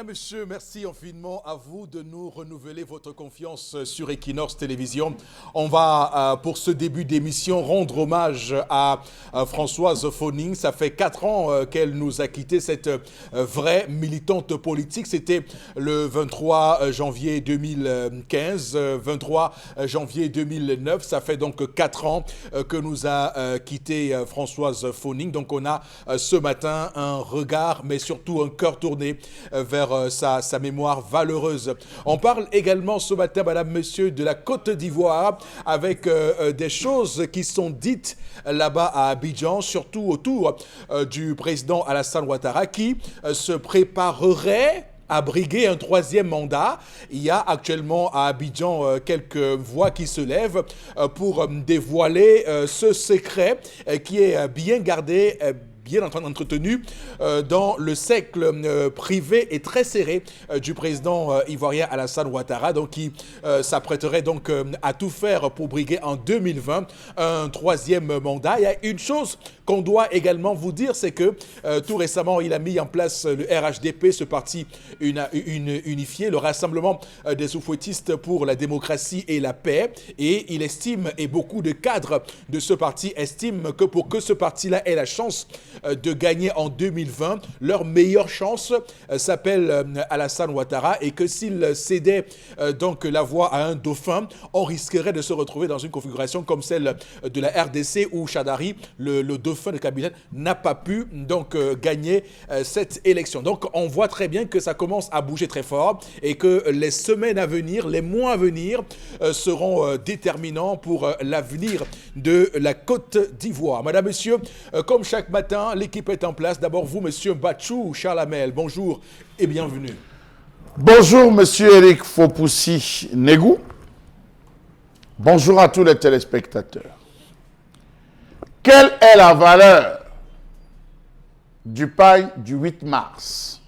Mesdames, Messieurs, merci infiniment à vous de nous renouveler votre confiance sur Equinox Télévision. On va, pour ce début d'émission, rendre hommage à Françoise Phoning. Ça fait 4 ans qu'elle nous a quitté, cette vraie militante politique. C'était le 23 janvier 2015, 23 janvier 2009. Ça fait donc 4 ans que nous a quitté Françoise Phoning. Donc on a ce matin un regard, mais surtout un cœur tourné vers sa mémoire valeureuse. On parle également ce matin, madame, monsieur, de la Côte d'Ivoire, avec des choses qui sont dites là-bas à Abidjan, surtout autour du président Alassane Ouattara, qui se préparerait à briguer un 3e mandat. Il y a actuellement à Abidjan quelques voix qui se lèvent pour dévoiler ce secret qui est bien gardé, bien entretenu dans le cercle privé et très serré du président ivoirien Alassane Ouattara, donc qui s'apprêterait donc à tout faire pour briguer en 2020 un 3e mandat. Il y a une chose qu'on doit également vous dire, c'est que tout récemment, il a mis en place le RHDP, ce parti unifié, le Rassemblement des Soufouettistes pour la démocratie et la paix, et il estime, et beaucoup de cadres de ce parti estiment, que pour que ce parti-là ait la chance de gagner en 2020, leur meilleure chance s'appelle Alassane Ouattara, et que s'il cédait donc la voix à un dauphin, on risquerait de se retrouver dans une configuration comme celle de la RDC où Chadari, le dauphin de Kabila, n'a pas pu donc gagner cette élection. Donc on voit très bien que ça commence à bouger très fort et que les semaines à venir, les mois à venir seront déterminants pour l'avenir de la Côte d'Ivoire. Madame, Monsieur, comme chaque matin, l'équipe est en place. D'abord, vous, Monsieur Bachou Charlamel, bonjour et bienvenue. Bonjour, Monsieur Eric Fopoussi-Negou. Bonjour à tous les téléspectateurs. Quelle est la valeur du paille du 8 mars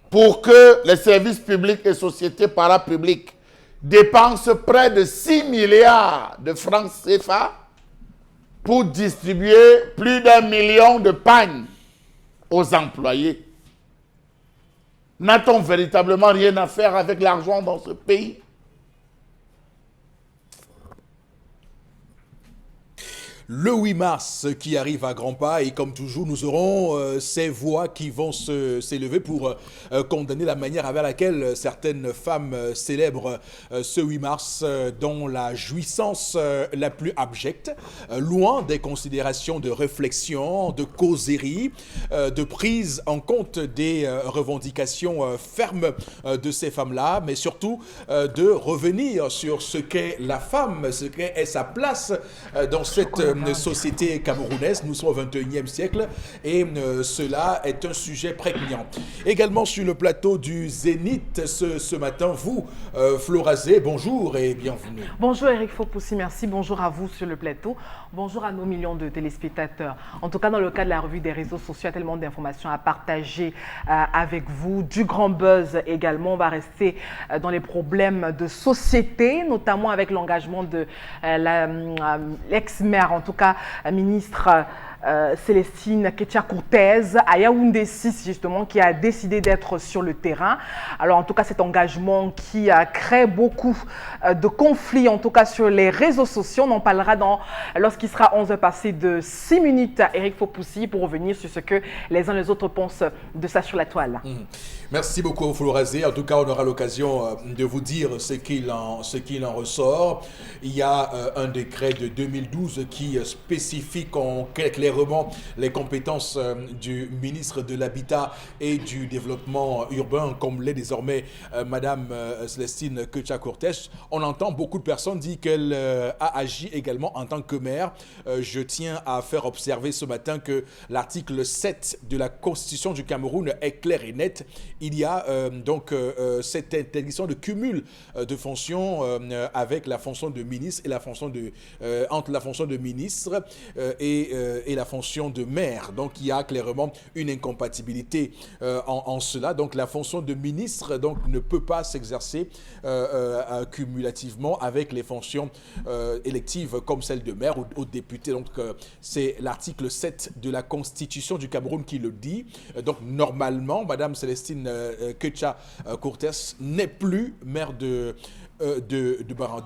pour que les services publics et sociétés parapubliques dépensent près de 6 milliards de francs CFA pour distribuer plus d'1 million de pagnes aux employés? N'a-t-on véritablement rien à faire avec l'argent dans ce pays? Le 8 mars qui arrive à grands pas, et comme toujours, nous aurons ces voix qui vont s'élever pour condamner la manière avec laquelle certaines femmes célèbrent ce 8 mars dans la jouissance la plus abjecte, loin des considérations de réflexion, de causerie, de prise en compte des revendications fermes de ces femmes-là, mais surtout de revenir sur ce qu'est la femme, ce qu'est sa place dans cette société camerounaise. Nous sommes au 21e siècle et cela est un sujet prégnant. Également sur le plateau du Zénith ce matin, vous, Florazé, bonjour et bienvenue. Bonjour Eric Fopoussi, merci. Bonjour à vous sur le plateau. Bonjour à nos millions de téléspectateurs. En tout cas, dans le cas de la revue des réseaux sociaux, il y a tellement d'informations à partager avec vous. Du grand buzz également. On va rester dans les problèmes de société, notamment avec l'engagement de l'ex-maire, en tout cas, ministre Célestine Ketcha-Courtez à Yaoundé 6, justement, qui a décidé d'être sur le terrain. Alors, en tout cas, cet engagement qui a créé beaucoup de conflits, en tout cas sur les réseaux sociaux. On en parlera lorsqu'il sera 11h passé de 6 minutes à Eric Fopoussi pour revenir sur ce que les uns et les autres pensent de ça sur la toile. Merci beaucoup, Florazé. En tout cas, on aura l'occasion de vous dire ce qu'il en ressort. Il y a un décret de 2012 qui spécifie clairement les compétences du ministre de l'Habitat et du Développement urbain, comme l'est désormais Madame Célestine Ketcha-Courtez. On entend beaucoup de personnes dire qu'elle a agi également en tant que maire. Je tiens à faire observer ce matin que l'article 7 de la Constitution du Cameroun est clair et net. Il y a donc cette interdiction de cumul de fonctions avec la fonction de ministre et la fonction de entre la fonction de ministre et la fonction de maire. Donc, il y a clairement une incompatibilité en cela. Donc, la fonction de ministre donc, ne peut pas s'exercer cumulativement avec les fonctions électives comme celle de maire ou député. Donc, c'est l'article 7 de la Constitution du Cameroun qui le dit. Donc, normalement, Madame Célestine Ketcha Cortés n'est plus maire de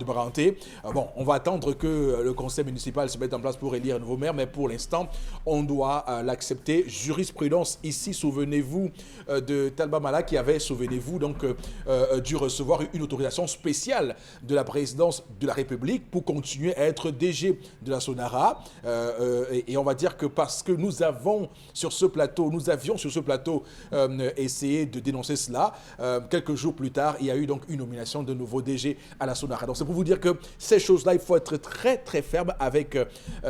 Baranté. Bon, on va attendre que le conseil municipal se mette en place pour élire un nouveau maire, mais pour l'instant, on doit l'accepter. Jurisprudence ici, souvenez-vous de Talba Mala qui avait, souvenez-vous, donc dû recevoir une autorisation spéciale de la présidence de la République pour continuer à être DG de la Sonara. Et on va dire que parce que nous avions sur ce plateau essayé de dénoncer cela, quelques jours plus tard, il y a eu donc une nomination de nouveau DG à la Sonara. Donc c'est pour vous dire que ces choses-là, il faut être très très ferme avec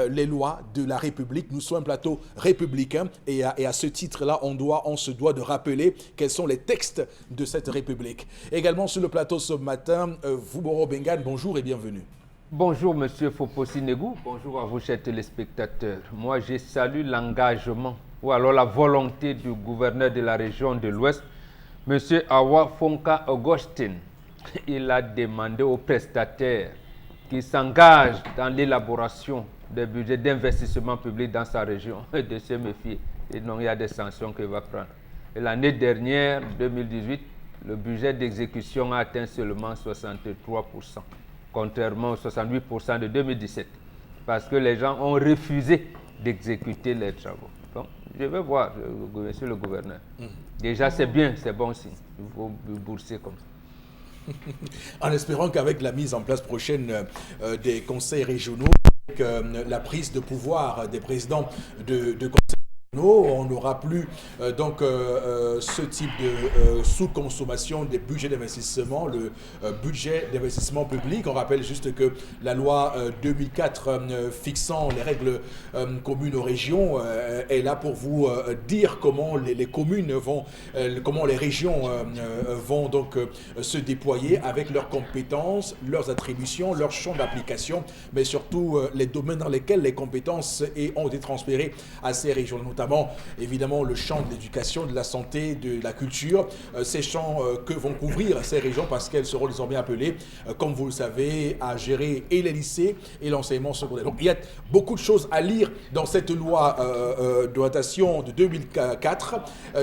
les lois de la République. Nous sommes un plateau républicain et à ce titre-là, on se doit de rappeler quels sont les textes de cette République. Également sur le plateau ce matin, Vouboro Bengan, bonjour et bienvenue. Bonjour Monsieur Fopossi Negou, bonjour à vous chers téléspectateurs. Moi je salue l'engagement ou alors la volonté du gouverneur de la région de l'Ouest, Monsieur Awa Fonka Augustin. Il a demandé aux prestataires qui s'engagent dans l'élaboration des budgets d'investissement public dans sa région de se méfier. Sinon, il y a des sanctions qu'il va prendre. Et l'année dernière, 2018, le budget d'exécution a atteint seulement 63%, contrairement aux 68% de 2017, parce que les gens ont refusé d'exécuter les travaux. Donc, je vais voir, monsieur le gouverneur. Déjà, c'est bien, c'est bon signe. Il faut bourser comme ça. En espérant qu'avec la mise en place prochaine des conseils régionaux, avec la prise de pouvoir des présidents de conseils régionaux, on n'aura plus ce type de sous-consommation des budgets d'investissement, le budget d'investissement public. On rappelle juste que la loi 2004 fixant les règles communes aux régions est là pour vous dire comment les communes vont, comment les régions vont donc se déployer avec leurs compétences, leurs attributions, leurs champs d'application, mais surtout les domaines dans lesquels les compétences ont été transférées à ces régions, notamment évidemment le champ de l'éducation, de la santé, de la culture, ces champs que vont couvrir ces régions parce qu'elles seront désormais appelées, comme vous le savez, à gérer et les lycées et l'enseignement secondaire. Donc il y a beaucoup de choses à lire dans cette loi d'orientation de 2004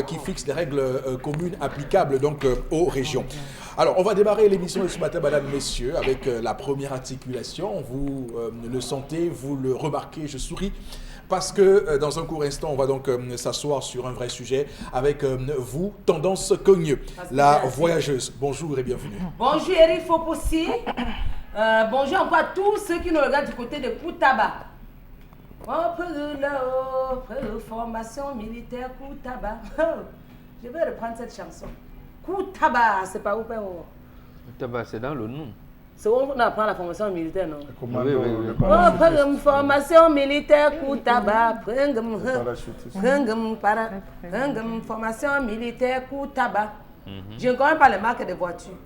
qui fixe des règles communes applicables donc aux régions. Alors, on va démarrer l'émission de ce matin, mesdames, messieurs, avec la première articulation. Vous le sentez, vous le remarquez, je souris. Parce que dans un court instant, on va donc s'asseoir sur un vrai sujet avec vous, Tendance Cogneux, la voyageuse. Bonjour et bienvenue. Bonjour Eric Fopossi. Bonjour encore à tous ceux qui nous regardent du côté de Koutaba. Formation militaire Koutaba. Je vais reprendre cette chanson. Koutaba, c'est pas où? Koutaba, c'est dans le nom. C'est où on apprend la formation militaire, non? Oui. Formation militaire Koutaba. Formation militaire Koutaba. Je ne connais pas les marques de voitures.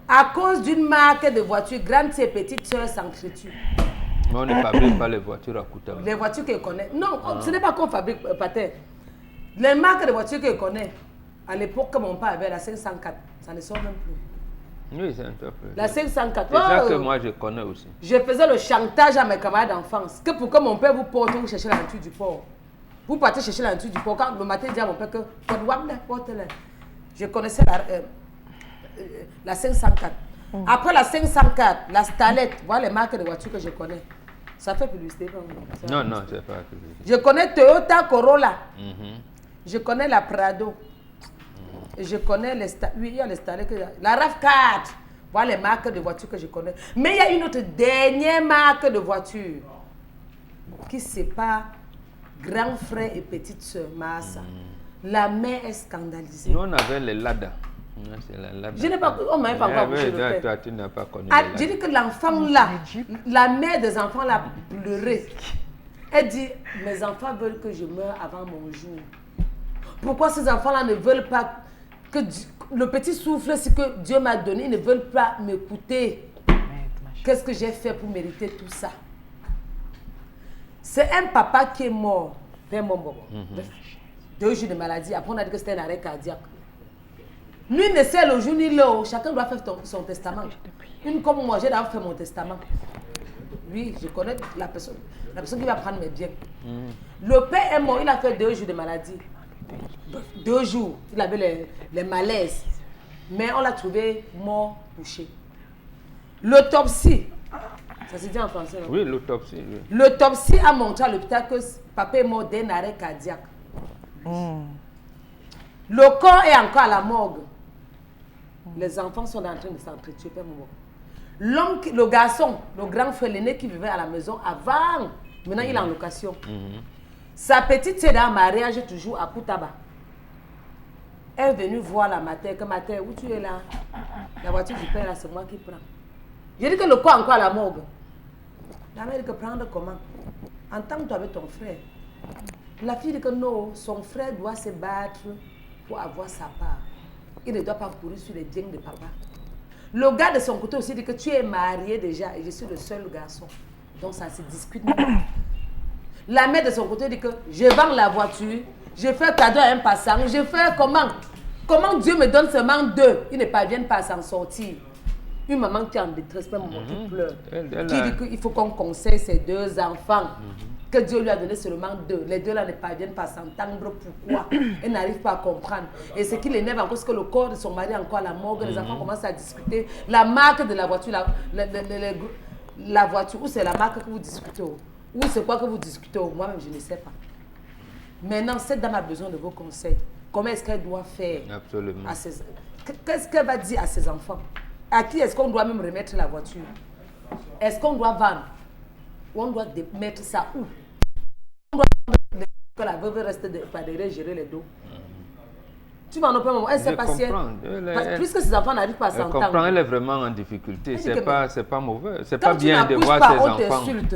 À cause d'une marque de voitures, grandes et petites sœurs s'entretuent. Mais on ne fabrique pas les voitures à Koutaba. Les voitures que je connais. Non, ce n'est pas qu'on fabrique, Pater. Les marques de voitures que je connais, à l'époque que mon père avait la 504, ça ne sort même plus. Oui, c'est un peu. La 504. C'est ça que moi je connais aussi. Je faisais le chantage à mes camarades d'enfance que pour que mon père vous porte, vous cherchez la nature du port. Vous partez chercher la nature du port. Quand le matin, je dis à mon père que porte-la. Je connaissais la 504. Après la 504, la Starlet, voilà les marques de voitures que je connais. Ça fait publicité. Non, c'est pas publicité. Je connais Toyota Corolla. Je connais la Prado. Je connais les oui, il y a les Starlet. La RAV4. Voilà les marques de voitures que je connais. Mais il y a une autre dernière marque de voiture qui sépare grand frère et petite soeur, Massa. La mère est scandalisée. Nous, on avait les Lada. C'est la Lada. Je n'ai pas, on m'a pas encore couché le père. Toi, tu n'as pas connu. Je dis que l'enfant là, la mère des enfants là pleurait. Elle dit, mes enfants veulent que je meure avant mon jour. Pourquoi ces enfants là ne veulent pas que le petit souffle, c'est que Dieu m'a donné, ils ne veulent pas m'écouter. Qu'est-ce que j'ai fait pour mériter tout ça? C'est un papa qui est mort. Père Mombo. 2 jours de maladie. Après, on a dit que c'était un arrêt cardiaque. Lui ne sait le jour ni l'heure. Chacun doit faire son testament. Une comme moi, j'ai d'abord fait mon testament. Oui, je connais la personne qui va prendre mes biens. Le père est mort, il a fait 2 jours de maladie. 2 jours, il avait les malaises. Mais on l'a trouvé mort, couché. L'autopsie, ça se dit en français, non? Oui, l'autopsie. Oui. L'autopsie a montré à l'hôpital que papa est mort d'un arrêt cardiaque. Le corps est encore à la morgue. Les enfants sont en train de s'entretuer. L'homme, le garçon, le grand frère, l'aîné qui vivait à la maison avant, maintenant il est en location. Sa petite sœur dans le mariage toujours à Koutaba. Elle est venue voir la mater, que mater, où tu es là? La voiture du père là, c'est moi qui prends. J'ai dit que le corps est encore à la morgue. La mère dit que prendre comment? Entends-toi avec ton frère. La fille dit que non, son frère doit se battre pour avoir sa part. Il ne doit pas courir sur les biens de papa. Le gars de son côté aussi dit que tu es marié déjà et je suis le seul garçon. Donc ça se discute. La mère de son côté dit que je vends la voiture, je fais cadeau à un passant, je fais comment? Comment Dieu me donne seulement 2? Ils ne parviennent pas à s'en sortir. Une maman qui est en détresse, même qui pleure, qui dit qu'il faut qu'on conseille ses 2 enfants, que Dieu lui a donné seulement 2. Les 2 là ne parviennent pas à s'entendre. Pourquoi? Elle n'arrive pas à comprendre. Et ce qui l'énerve encore, c'est que le corps de son mari est encore à la morgue. Les enfants commencent à discuter. La marque de la voiture, la voiture, ou c'est la marque que vous discutez, ou c'est quoi que vous discutez, moi-même je ne sais pas. Maintenant, cette dame a besoin de vos conseils. Comment est-ce qu'elle doit faire? Absolument. Qu'est-ce qu'elle va dire à ses enfants? À qui est-ce qu'on doit même remettre la voiture? Est-ce qu'on doit vendre? Ou on doit mettre ça où? On doit que la veuve reste pas derrière gérer les dos. Tu m'en opposes, elle sait pas si puisque ses enfants n'arrivent pas à s'entendre. Elle comprend, elle est vraiment en difficulté. C'est pas mauvais. C'est pas Quand bien de voir pas, ses on enfants. t'insulte.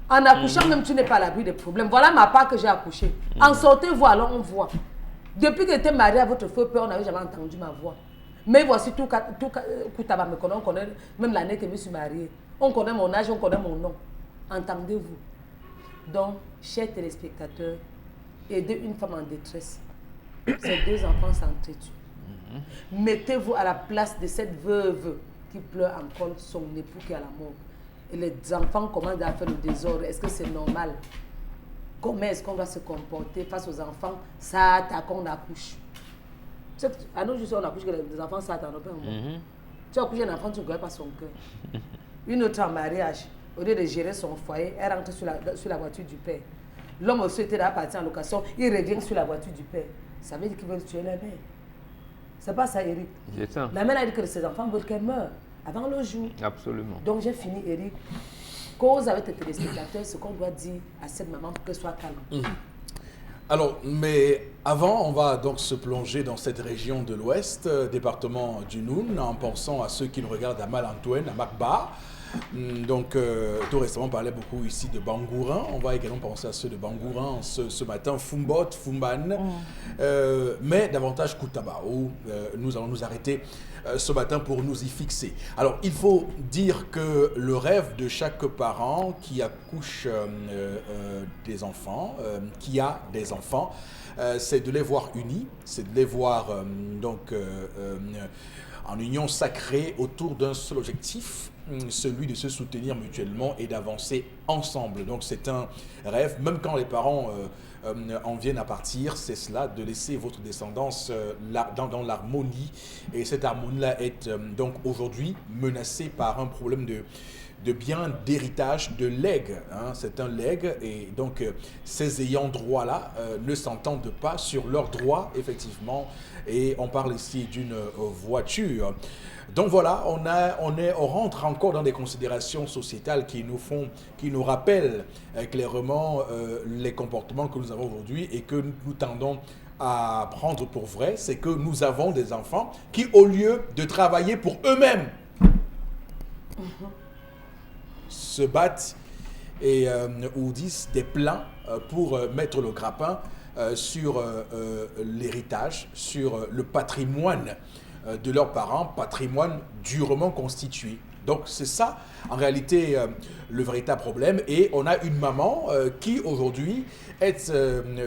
En accouchant, même tu n'es pas à l'abri des problèmes. Voilà ma part que j'ai accouché. En sortez-vous, alors on voit. Depuis que j'étais mariée à votre feu père, on n'avait jamais entendu ma voix. Mais voici tout Koutaba me connaît, on connaît même l'année que je me suis mariée. On connaît mon âge, on connaît mon nom. Entendez-vous? Donc, chers téléspectateurs, aidez une femme en détresse. Ces 2 enfants s'entretuent. Mettez-vous à la place de cette veuve qui pleure encore son époux qui est à la mort. Et les enfants commencent à faire le désordre. Est-ce que c'est normal? Comment est-ce qu'on doit se comporter face aux enfants? Ça attaque, on accouche. À nous, on accouche que les enfants s'attendent pas. Tu accouches un enfant, tu ne connais pas son cœur. Une autre en mariage, au lieu de gérer son foyer, elle rentre sur la voiture du père. L'homme aussi était là, parti en location, il revient sur la voiture du père. Ça veut dire qu'ils veulent tuer la mère. C'est pas ça, Eric. La mère a dit que ses enfants veulent qu'elle meure avant le jour. Absolument. Donc j'ai fini, Eric. Cause avec tes téléspectateurs ce qu'on doit dire à cette maman pour qu'elle soit calme. Alors, mais avant, on va donc se plonger dans cette région de l'Ouest, département du Noun, en pensant à ceux qui nous regardent à Malantouen, à Makba. Donc, tout récemment, on parlait beaucoup ici de Bangourin. On va également penser à ceux de Bangourin ce matin, Fumbot, Fumban, mais davantage Koutaba, où nous allons nous arrêter ce matin pour nous y fixer. Alors, il faut dire que le rêve de chaque parent qui accouche des enfants, qui a des enfants, c'est de les voir unis, c'est de les voir en union sacrée autour d'un seul objectif, celui de se soutenir mutuellement et d'avancer ensemble. Donc c'est un rêve, même quand les parents en viennent à partir, c'est cela, de laisser votre descendance dans l'harmonie. Et cette harmonie-là est donc aujourd'hui menacée par un problème de biens, d'héritage, de legs. C'est un leg et donc ces ayants droit-là ne s'entendent pas sur leurs droits, effectivement. Et on parle ici d'une voiture. Donc voilà, on rentre encore dans des considérations sociétales qui nous rappellent clairement les comportements que nous avons aujourd'hui et que nous tendons à prendre pour vrai. C'est que nous avons des enfants qui, au lieu de travailler pour eux-mêmes, se battent et ourdissent des plans pour mettre le grappin sur l'héritage, sur le patrimoine de leurs parents, patrimoine durement constitué. Donc c'est ça, en réalité, le véritable problème. Et on a une maman qui aujourd'hui est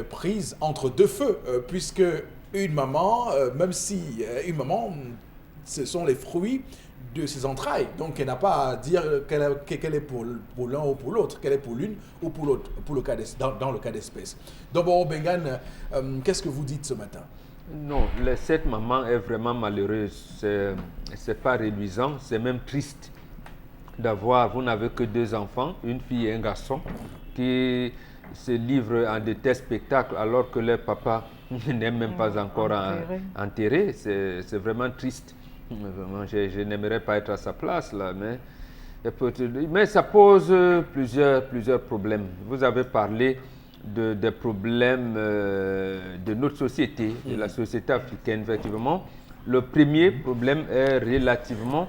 prise entre deux feux, puisque une maman, même si une maman, ce sont les fruits de ses entrailles. Donc elle n'a pas à dire qu'elle est pour l'un ou pour l'autre, qu'elle est pour l'une ou pour l'autre, dans le cas d'espèce. Donc bon, Bengan, qu'est-ce que vous dites ce matin? Non, cette maman est vraiment malheureuse. C'est pas réluisant, c'est même triste d'avoir, vous n'avez que 2 enfants, une fille et un garçon, qui se livrent en de tels spectacles alors que leur papa n'est même pas encore enterré. C'est vraiment triste. Vraiment, je n'aimerais pas être à sa place là, mais ça pose plusieurs problèmes. Vous avez parlé des problèmes de notre société, de la société africaine, effectivement. Le premier problème est relativement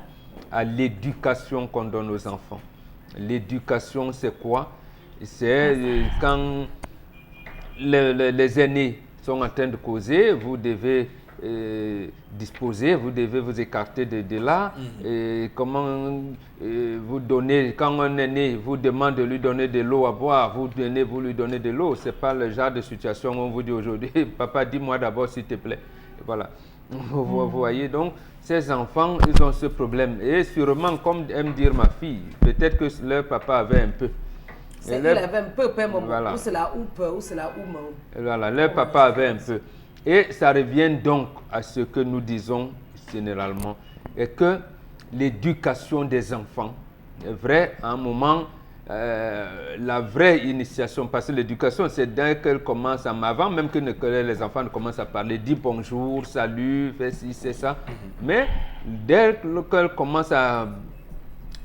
à l'éducation qu'on donne aux enfants. L'éducation, c'est quoi? C'est quand les aînés sont en train de causer, vous devez disposer, vous devez vous écarter de là. Et comment vous donnez, quand un aîné vous demande de lui donner de l'eau à boire, vous lui donnez de l'eau. Ce n'est pas le genre de situation où on vous dit aujourd'hui, papa, dis-moi d'abord s'il te plaît. Et voilà. Vous voyez, donc, ces enfants, ils ont ce problème. Et sûrement, comme aime dire ma fille, peut-être que leur papa avait un peu. Il avait un peu, voilà. Ou c'est la houppe, ou c'est la houme. Voilà, leur papa avait un peu. Et ça revient donc à ce que nous disons généralement, et que l'éducation des enfants est vrai à un moment, la vraie initiation, parce que l'éducation, c'est dès qu'elle commence, avant même que les enfants ne commencent à parler, dis bonjour, salut, fais ci, c'est ça. Mais dès qu'elle commence à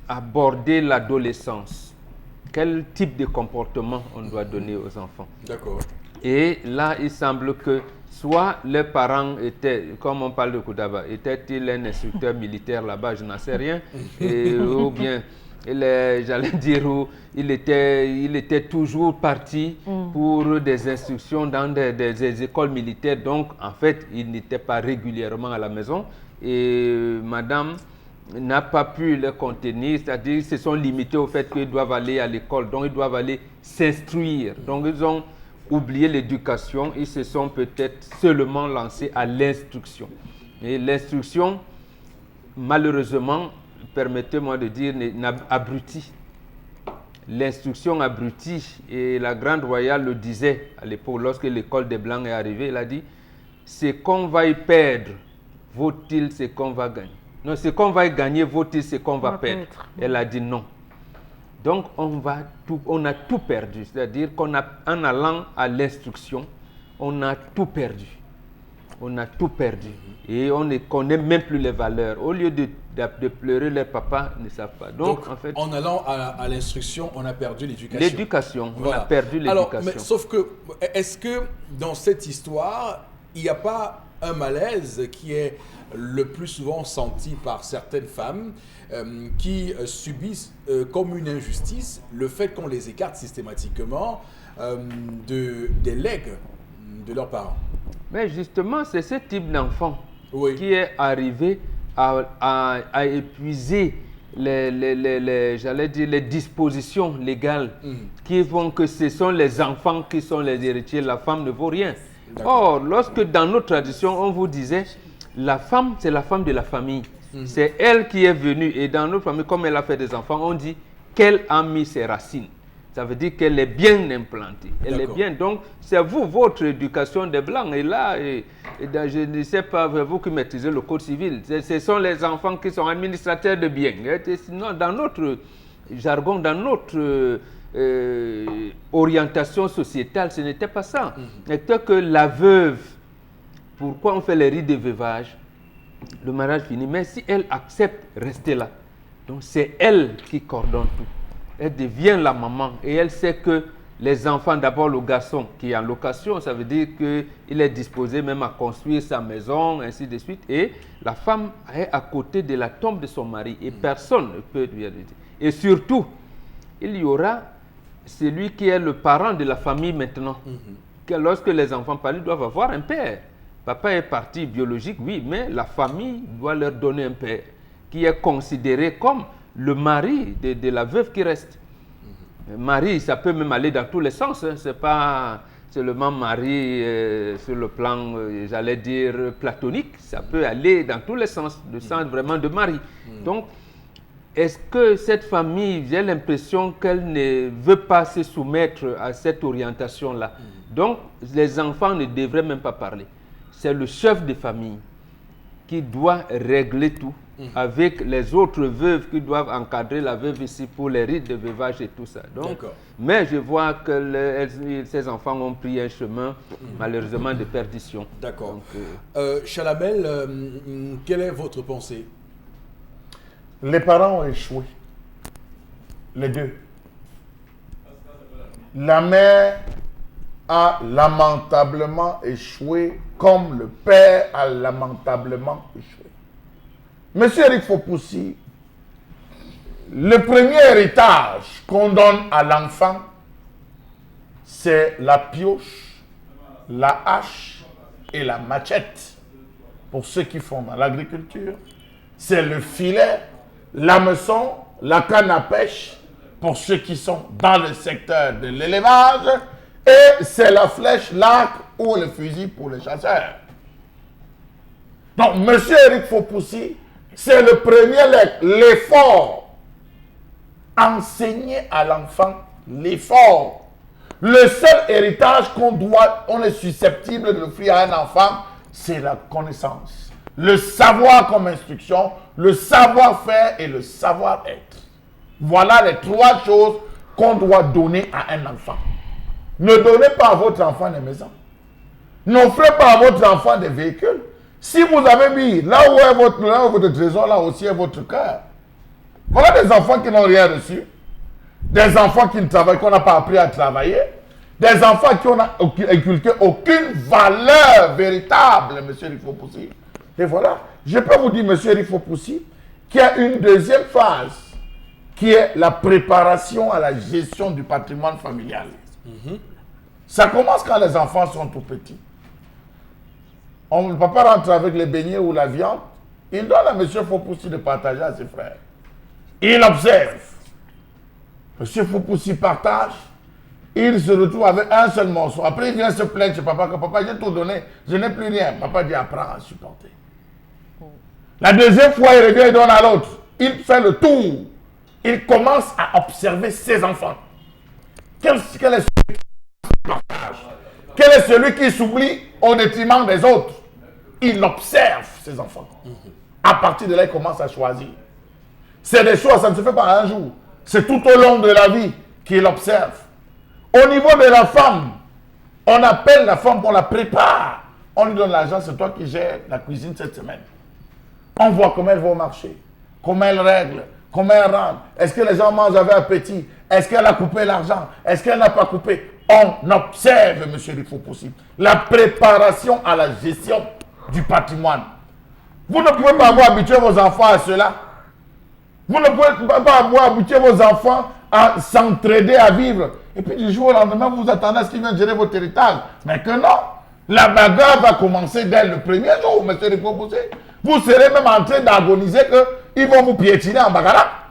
aborder l'adolescence, quel type de comportement on doit donner aux enfants? D'accord. Et là, il semble que soit les parents étaient, comme on parle de Koudaba, était-il un instructeur militaire là-bas, je n'en sais rien, ou bien, j'allais dire, il était toujours parti pour des instructions dans des écoles militaires, donc en fait, il n'était pas régulièrement à la maison, et madame n'a pas pu les contenir, c'est-à-dire qu'ils se sont limités au fait qu'ils doivent aller à l'école, donc ils doivent aller s'instruire, donc ils ont oublié l'éducation, ils se sont peut-être seulement lancés à l'instruction. Et l'instruction, malheureusement, permettez-moi de dire, abrutit. L'instruction abrutit, et la Grande Royale le disait à l'époque, lorsque l'école des Blancs est arrivée, elle a dit, ce qu'on va y perdre, vaut-il ce qu'on va gagner? Non, ce qu'on va y gagner, vaut-il ce qu'on va perdre? Elle a dit non. Donc, on a tout perdu. C'est-à-dire qu'en allant à l'instruction, on a tout perdu. On a tout perdu. Et on ne connaît même plus les valeurs. Au lieu de pleurer, leurs papas ne savent pas. Donc en fait, en allant à l'instruction, on a perdu l'éducation. L'éducation, voilà. On a perdu l'éducation. Alors, mais, sauf que, est-ce que dans cette histoire, il n'y a pas un malaise qui est le plus souvent senti par certaines femmes qui subissent comme une injustice le fait qu'on les écarte systématiquement des legs de leurs parents? Mais justement, c'est ce type d'enfant qui est arrivé à épuiser j'allais dire les dispositions légales qui font que ce sont les enfants qui sont les héritiers, la femme ne vaut rien. Or, lorsque dans notre tradition, on vous disait, la femme, c'est la femme de la famille. C'est elle qui est venue. Et dans notre famille, comme elle a fait des enfants, on dit qu'elle a mis ses racines. Ça veut dire qu'elle est bien implantée. Elle est bien. Donc, c'est vous, votre éducation des Blancs. Et là, je ne sais pas, vous qui maîtrisez le code civil, ce sont les enfants qui sont administrateurs de biens. Sinon, dans notre jargon, dans notre orientation sociétale, ce n'était pas ça. C'était que la veuve, pourquoi on fait les rites de veuvage? Le mariage finit, mais si elle accepte, rester là. Donc, c'est elle qui coordonne tout. Elle devient la maman et elle sait que les enfants, d'abord le garçon qui est en location, ça veut dire qu'il est disposé même à construire sa maison, ainsi de suite. Et la femme est à côté de la tombe de son mari et personne ne peut lui dire. Et surtout, il y aura celui qui est le parent de la famille maintenant. Que lorsque les enfants parlent, ils doivent avoir un père. Papa est parti biologique, oui, mais la famille doit leur donner un père qui est considéré comme le mari de la veuve qui reste. Mari, ça peut même aller dans tous les sens. Hein. C'est pas seulement mari sur le plan, j'allais dire, platonique. Ça peut aller dans tous les sens, le sens vraiment de mari. Donc, est-ce que cette famille, j'ai l'impression qu'elle ne veut pas se soumettre à cette orientation-là. Donc, les enfants ne devraient même pas parler. C'est le chef de famille qui doit régler tout avec les autres veuves qui doivent encadrer la veuve ici pour les rites de veuvage et tout ça. Donc, mais je vois que ces enfants ont pris un chemin malheureusement de perdition. D'accord. Chalamel, quelle est votre pensée? Les parents ont échoué. Les deux. La mère a lamentablement échoué comme le père a lamentablement échoué. Monsieur Eric Fopoussi, le premier héritage qu'on donne à l'enfant, c'est la pioche, la hache et la machette. Pour ceux qui font dans l'agriculture, c'est le filet, l'hameçon, la canne à pêche pour ceux qui sont dans le secteur de l'élevage et c'est la flèche, l'arc ou le fusil pour les chasseurs. Donc, monsieur Eric Fopoussi, c'est le premier l'effort. Enseigner à l'enfant l'effort. Le seul héritage on est susceptible de l'offrir à un enfant, c'est la connaissance. Le savoir comme instruction, le savoir-faire et le savoir-être. Voilà les trois choses qu'on doit donner à un enfant. Ne donnez pas à votre enfant des maisons. N'offrez pas à votre enfant des véhicules. Si vous avez mis là où est votre trésor, là aussi est votre cœur. Voilà des enfants qui n'ont rien reçu. Des enfants qui ne travaillent, qu'on n'a pas appris à travailler. Des enfants qui n'ont inculqué aucune valeur véritable, monsieur Eric Fopoussi. Et voilà, je peux vous dire, monsieur Eric Fopoussi, qu'il y a une deuxième phase qui est la préparation à la gestion du patrimoine familial. Ça commence quand les enfants sont tout petits. Le papa rentre avec les beignets ou la viande, il donne à monsieur Fopoussi de partager à ses frères. Il observe. Monsieur Fopoussi partage, il se retrouve avec un seul morceau. Après, il vient se plaindre chez papa que papa, j'ai tout donné, je n'ai plus rien. Papa dit, apprends à supporter. La deuxième fois, il revient et donne à l'autre. Il fait le tour. Il commence à observer ses enfants. Quel est celui qui s'oublie au détriment des autres? Il observe ses enfants. À partir de là, il commence à choisir. C'est des choix, ça ne se fait pas un jour. C'est tout au long de la vie qu'il observe. Au niveau de la femme, on appelle la femme, on la prépare. On lui donne l'argent, c'est toi qui gères la cuisine cette semaine. On voit comment elle va au marché, comment elle règle, comment elle rentre. Est-ce que les gens mangent avec appétit? Est-ce qu'elle a coupé l'argent? Est-ce qu'elle n'a pas coupé? On observe, monsieur Eric Fopoussi, la préparation à la gestion du patrimoine. Vous ne pouvez pas avoir habitué vos enfants à cela. Vous ne pouvez pas avoir habitué vos enfants à s'entraider, à vivre. Et puis du jour au lendemain, vous attendez à ce qu'ils viennent gérer votre héritage. Mais que non. La bagarre va commencer dès le premier jour, monsieur Eric Fopoussi. Vous serez même en train d'agoniser qu'ils vont vous piétiner en bagarre.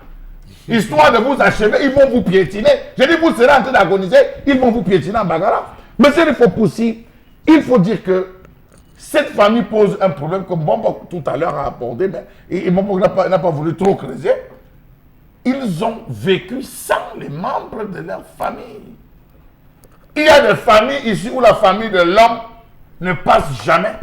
Histoire de vous achever, ils vont vous piétiner. Je dis, vous serez en train d'agoniser, ils vont vous piétiner en bagarre. Monsieur Eric Fopoussi, il faut dire que cette famille pose un problème que Mbombo tout à l'heure a abordé, mais Mbombo n'a pas voulu trop creuser. Ils ont vécu sans les membres de leur famille. Il y a des familles ici où la famille de l'homme ne passe jamais.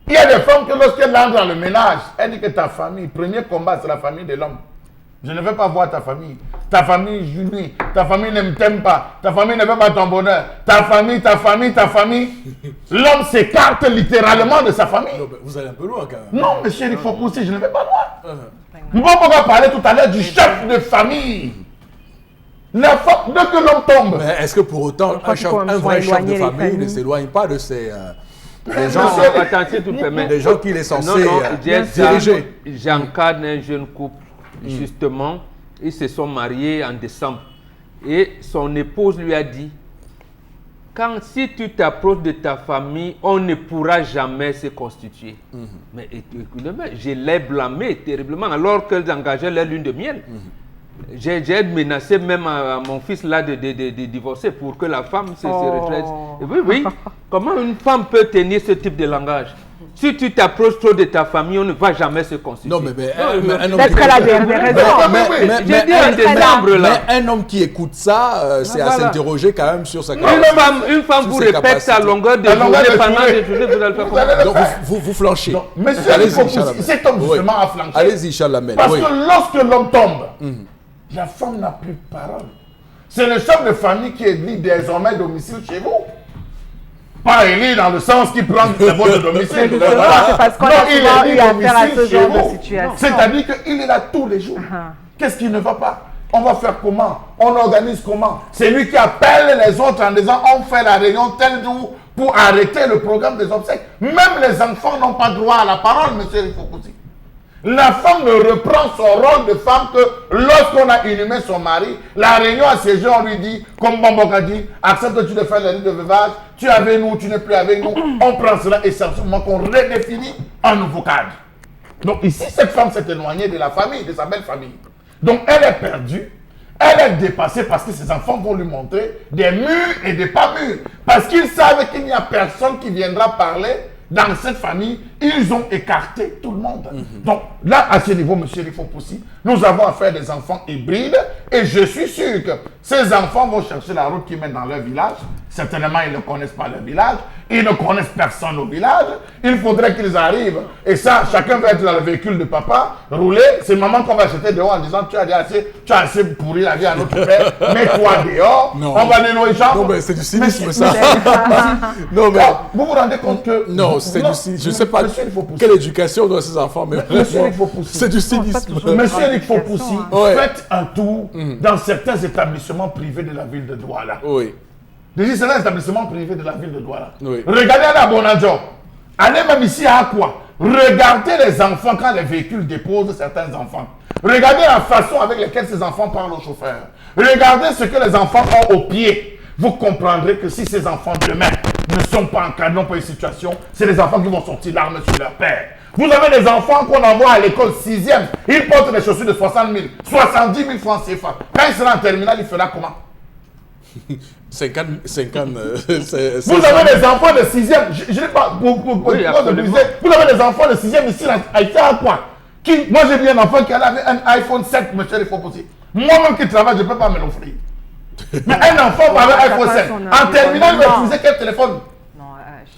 Il y a des femmes que lorsqu'elles entrent dans le ménage, elle dit que ta famille, premier combat, c'est la famille de l'homme. Je ne veux pas voir ta famille. Ta famille jouit. Ta famille ne t'aime pas. Ta famille ne veut pas ton bonheur. Ta famille, ta famille, ta famille. L'homme s'écarte littéralement de sa famille. Non, vous allez un peu loin quand même. Non, monsieur, il faut pousser, je ne vais pas loin. Nous allons parler tout à l'heure du chef de famille. La femme, dès que l'homme tombe. Mais est-ce que pour autant, un vrai chef de famille ne s'éloigne pas de ses... les gens, attention, tout permet. Des gens qu'il est censé diriger. J'encadre un jeune couple. Justement, ils se sont mariés en décembre et son épouse lui a dit, si tu t'approches de ta famille, on ne pourra jamais se constituer. Mais écoutez-moi, je l'ai blâmé terriblement alors qu'elles engageaient leur lune de miel. J'ai menacé même à mon fils là de divorcer pour que la femme se retraite. Oui, oui. Comment une femme peut tenir ce type de langage? Si tu t'approches trop de ta famille, on ne va jamais se constituer. Non, mais un homme Peut-être qu'elle a des raisons. Mais un homme qui écoute ça, c'est à s'interroger quand même sur sa capacité. Une femme vous répète à longueur de journée, pendant des journées, vous allez le faire comment? Donc vous flanchez. Non, monsieur, cet homme justement a flanché. Allez-y, Chalamel. Parce que lorsque l'homme tombe, la femme n'a plus de parole. C'est le chef de famille qui est dit désormais domicile chez vous. Pas élu dans le sens qu'il prend le vote de domicile. C'est parce qu'on a souvent eu affaire à ce genre de situation. C'est-à-dire qu'il est là tous les jours. Qu'est-ce qui ne va pas? On va faire comment? On organise comment? C'est lui qui appelle les autres en disant on fait la réunion tel jour pour arrêter le programme des obsèques. Même les enfants n'ont pas droit à la parole, monsieur Rifokousi. La femme ne reprend son rôle de femme que lorsqu'on a inhumé son mari, la réunion à ces gens, on lui dit, comme Bamboka dit, acceptes-tu de faire la nuit de veuvage, tu es avec nous, tu n'es plus avec nous, on prend cela et c'est absolument qu'on redéfinit un nouveau cadre. Donc ici, cette femme s'est éloignée de la famille, de sa belle famille. Donc elle est perdue, elle est dépassée parce que ses enfants vont lui montrer des murs et des pas murs. Parce qu'ils savent qu'il n'y a personne qui viendra parler. Dans cette famille, ils ont écarté tout le monde. Donc là, à ce niveau, monsieur Rifokousi, nous avons affaire des enfants hybrides et je suis sûr que ces enfants vont chercher la route qui mène dans leur village. Certainement, ils ne connaissent pas leur village. Ils ne connaissent personne au village. Il faudrait qu'ils arrivent. Et ça, chacun va être dans le véhicule de papa, rouler. C'est maman qu'on va jeter dehors en disant tu as assez pourri la vie à notre père. Mets-toi dehors. Non. On va aller nos gens. Non, mais c'est du cynisme, ça. Non, mais... Vous vous rendez compte que... Non, c'est du cynisme. Je ne sais pas quelle éducation doit ces enfants, mais c'est du cynisme. Monsieur Rifokousi, faites un tour dans certains établissements privés de la ville de Douala. Oui. Déjà, c'est un établissement privé de la ville de Douala. Oui. Regardez à Bonadjo. Allez même ici à Aqua. Regardez les enfants quand les véhicules déposent certains enfants. Regardez la façon avec laquelle ces enfants parlent aux chauffeurs. Regardez ce que les enfants ont au pied. Vous comprendrez que si ces enfants demain ne sont pas encadrés, n'ont pas une situation, c'est les enfants qui vont sortir l'arme sur leur père. Vous avez des enfants qu'on envoie à l'école 6e. Ils portent des chaussures de 60 000, 70 000 francs CFA. Quand il sera en terminale, il fera comment? 50 vous avez des enfants de 6e, je n'ai pas vous avez des enfants de 6e ici à quoi? Moi j'ai vu un enfant qui avait un iPhone 7, monsieur Rifokousi. Moi-même qui travaille, je ne peux pas me l'offrir. Mais un enfant avec un iPhone 7, en terminale, il va utiliser quel téléphone?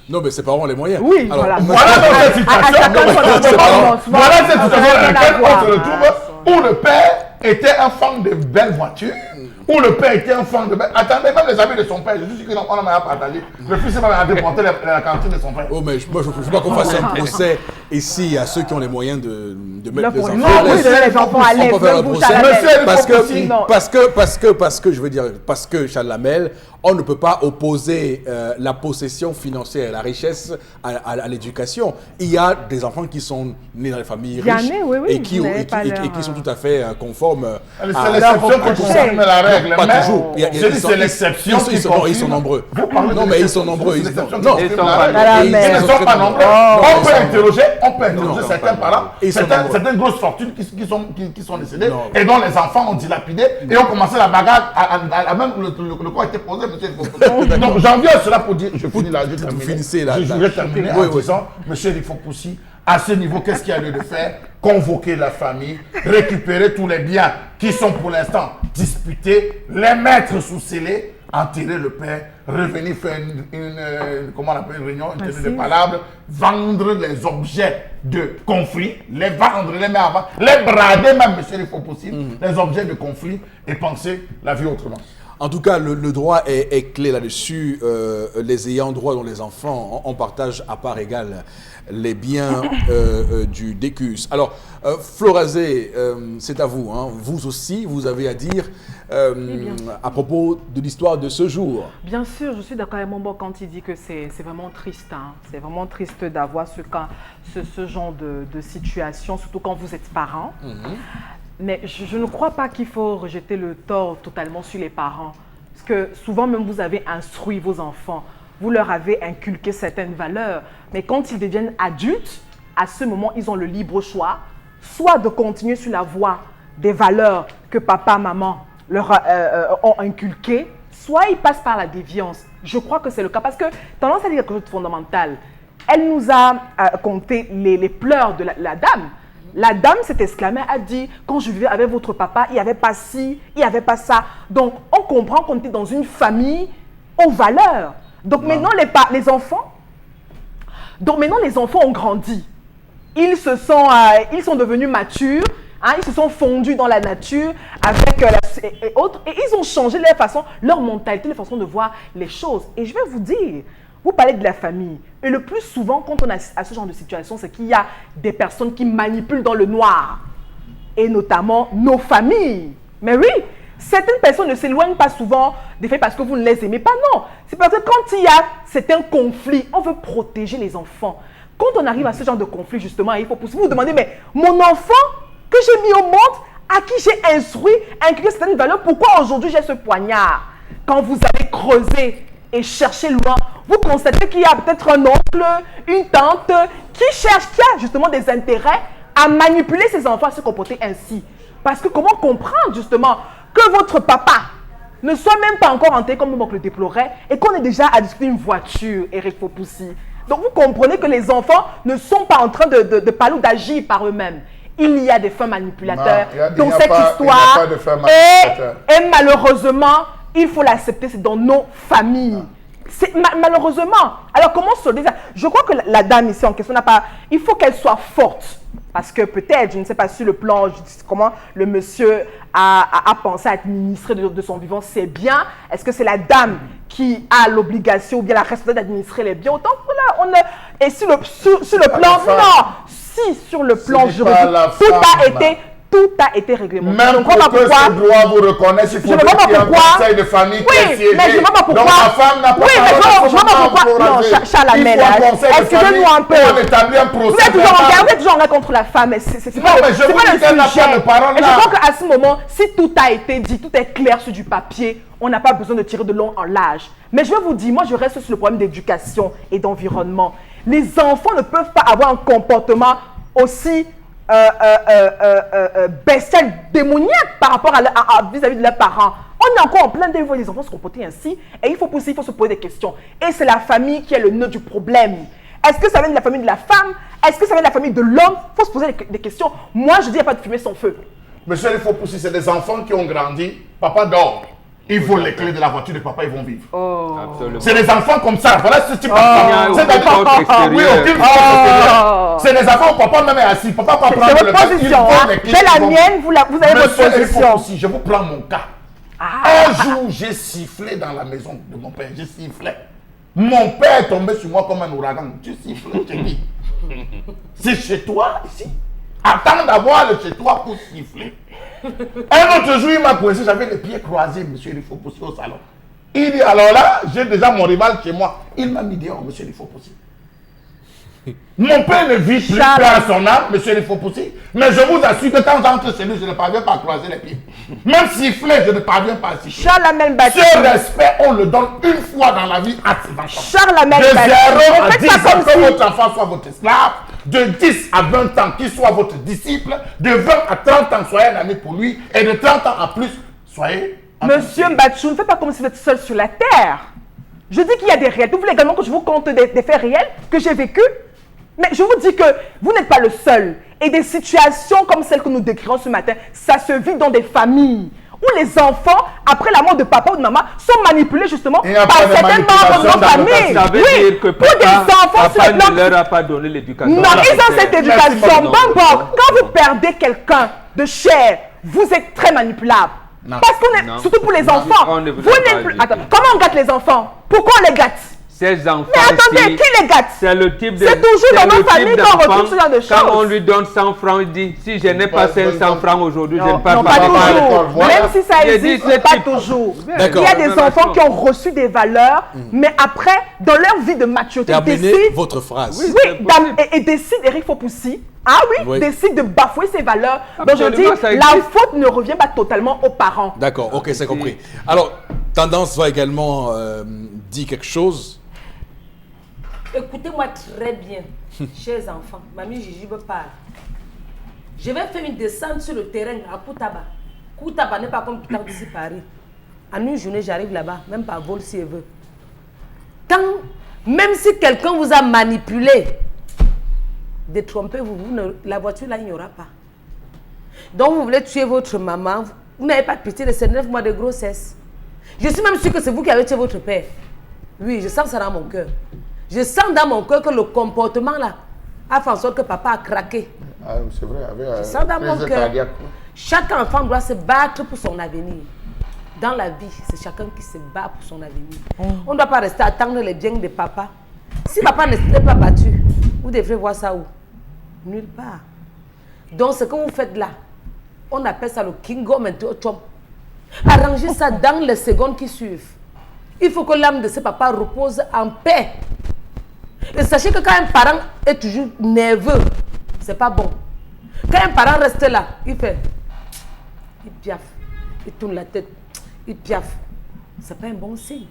Non, mais ses parents ont les moyens. Oui, alors, voilà. Voilà dans cette situation. Voilà cette situation dans laquelle on se retrouve où le père était un fan de belles voitures. Où le père était un fan de... Attendez, même les amis de son père, je suis sûr qu'on en a partagé. Le fils va déporter la cantine de son père. Oh, mais moi, je ne veux pas qu'on fasse un procès ici à ceux qui ont les moyens de mettre les enfants. Non, oui, les enfants à l'aise, parce que, je veux dire, parce que, Chalamel, on ne peut pas opposer la possession financière, la richesse à l'éducation. Il y a des enfants qui sont nés dans les familles riches et qui sont tout à fait conformes à l'exception qui concerne la règle. Pas toujours. C'est l'exception qui ils sont nombreux. Non, mais ils sont nombreux. Non, ils ne sont pas nombreux. On peut interroger certains parents, certaines grosses fortunes qui sont décédées et dont les enfants ont dilapidé et ont commencé la bagarre, même le corps a été posé. Donc j'en viens à cela pour dire, je finis là, je vais terminer en disant, monsieur Rifokousi, à ce niveau, qu'est-ce qu'il y a lieu de faire? Convoquer la famille, récupérer tous les biens qui sont pour l'instant disputés, les mettre sous scellé, enterrer le père, revenir faire comment on appelle une réunion, une tenue de palabre, vendre les objets de conflit, les vendre, les mettre avant, les brader même, monsieur Rifokousi, les objets de conflit et penser la vie autrement. En tout cas, le droit est clé là-dessus. Les ayants droit, dont les enfants, on partage à part égale les biens du DECUS. Alors, Florazé, c'est à vous. Hein. Vous aussi, vous avez à dire à propos de l'histoire de ce jour. Bien sûr, je suis d'accord avec Mombo quand il dit que c'est vraiment triste. Hein. C'est vraiment triste d'avoir ce genre de situation, surtout quand vous êtes parent. Mais je ne crois pas qu'il faut rejeter le tort totalement sur les parents. Parce que souvent même vous avez instruit vos enfants, vous leur avez inculqué certaines valeurs, mais quand ils deviennent adultes, à ce moment, ils ont le libre choix, soit de continuer sur la voie des valeurs que papa, maman leur ont inculquées, soit ils passent par la déviance. Je crois que c'est le cas parce que tendance à dire quelque chose de fondamental. Elle nous a conté les pleurs de la dame. La dame s'est exclamée, a dit, quand je vivais avec votre papa, il n'y avait pas ci, il n'y avait pas ça. Donc, on comprend qu'on était dans une famille aux valeurs. Donc, maintenant, les enfants ont grandi. Ils sont devenus matures, hein, ils se sont fondus dans la nature avec et autres. Et ils ont changé leur mentalité, leur façon de voir les choses. Et je vais vous dire, vous parlez de la famille. Et le plus souvent, quand on a ce genre de situation, c'est qu'il y a des personnes qui manipulent dans le noir. Et notamment nos familles. Mais oui, certaines personnes ne s'éloignent pas souvent des faits parce que vous ne les aimez pas. Non, c'est parce que quand il y a certains conflits, on veut protéger les enfants. Quand on arrive à ce genre de conflit, justement, il faut vous demander, mais mon enfant que j'ai mis au monde, à qui j'ai instruit, inculqué certaines valeurs, pourquoi aujourd'hui j'ai ce poignard? Quand vous allez creuser et chercher loin, vous constatez qu'il y a peut-être un oncle, une tante qui a justement des intérêts à manipuler ses enfants à se comporter ainsi. Parce que comment comprendre justement que votre papa ne soit même pas encore enterré comme on le déplorait et qu'on est déjà à discuter une voiture, Eric Fopoussi. Donc vous comprenez que les enfants ne sont pas en train de parler ou d'agir par eux-mêmes. Il y a des fins manipulateurs dans cette histoire et malheureusement, il faut l'accepter, c'est dans nos familles. Malheureusement. Alors comment solder ça? Je crois que la dame ici en question n'a pas... Il faut qu'elle soit forte. Parce que peut-être, je ne sais pas sur le plan, comment le monsieur a pensé à administrer de son vivant ses biens. Est-ce que c'est la dame qui a l'obligation ou bien la responsabilité d'administrer les biens? Autant que là, et sur le plan... Non, si sur le plan juridique, tout a été réglementé. Même pour que ce droit vous reconnaisse, il faut qu'il y ait un conseil de famille qui est siégé. Mais je ne sais pas pourquoi. Donc ma femme n'a pas je ne sais pas pourquoi. Non, Charles Amel, excusez-nous un peu. On établit un procès. Vous êtes toujours en guerre contre la femme. C'est pas le sujet. Et je crois qu'à ce moment, si tout a été dit, tout est clair sur du papier, on n'a pas besoin de tirer de long en large. Mais je vais vous dire, moi je reste sur le problème d'éducation et d'environnement. Les enfants ne peuvent pas avoir un comportement aussi bestial, démoniaque par rapport vis-à-vis de leurs parents. On est encore en plein développement, les enfants se comporter ainsi et il faut se poser des questions. Et c'est la famille qui est le nœud du problème. Est-ce que ça vient de la famille de la femme? Est-ce que ça vient de la famille de l'homme? Il faut se poser des questions. Moi, je dis, il n'y a pas de fumée sans feu. Monsieur, il faut pousser, c'est des enfants qui ont grandi. Papa dort. Ils volent les clés de la voiture de papa, ils vont vivre. Oh. C'est des enfants comme ça. Voilà ce type d'enfant. C'est des enfants où papa même est assis. Papa pas prendre le position. J'ai la mienne, vous avez votre position. Si je vous prends mon cas. Un jour, j'ai sifflé dans la maison de mon père. J'ai sifflé. Mon père est tombé sur moi comme un ouragan. Tu siffles, je dis. C'est chez toi ici. Attends d'avoir le chez toi pour siffler. Un autre jour, il m'a coincé, j'avais les pieds croisés, monsieur, il faut pousser au salon. Il dit, alors là, j'ai déjà mon rival chez moi. Il m'a mis dehors, monsieur, il faut pousser. Mon père ne vit plus à son âme, monsieur, il faut pousser. Mais je vous assure que quand j'entre chez lui, je ne parviens pas à croiser les pieds. Même siffler, je ne parviens pas à siffler. Ce respect, on le donne une fois dans la vie à ses enfants. De 0 à 10 ans, que votre enfant soit votre esclave. De 10 à 20 ans, qu'il soit votre disciple. De 20 à 30 ans, soyez un ami pour lui. Et de 30 ans à plus, soyez un ami. Monsieur Mbachou, ne faites pas comme si vous êtes seul sur la terre. Je dis qu'il y a des réalités. Vous voulez également que je vous conte des faits réels que j'ai vécus? Mais je vous dis que vous n'êtes pas le seul. Et des situations comme celles que nous décrivons ce matin, ça se vit dans des familles où les enfants, après la mort de papa ou de maman, sont manipulés justement par certains membres de nos familles. Ça veut dire que papa ne leur a pas donné l'éducation. Non, ils ont cette éducation. Bon, quand vous perdez quelqu'un de chair, vous êtes très manipulable. Parce qu'on est, surtout pour les enfants, vous n'êtes plus... Attends, comment on gâte les enfants? Pourquoi on les gâte? Ces enfants, Mais attendez, qui les gâte? c'est le type de. C'est toujours dans nos familles qu'on retrouve ce genre de choses. Quand on lui donne 100 francs, il dit si je n'ai pas 500 francs aujourd'hui, je ne pars Non, pas. pas toujours. Voilà. Même si ça J'ai dit, existe, c'est pas type. toujours. D'accord. Il y a des enfants qui ont reçu des valeurs, mais après, dans leur vie de maturité, Terminez décident, votre phrase. et décident, Eric Fopoussi, Oui. décide de bafouer ses valeurs. Donc je dis, Absolument, ça la existe. faute ne revient pas totalement aux parents. D'accord, ok, c'est compris. Alors, Tendance va également dire quelque chose. Écoutez-moi très bien, chers enfants. Mamie Gigi me parle. Je vais faire une descente sur le terrain à Koutaba. Koutaba n'est pas comme tout d'ici Paris. En une journée, j'arrive là-bas, même par vol si elle veut. Même si quelqu'un vous a manipulé, détrompez-vous, la voiture là, il n'y aura pas. Donc vous voulez tuer votre maman, vous n'avez pas de pitié de ces 9 mois de grossesse. Je suis même sûre que c'est vous qui avez tué votre père. Oui, je sens ça dans mon cœur. Je sens dans mon cœur que le comportement là a fait en sorte que papa a craqué. Ah, c'est vrai, avec Je sens dans mon crise cœur. cardiaque. Chaque enfant doit se battre pour son avenir. Dans la vie, c'est chacun qui se bat pour son avenir. On ne doit pas rester à attendre les biens de papa. Si papa ne s'était pas battu, vous devrez voir ça où? Nulle part. Donc ce que vous faites là, on appelle ça le Kingo Mentochom. Arrangez ça dans les secondes qui suivent. Il faut que l'âme de ce papa repose en paix. Et sachez que quand un parent est toujours nerveux, c'est pas bon. Quand un parent reste là, il fait, il piaffe, il tourne la tête, il piaffe. C'est pas un bon signe.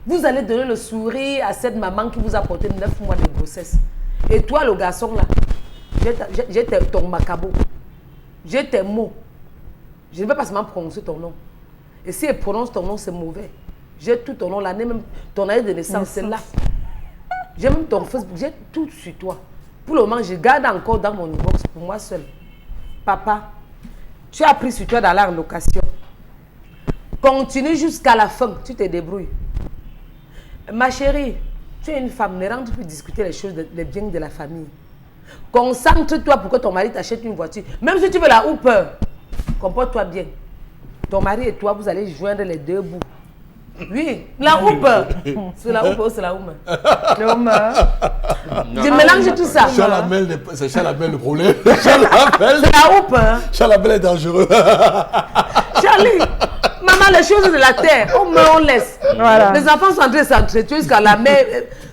Vous allez donner le sourire à cette maman qui vous a porté 9 mois de grossesse. Et toi, le garçon là, j'ai ton macabo, j'ai tes mots. Je ne vais pas seulement prononcer ton nom. Et si elle prononce ton nom, c'est mauvais. J'ai tout ton nom, l'année même, ton année de naissance, c'est là. J'ai même ton Facebook, j'ai tout sur toi. Pour le moment, je garde encore dans mon inbox pour moi seul. Papa, tu as pris sur toi dans la location. Continue jusqu'à la fin, tu te débrouilles. Ma chérie, tu es une femme, ne rentre plus discuter les choses, les biens de la famille. Concentre-toi pour que ton mari t'achète une voiture. Même si tu veux la Hooper, comporte-toi bien. Ton mari et toi, vous allez joindre les deux bouts. Oui, la Hooper. C'est la Hooper ou c'est la Hooper? Je mélange tout ça. C'est Chalamel le problème. C'est la Hooper. Chalamel est dangereux. Charlie, maman, les choses de la terre, on meurt, on laisse. Voilà. Les enfants sont en train de s'entretuer jusqu'à la mère.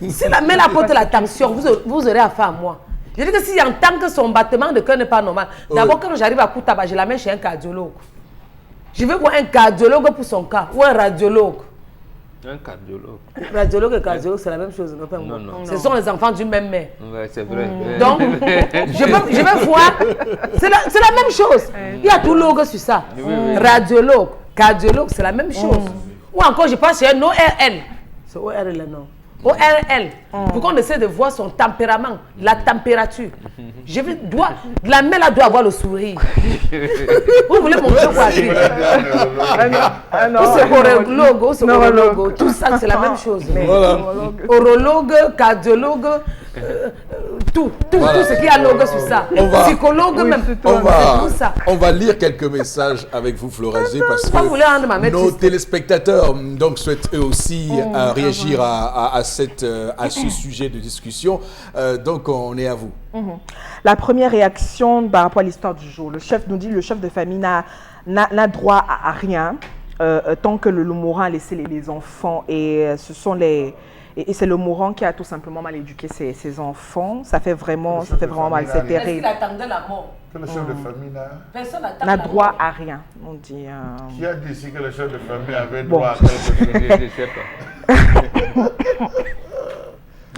Si la mère apporte la tension, vous aurez affaire à moi. Je dis que si en tant que son battement de cœur n'est pas normal, d'abord quand j'arrive à Koutaba, je la mets chez un cardiologue. Je veux voir un cardiologue pour son cas ou un radiologue. Un cardiologue. Radiologue et cardiologue, c'est la même chose. Non, non. Ce sont les enfants d'une même mère. Ouais, c'est vrai. Donc, je vais voir. C'est la même chose. Il y a tout logo sur ça. Radiologue, cardiologue, c'est la même chose. Ou encore, je passe chez un ORL. C'est ORL, non. ORL. Pour qu'on essaie de voir son tempérament, la température. La mère là doit avoir le sourire. Vous voulez montrer quoi? Ou c'est neurologue, tout ça c'est la même chose. Voilà. Urologue, cardiologue, tout ce qui a logo sur ça. Psychologue même. On va lire quelques messages avec vous, Florazé, parce Vous voulez rendre ma que mère nos triste. téléspectateurs donc, souhaitent eux aussi réagir à ce sujet de discussion. Donc, on est à vous. La première réaction par rapport à l'histoire du jour, le chef nous dit le chef de famille n'a droit à rien tant que le mourant a laissé les enfants et ce sont et c'est le mourant qui a tout simplement mal éduqué ses enfants. Ça fait vraiment mal, c'est Est-ce qu'il terrible. attendait la mort? Que le chef de famille Personne n'attend N'a la droit mort. à rien, on dit. qui a dit ici que le chef de famille avait Bon. droit à quelque chose. Je sais pas.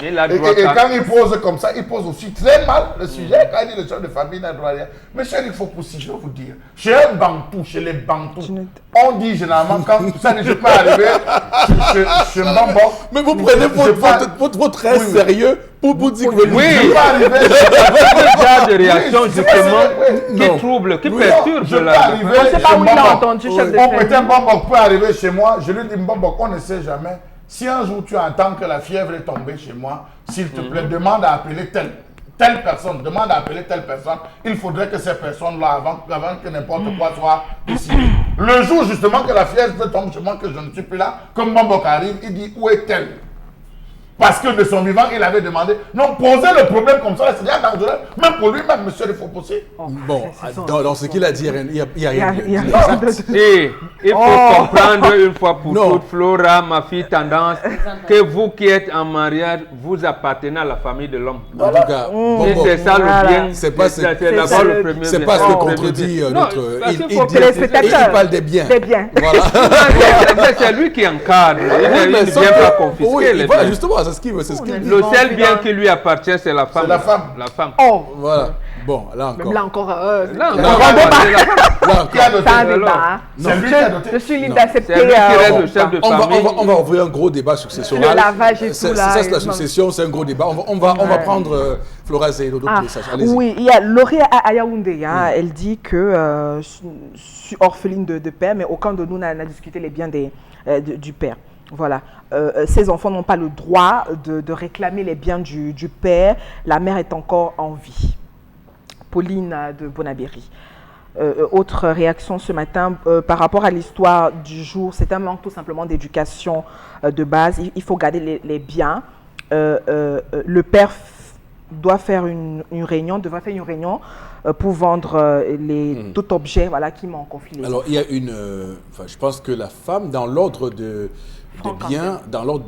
Il a Et droit quand il pose comme ça, il pose aussi très mal le sujet. Quand il dit le chef de famille n'a droit à rien. Mais cher, il faut aussi, je vais vous dire, chez un Bantou, chez les Bantous, on dit généralement quand ça ne peut arriver chez Mbambo. Mais vous prenez votre air sérieux pour dire que Oui. Je peux arriver ce genre de réaction, Oui, c'est justement, vrai, qui non. trouble, qui Oui, perturbe je peux la... arriver On ne sait pas chez où il a Mbambo. entendu, chef de On famille. peut un Mbambo peut arriver chez moi, je lui dis Mbambo, on ne sait jamais. Si un jour tu entends que la fièvre est tombée chez moi, s'il te plaît, demande à appeler telle personne, demande à appeler telle personne. Il faudrait que ces personnes-là, avant que n'importe quoi soit décidé. Le jour justement que la fièvre tombe chez moi, que je ne suis plus là, comme Mbambo arrive, il dit où est-elle? Parce que de son vivant, il avait demandé. Non, poser le problème comme ça, c'est déjà dangereux. Même pour lui-même, monsieur le Fopossi. Bon, dans ce qu'il a dit, il n'y a rien. Et il faut comprendre une fois pour toutes, Flora, ma fille tendance, que vous qui êtes en mariage, vous appartenez à la famille de l'homme. En tout cas, Et c'est ça le bien. C'est pas ce d'abord le premier. c'est pas ce que contredit notre. Il parle des biens. Des biens. Voilà. C'est lui qui encadre. Il ne vient pas confisquer les biens. Justement, c'est ce qu'il veut. Le seul bien qui lui appartient, c'est la femme. C'est la femme. La femme. Oh, Voilà. Bon, là encore. même là encore. Là, Là Qui a encore. noté? C'est un débat. C'est lui qui a noté. Je suis libre C'est d'accepter. lui qui reste le chef de On famille. va ouvrir un gros débat successoral. Le lavage et tout, là, Ça, c'est la et- succession, c'est un gros débat. On va prendre Flora et d'autres messages. Allez-y. Oui, il y a Laurie à Yaoundé. Hein, elle dit que je suis orpheline de père, mais aucun de nous n'a discuté les biens du père. Voilà. Ces enfants n'ont pas le droit de réclamer les biens du père. La mère est encore en vie. Pauline de Bonabéry. Autre réaction ce matin par rapport à l'histoire du jour, c'est un manque tout simplement d'éducation de base. Il faut garder les biens. Le père devra faire une réunion pour vendre tout objet qui met en conflit les Alors, il y a je pense que la femme, dans l'ordre des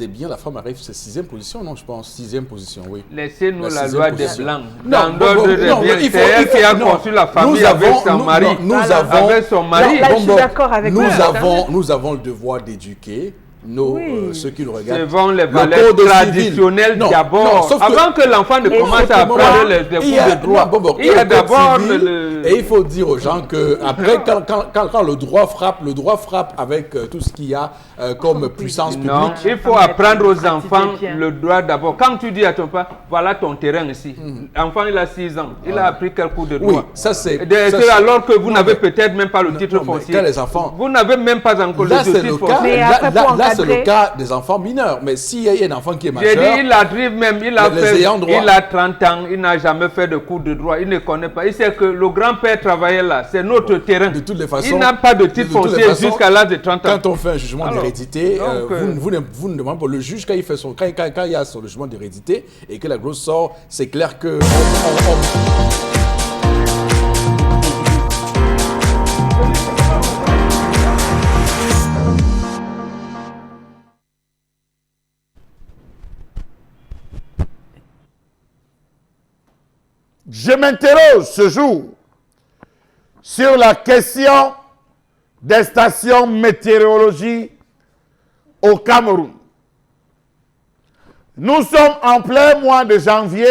biens, la femme arrive, c'est 6e position, non, je pense, 6e position, oui. Laissez-nous la sixième loi des position. Blancs. Non, Dans l'ordre des biens, c'est elle qui a conçu la famille avec son mari. Avec son mari. Là, je suis d'accord avec nous avons le devoir d'éduquer ceux qui nous regardent. Selon les valeurs traditionnelles d'abord. Avant que l'enfant ne commence à apprendre les cours de droit. Il y a d'abord Et il faut dire aux gens que après, quand le droit frappe avec tout ce qu'il y a comme puissance publique. Non, il faut apprendre aux enfants le droit d'abord. Quand tu dis à ton père, voilà ton terrain ici. L'enfant, il a 6 ans. Il a appris quel cours de droit. Oui, ça c'est... Alors que vous n'avez peut-être même pas le titre foncier. Les enfants, vous n'avez même pas encore le titre foncier. Là, c'est le cas des enfants mineurs. Mais s'il y a un enfant qui est majeur... J'ai dit, il arrive même, il a 30 ans, il n'a jamais fait de cours de droit, il ne connaît pas. Il sait que le grand-père travaillait là, c'est notre terrain. De toutes les façons... Il n'a pas de titre foncier jusqu'à l'âge de 30 ans. Quand on fait un jugement d'hérédité, vous ne demandez pas le juge, quand il y a son jugement d'hérédité et que la grosse sort, c'est clair que... Je m'interroge ce jour sur la question des stations météorologiques au Cameroun. Nous sommes en plein mois de janvier,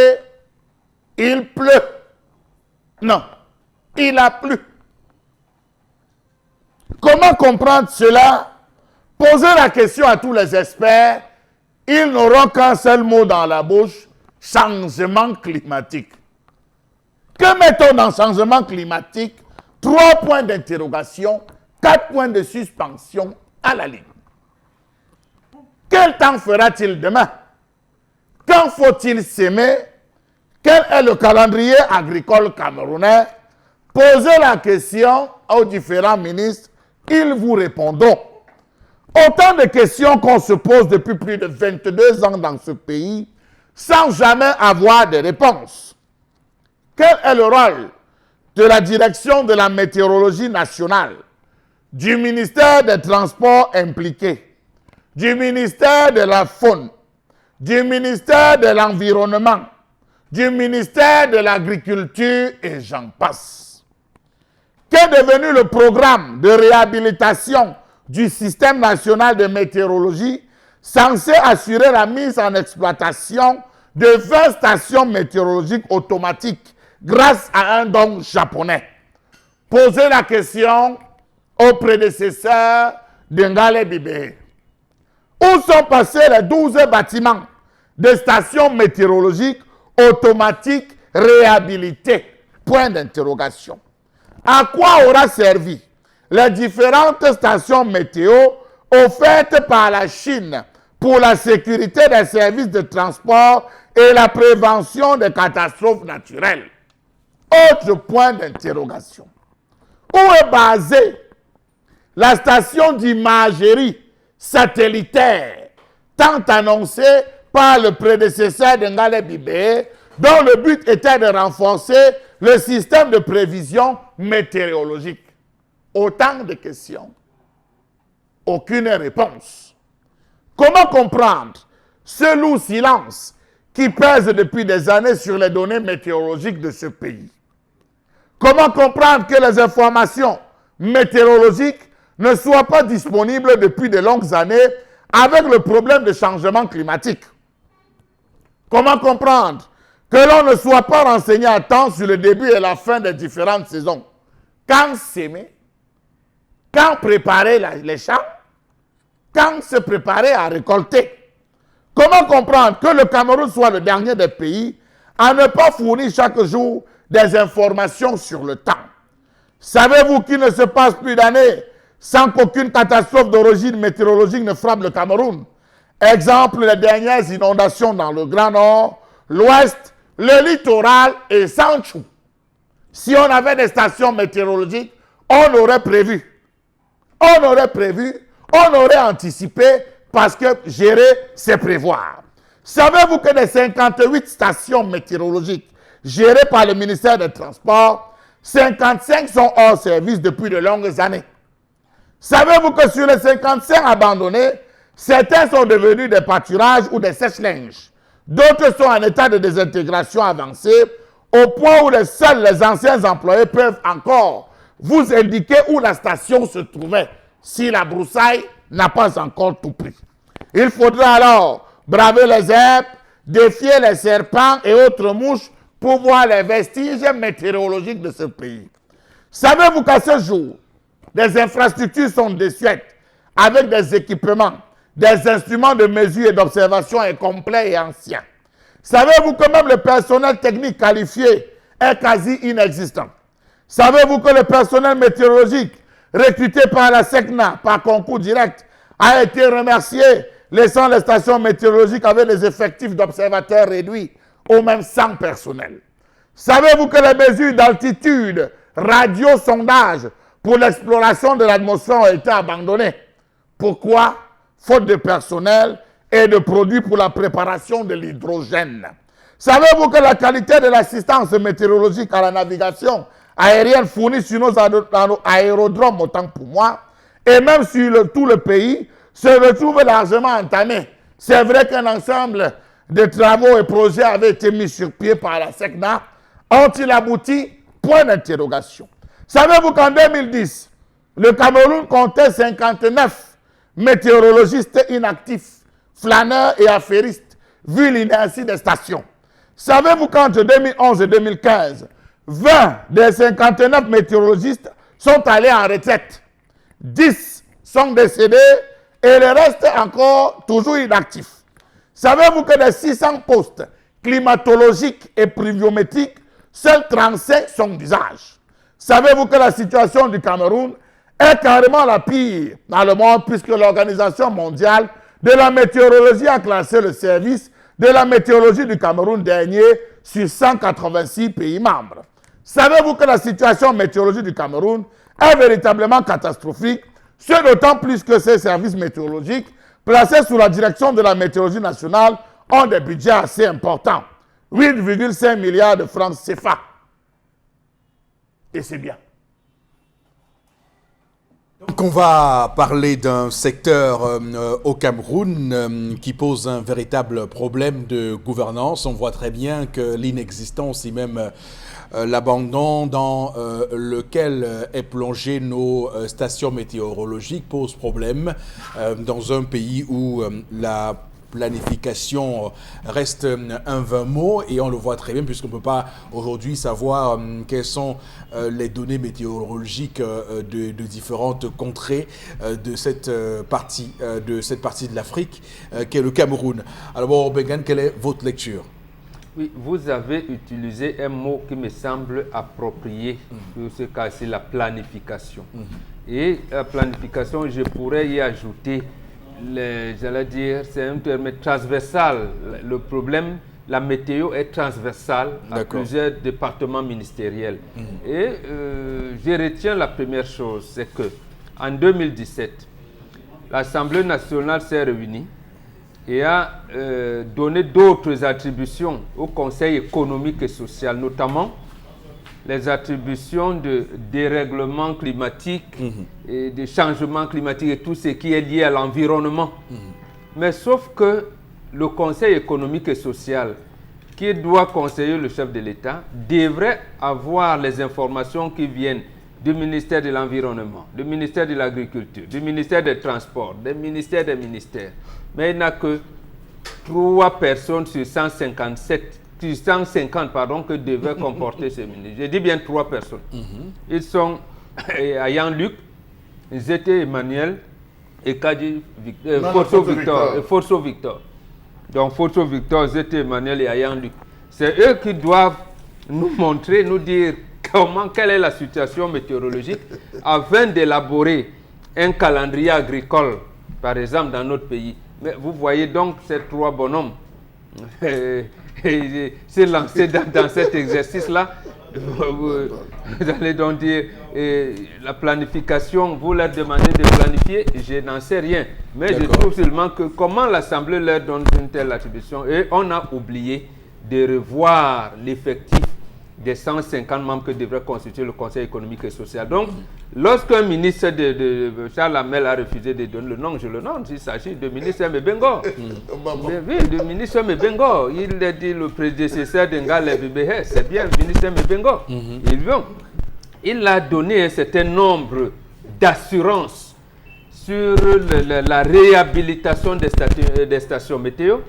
il pleut. Non, il a plu. Comment comprendre cela? Poser la question à tous les experts, ils n'auront qu'un seul mot dans la bouche, changement climatique. Que mettons dans changement climatique? 3 points d'interrogation, 4 points de suspension à la ligne. Quel temps fera-t-il demain? Quand faut-il s'aimer? Quel est le calendrier agricole camerounais? Posez la question aux différents ministres, ils vous répondront. Autant de questions qu'on se pose depuis plus de 22 ans dans ce pays, sans jamais avoir de réponse. Quel est le rôle de la direction de la météorologie nationale, du ministère des Transports impliqué, du ministère de la Faune, du ministère de l'Environnement, du ministère de l'Agriculture et j'en passe? Qu'est devenu le programme de réhabilitation du système national de météorologie censé assurer la mise en exploitation de 20 stations météorologiques automatiques grâce à un don japonais? Posez la question aux prédécesseurs d'Ngale Bibé. Où sont passés les 12 bâtiments de stations météorologiques automatiques réhabilitées? Point d'interrogation. À quoi aura servi les différentes stations météo offertes par la Chine pour la sécurité des services de transport et la prévention des catastrophes naturelles? Autre point d'interrogation. Où est basée la station d'imagerie satellitaire tant annoncée par le prédécesseur de Ngale Bibé, dont le but était de renforcer le système de prévision météorologique. Autant de questions, aucune réponse. Comment comprendre ce lourd silence qui pèse depuis des années sur les données météorologiques de ce pays? Comment comprendre que les informations météorologiques ne soient pas disponibles depuis de longues années avec le problème de changement climatique? Comment comprendre que l'on ne soit pas renseigné à temps sur le début et la fin des différentes saisons? Quand s'aimer? Quand préparer les champs? Quand se préparer à récolter? Comment comprendre que le Cameroun soit le dernier des pays à ne pas fournir chaque jour des informations sur le temps? Savez-vous qu'il ne se passe plus d'années sans qu'aucune catastrophe d'origine météorologique ne frappe le Cameroun? Exemple, les dernières inondations dans le Grand Nord, l'Ouest, le littoral et Sanchou. Si on avait des stations météorologiques, on aurait prévu. On aurait anticipé parce que gérer, c'est prévoir. Savez-vous que des 58 stations météorologiques gérées par le ministère des Transports, 55 sont hors service depuis de longues années? Savez-vous que sur les 55 abandonnés, certains sont devenus des pâturages ou des sèche-linges? D'autres sont en état de désintégration avancée, au point où seuls les anciens employés peuvent encore vous indiquer où la station se trouvait, si la broussaille n'a pas encore tout pris. Il faudra alors braver les herbes, défier les serpents et autres mouches pour voir les vestiges météorologiques de ce pays. Savez-vous qu'à ce jour, des infrastructures sont désuètes avec des équipements, des instruments de mesure et d'observation incomplets et anciens? Savez-vous que même le personnel technique qualifié est quasi inexistant? Savez-vous que le personnel météorologique recruté par la SECNA par concours direct a été remercié, laissant les stations météorologiques avec des effectifs d'observateurs réduits au même 100 personnels? Savez-vous que les mesures d'altitude, radio-sondage pour l'exploration de l'atmosphère ont été abandonnées? Pourquoi? Faute de personnel et de produits pour la préparation de l'hydrogène. Savez-vous que la qualité de l'assistance météorologique à la navigation aérienne fournie sur nos aérodromes, autant pour moi, et même sur tout le pays, se retrouve largement entamée? C'est vrai qu'un ensemble de travaux et projets avaient été mis sur pied par la SECNA. Ont-ils abouti? Point d'interrogation. Savez-vous qu'en 2010, le Cameroun comptait 59 météorologistes inactifs, flâneurs et affairistes, vu l'inertie des stations? Savez-vous qu'entre 2011 et 2015, 20 des 59 météorologistes sont allés en retraite, 10 sont décédés et le reste encore toujours inactifs? Savez-vous que des 600 postes climatologiques et pluviométriques, seuls 35 sont d'usage? Savez-vous que la situation du Cameroun est carrément la pire dans le monde, puisque l'Organisation mondiale de la météorologie a classé le service de la météorologie du Cameroun dernier sur 186 pays membres? Savez-vous que la situation météorologique du Cameroun est véritablement catastrophique, ce d'autant plus que ces services météorologiques, placés sous la direction de la météorologie nationale, ont des budgets assez importants, 8,5 milliards de francs CFA. Et c'est bien. Donc on va parler d'un secteur au Cameroun qui pose un véritable problème de gouvernance. On voit très bien que l'inexistence et même l'abandon dans lequel est plongé nos stations météorologiques pose problème dans un pays où la planification reste un vain mot, et on le voit très bien puisqu'on ne peut pas aujourd'hui savoir quelles sont les données météorologiques de différentes contrées de cette partie de l'Afrique qu'est le Cameroun. Alors bon, Bengan, quelle est votre lecture? Oui, vous avez utilisé un mot qui me semble approprié pour ce cas-ci, la planification. Et la planification, je pourrais y ajouter, j'allais dire, c'est un terme transversal. Le problème, la météo est transversale à plusieurs départements ministériels. Et je retiens la première chose, c'est que en 2017, l'Assemblée nationale s'est réunie et a donné d'autres attributions au Conseil économique et social, notamment les attributions de dérèglement climatique et de changement climatique et tout ce qui est lié à l'environnement. Mais sauf que le Conseil économique et social, qui doit conseiller le chef de l'État, devrait avoir les informations qui viennent du ministère de l'Environnement, du ministère de l'Agriculture, du ministère des Transports, des ministères. Mais il n'y a que 3 personnes sur 150 que devaient comporter ces ministres. Je dis bien 3 personnes. Ils sont Ayan-Luc, Zété Emmanuel et Kadi Forso Victor. Donc Forso Victor, Zété Emmanuel et Ayan-Luc. C'est eux qui doivent nous montrer, nous dire quelle est la situation météorologique afin d'élaborer un calendrier agricole, par exemple, dans notre pays. Mais vous voyez donc ces 3 bonhommes s'est lancé dans cet exercice-là. Vous allez donc dire la planification, vous leur demandez de planifier, je n'en sais rien. Mais je trouve seulement que comment l'Assemblée leur donne une telle attribution, et on a oublié de revoir l'effectif des 150 membres que devrait constituer le Conseil économique et social. Donc, lorsqu'un ministre de Charles Hamel a refusé de donner le nom, je le nomme, il s'agit de ministre Mebengo. Oui, de ministre Mebengo. Il a dit le prédécesseur d'Ngale Bibéhe, c'est bien le ministre Mebengo. Il a donné un certain nombre d'assurances sur la réhabilitation des stations météo.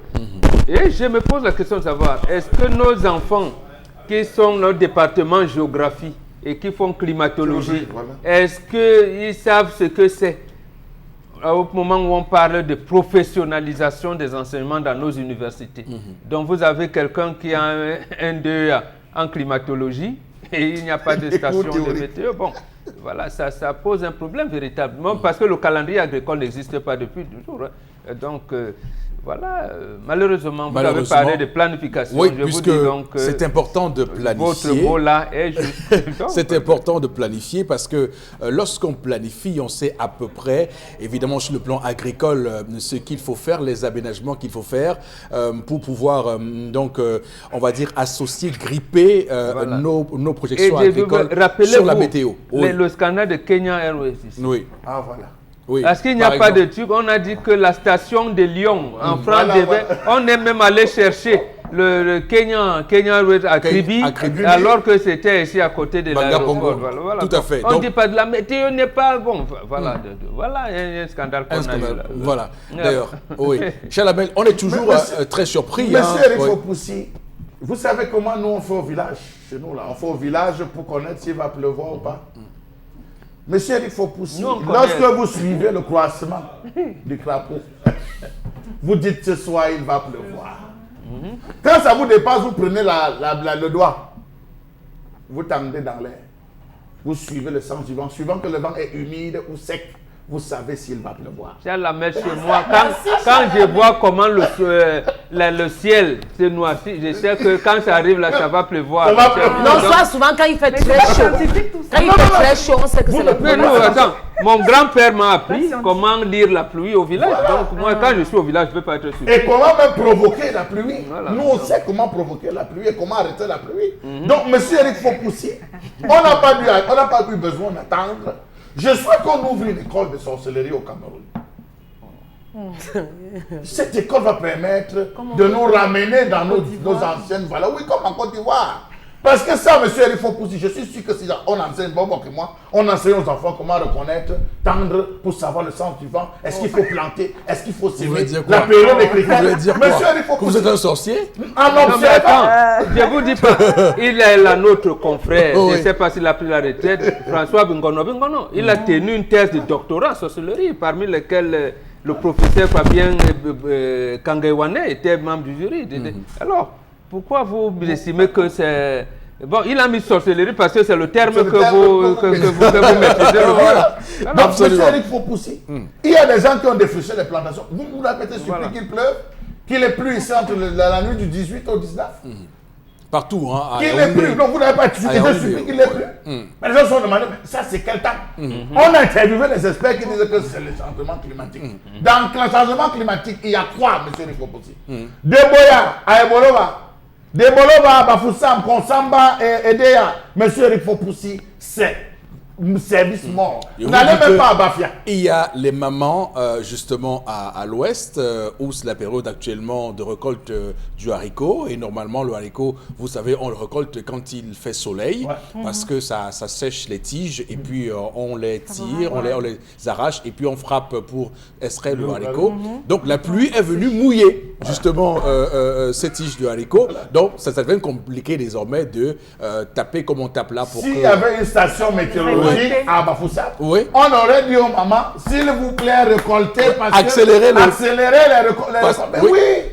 Et je me pose la question de savoir, est-ce que nos enfants qui sont dans le département géographie et qui font climatologie, est-ce qu'ils savent ce que c'est au moment où on parle de professionnalisation des enseignements dans nos universités? Donc vous avez quelqu'un qui a un 2 en climatologie et il n'y a pas de station de météo. Bon, voilà, ça pose un problème véritablement parce que le calendrier agricole n'existe pas depuis toujours. Donc, voilà, malheureusement, vous avez parlé de planification. Oui, je puisque vous dis donc, c'est important de planifier. Votre mot là est juste. C'est important de planifier parce que lorsqu'on planifie, on sait à peu près, évidemment sur le plan agricole, ce qu'il faut faire, les aménagements qu'il faut faire pour pouvoir, on va dire, associer, gripper voilà. nos projections agricoles sur la météo. Oui. Le scandale de Kenya Airways ici. Oui. Ah, voilà. Oui, parce qu'il n'y a pas de truc. On a dit que la station de Lyon, en France, on est même allé chercher le Kenya Airways à Kribi, alors que c'était ici à côté de l'aéroport. Voilà. Tout à fait. On ne dit pas de la météo n'est pas bon. Voilà, voilà un scandale qu'on a eu là. Voilà. D'ailleurs, oui. Charles Hamel, on est toujours très surpris. Monsieur Eric Fopoussi, vous savez comment nous on fait au village chez nous là? On fait au village pour connaître s'il va pleuvoir ou pas. Monsieur Eric Fopoussi, lorsque vous suivez le croissement du crapaud, vous dites ce soir il va pleuvoir. Quand ça vous dépasse, vous prenez le doigt, vous tendez dans l'air, vous suivez le sens du vent, suivant que le vent est humide ou sec, vous savez s'il va pleuvoir. J'ai la mettre chez moi. Quand je vois comment le ciel se noircit, je sais que quand ça arrive là, ça va pleuvoir. Non, soit souvent quand il fait très chaud. Quand il fait très chaud, on sait que c'est le Mais nous, attends, mon grand-père m'a appris comment lire la pluie au village. Voilà. Donc moi, quand je suis au village, je ne peux pas être sûr. Et comment même provoquer la pluie. Voilà. Nous, on sait comment provoquer la pluie et comment arrêter la pluie. Donc, monsieur Eric Fopoussi, on n'a pas eu besoin d'attendre. Je souhaite qu'on ouvre une école de sorcellerie au Cameroun. Cette école va permettre de nous ramener dans nos anciennes valeurs. Oui, comme en Côte d'Ivoire. Parce que ça, monsieur Eric Fopoussi, je suis sûr que si on enseigne, bon que moi, on enseigne aux enfants comment reconnaître, tendre pour savoir le sens du vent. Est-ce qu'il faut planter? Est-ce qu'il faut s'aimer? La période d'écriture. Monsieur Eric Fopoussi, vous êtes un sorcier? Non, mais attends, je vous dis pas, il est là notre confrère, je ne sais pas s'il a pris la retraite, François Bingono. Il a tenu une thèse de doctorat en sorcellerie, parmi lesquelles le professeur Fabien Kangewane était membre du jury. Alors, pourquoi vous estimez que c'est... Bon, il a mis sorcellerie parce que c'est le terme que vous maîtrisez. Donc, monsieur Eric Fopoussi, il y a des gens qui ont défriché les plantations. Vous vous répétez, il suffit qu'il pleuve, qu'il ait plu ici entre la nuit du 18 au 19. Partout, hein. Qu'il est plus. Donc vous n'avez pas expliqué, je supplie qu'il est plus. Mais les gens se sont demandé, mais ça c'est quel temps? On a interviewé les experts qui disaient que c'est le changement climatique. Dans le changement climatique, il y a quoi, M. Rifopoussi? Deboya, Aebolova, Debolova, Bafoussam, Konsamba et Edea. M. Rifopoussi, c'est service mort. Vous n'allez même pas à Bafia. Il y a les mamans, justement, à l'ouest, où c'est la période actuellement de récolte du haricot. Et normalement, le haricot, vous savez, on le récolte quand il fait soleil, parce que ça sèche les tiges, et puis on les tire, on les arrache, et puis on frappe pour extraire le haricot. Donc la pluie est venue mouiller, justement, ces tiges du haricot. Donc ça devient compliqué désormais de taper comme on tape là pour S'il y avait une station météorologique à Bafoussam, on aurait dit aux mamans, s'il vous plaît, récoltez, parce accélérez les récoltes.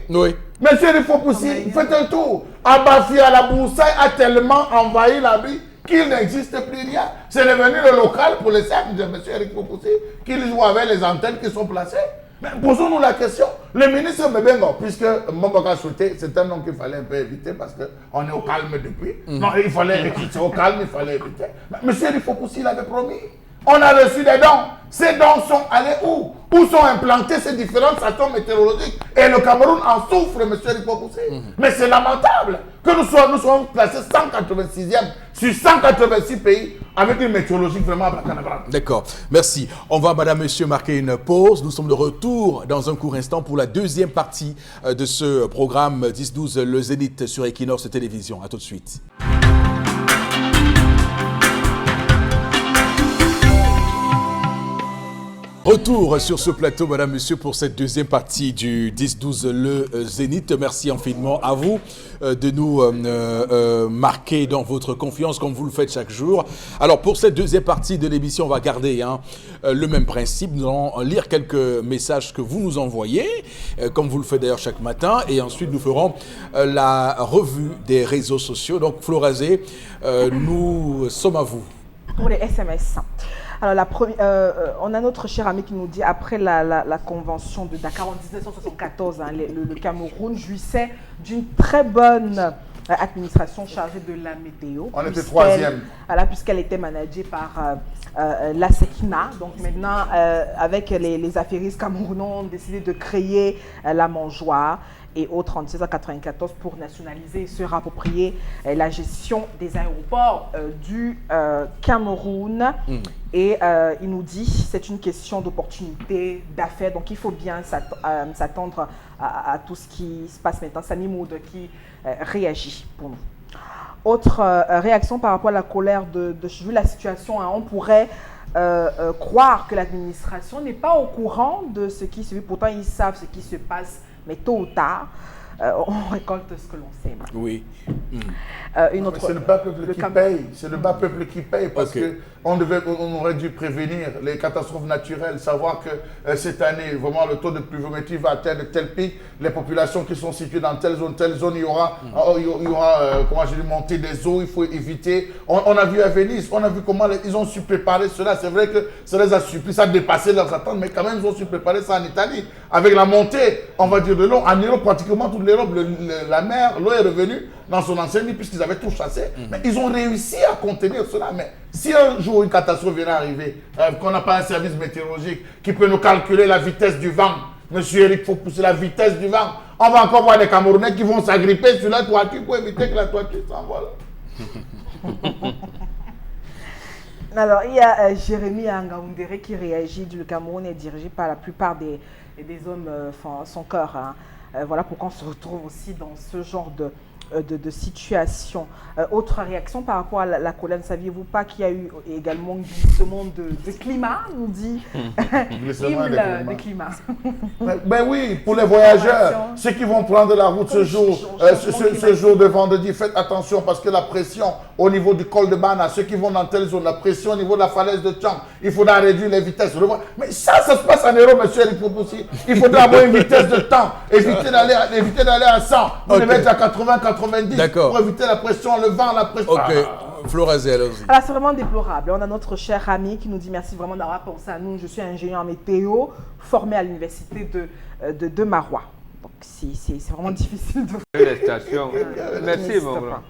Oui. Monsieur Rifopoussi, faites un tour. À Bafia, la broussaille a tellement envahi la vie qu'il n'existe plus rien. C'est devenu le local pour les cercles de monsieur Rifopoussi qu'il joue avec les antennes qui sont placées. Mais posons-nous la question. Le ministre Mebengo, puisque Mbaka souhaitait, c'est un nom qu'il fallait un peu éviter parce qu'on est au calme depuis. Non, il fallait éviter au calme, il fallait éviter. Mais monsieur Rifopoussi l'avait promis. On a reçu des dons. Ces dons sont allés où? Où sont implantées ces différentes stations météorologiques? Et le Cameroun en souffre, monsieur Rifopoussi. Mais c'est lamentable que nous soyons placés 186e sur 186 pays avec une météorologie vraiment abracadabra. D'accord, merci. On va, madame, monsieur, marquer une pause. Nous sommes de retour dans un court instant pour la deuxième partie de ce programme 10-12, le Zénith sur Equinox Télévision. À tout de suite. Retour sur ce plateau, madame, monsieur, pour cette deuxième partie du 10-12, le Zénith. Merci infiniment à vous de nous marquer dans votre confiance comme vous le faites chaque jour. Alors, pour cette deuxième partie de l'émission, on va garder le même principe. Nous allons lire quelques messages que vous nous envoyez, comme vous le faites d'ailleurs chaque matin. Et ensuite, nous ferons la revue des réseaux sociaux. Donc, Florazé, nous sommes à vous. Pour les SMS. Alors, on a notre cher ami qui nous dit, après la convention de Dakar en 1974, le Cameroun jouissait d'une très bonne administration chargée de la météo. On était troisième. Voilà, puisqu'elle était managée par la SECNA. Donc maintenant, avec les affairistes camerounais, ont décidé de créer la mangeoire et autres en 1994 pour nationaliser et se rapproprier la gestion des aéroports du Cameroun. Et il nous dit c'est une question d'opportunité, d'affaires, donc il faut bien s'attendre à tout ce qui se passe maintenant. Samy Moud qui réagit pour nous. Autre réaction par rapport à la colère vu la situation, on pourrait croire que l'administration n'est pas au courant de ce qui se fait. Pourtant, ils savent ce qui se passe, mais tôt ou tard, on récolte ce que l'on sème. Oui. C'est le bas peuple qui paye. C'est le bas peuple qui paye parce que on aurait dû prévenir les catastrophes naturelles, savoir que cette année, vraiment, le taux de pluviométrie va atteindre tel pic. Les populations qui sont situées dans telle zone, il y aura comment je dis, montée des eaux, il faut éviter. On a vu à Venise, on a vu comment ils ont su préparer cela. C'est vrai que ça les a supplié, ça a dépassé leurs attentes, mais quand même, ils ont su préparer ça en Italie. Avec la montée, on va dire, de l'eau, en Europe, pratiquement toute l'Europe, la mer, l'eau est revenue dans son ancienne vie puisqu'ils avaient tout chassé. Mais ils ont réussi à contenir cela. Mais si un jour une catastrophe vient arriver, qu'on n'a pas un service météorologique qui peut nous calculer la vitesse du vent, monsieur Eric, il faut pousser la vitesse du vent. On va encore voir des Camerounais qui vont s'agripper sur la toiture pour éviter que la toiture s'envole. Alors, il y a Jérémy Angaoundéré qui réagit. Le Cameroun est dirigé par la plupart des hommes sans cœur. Voilà pourquoi on se retrouve aussi dans ce genre de situation. Autre réaction par rapport à la colère, ne saviez-vous pas qu'il y a eu également un glissement de climat, nous dit de climat. Ben oui, pour les voyageurs, ceux qui vont prendre la route ce jour de vendredi, faites attention parce que la pression au niveau du col de Bana, ceux qui vont dans telle zone, la pression au niveau de la falaise de Tchang, il faudra réduire les vitesses. Mais ça se passe en Europe, monsieur Rifopoussi. Il faudra avoir une vitesse de temps, éviter d'aller à 100, vous devez être à 80, 90 pour éviter la pression, le vent, la pression. Ok, Florazé, allons-y. Alors, c'est vraiment déplorable. On a notre cher ami qui nous dit merci vraiment d'avoir pensé à nous. Je suis ingénieur en météo, formé à l'université de Marois. Donc c'est vraiment difficile de... Félicitations. Merci, mon grand.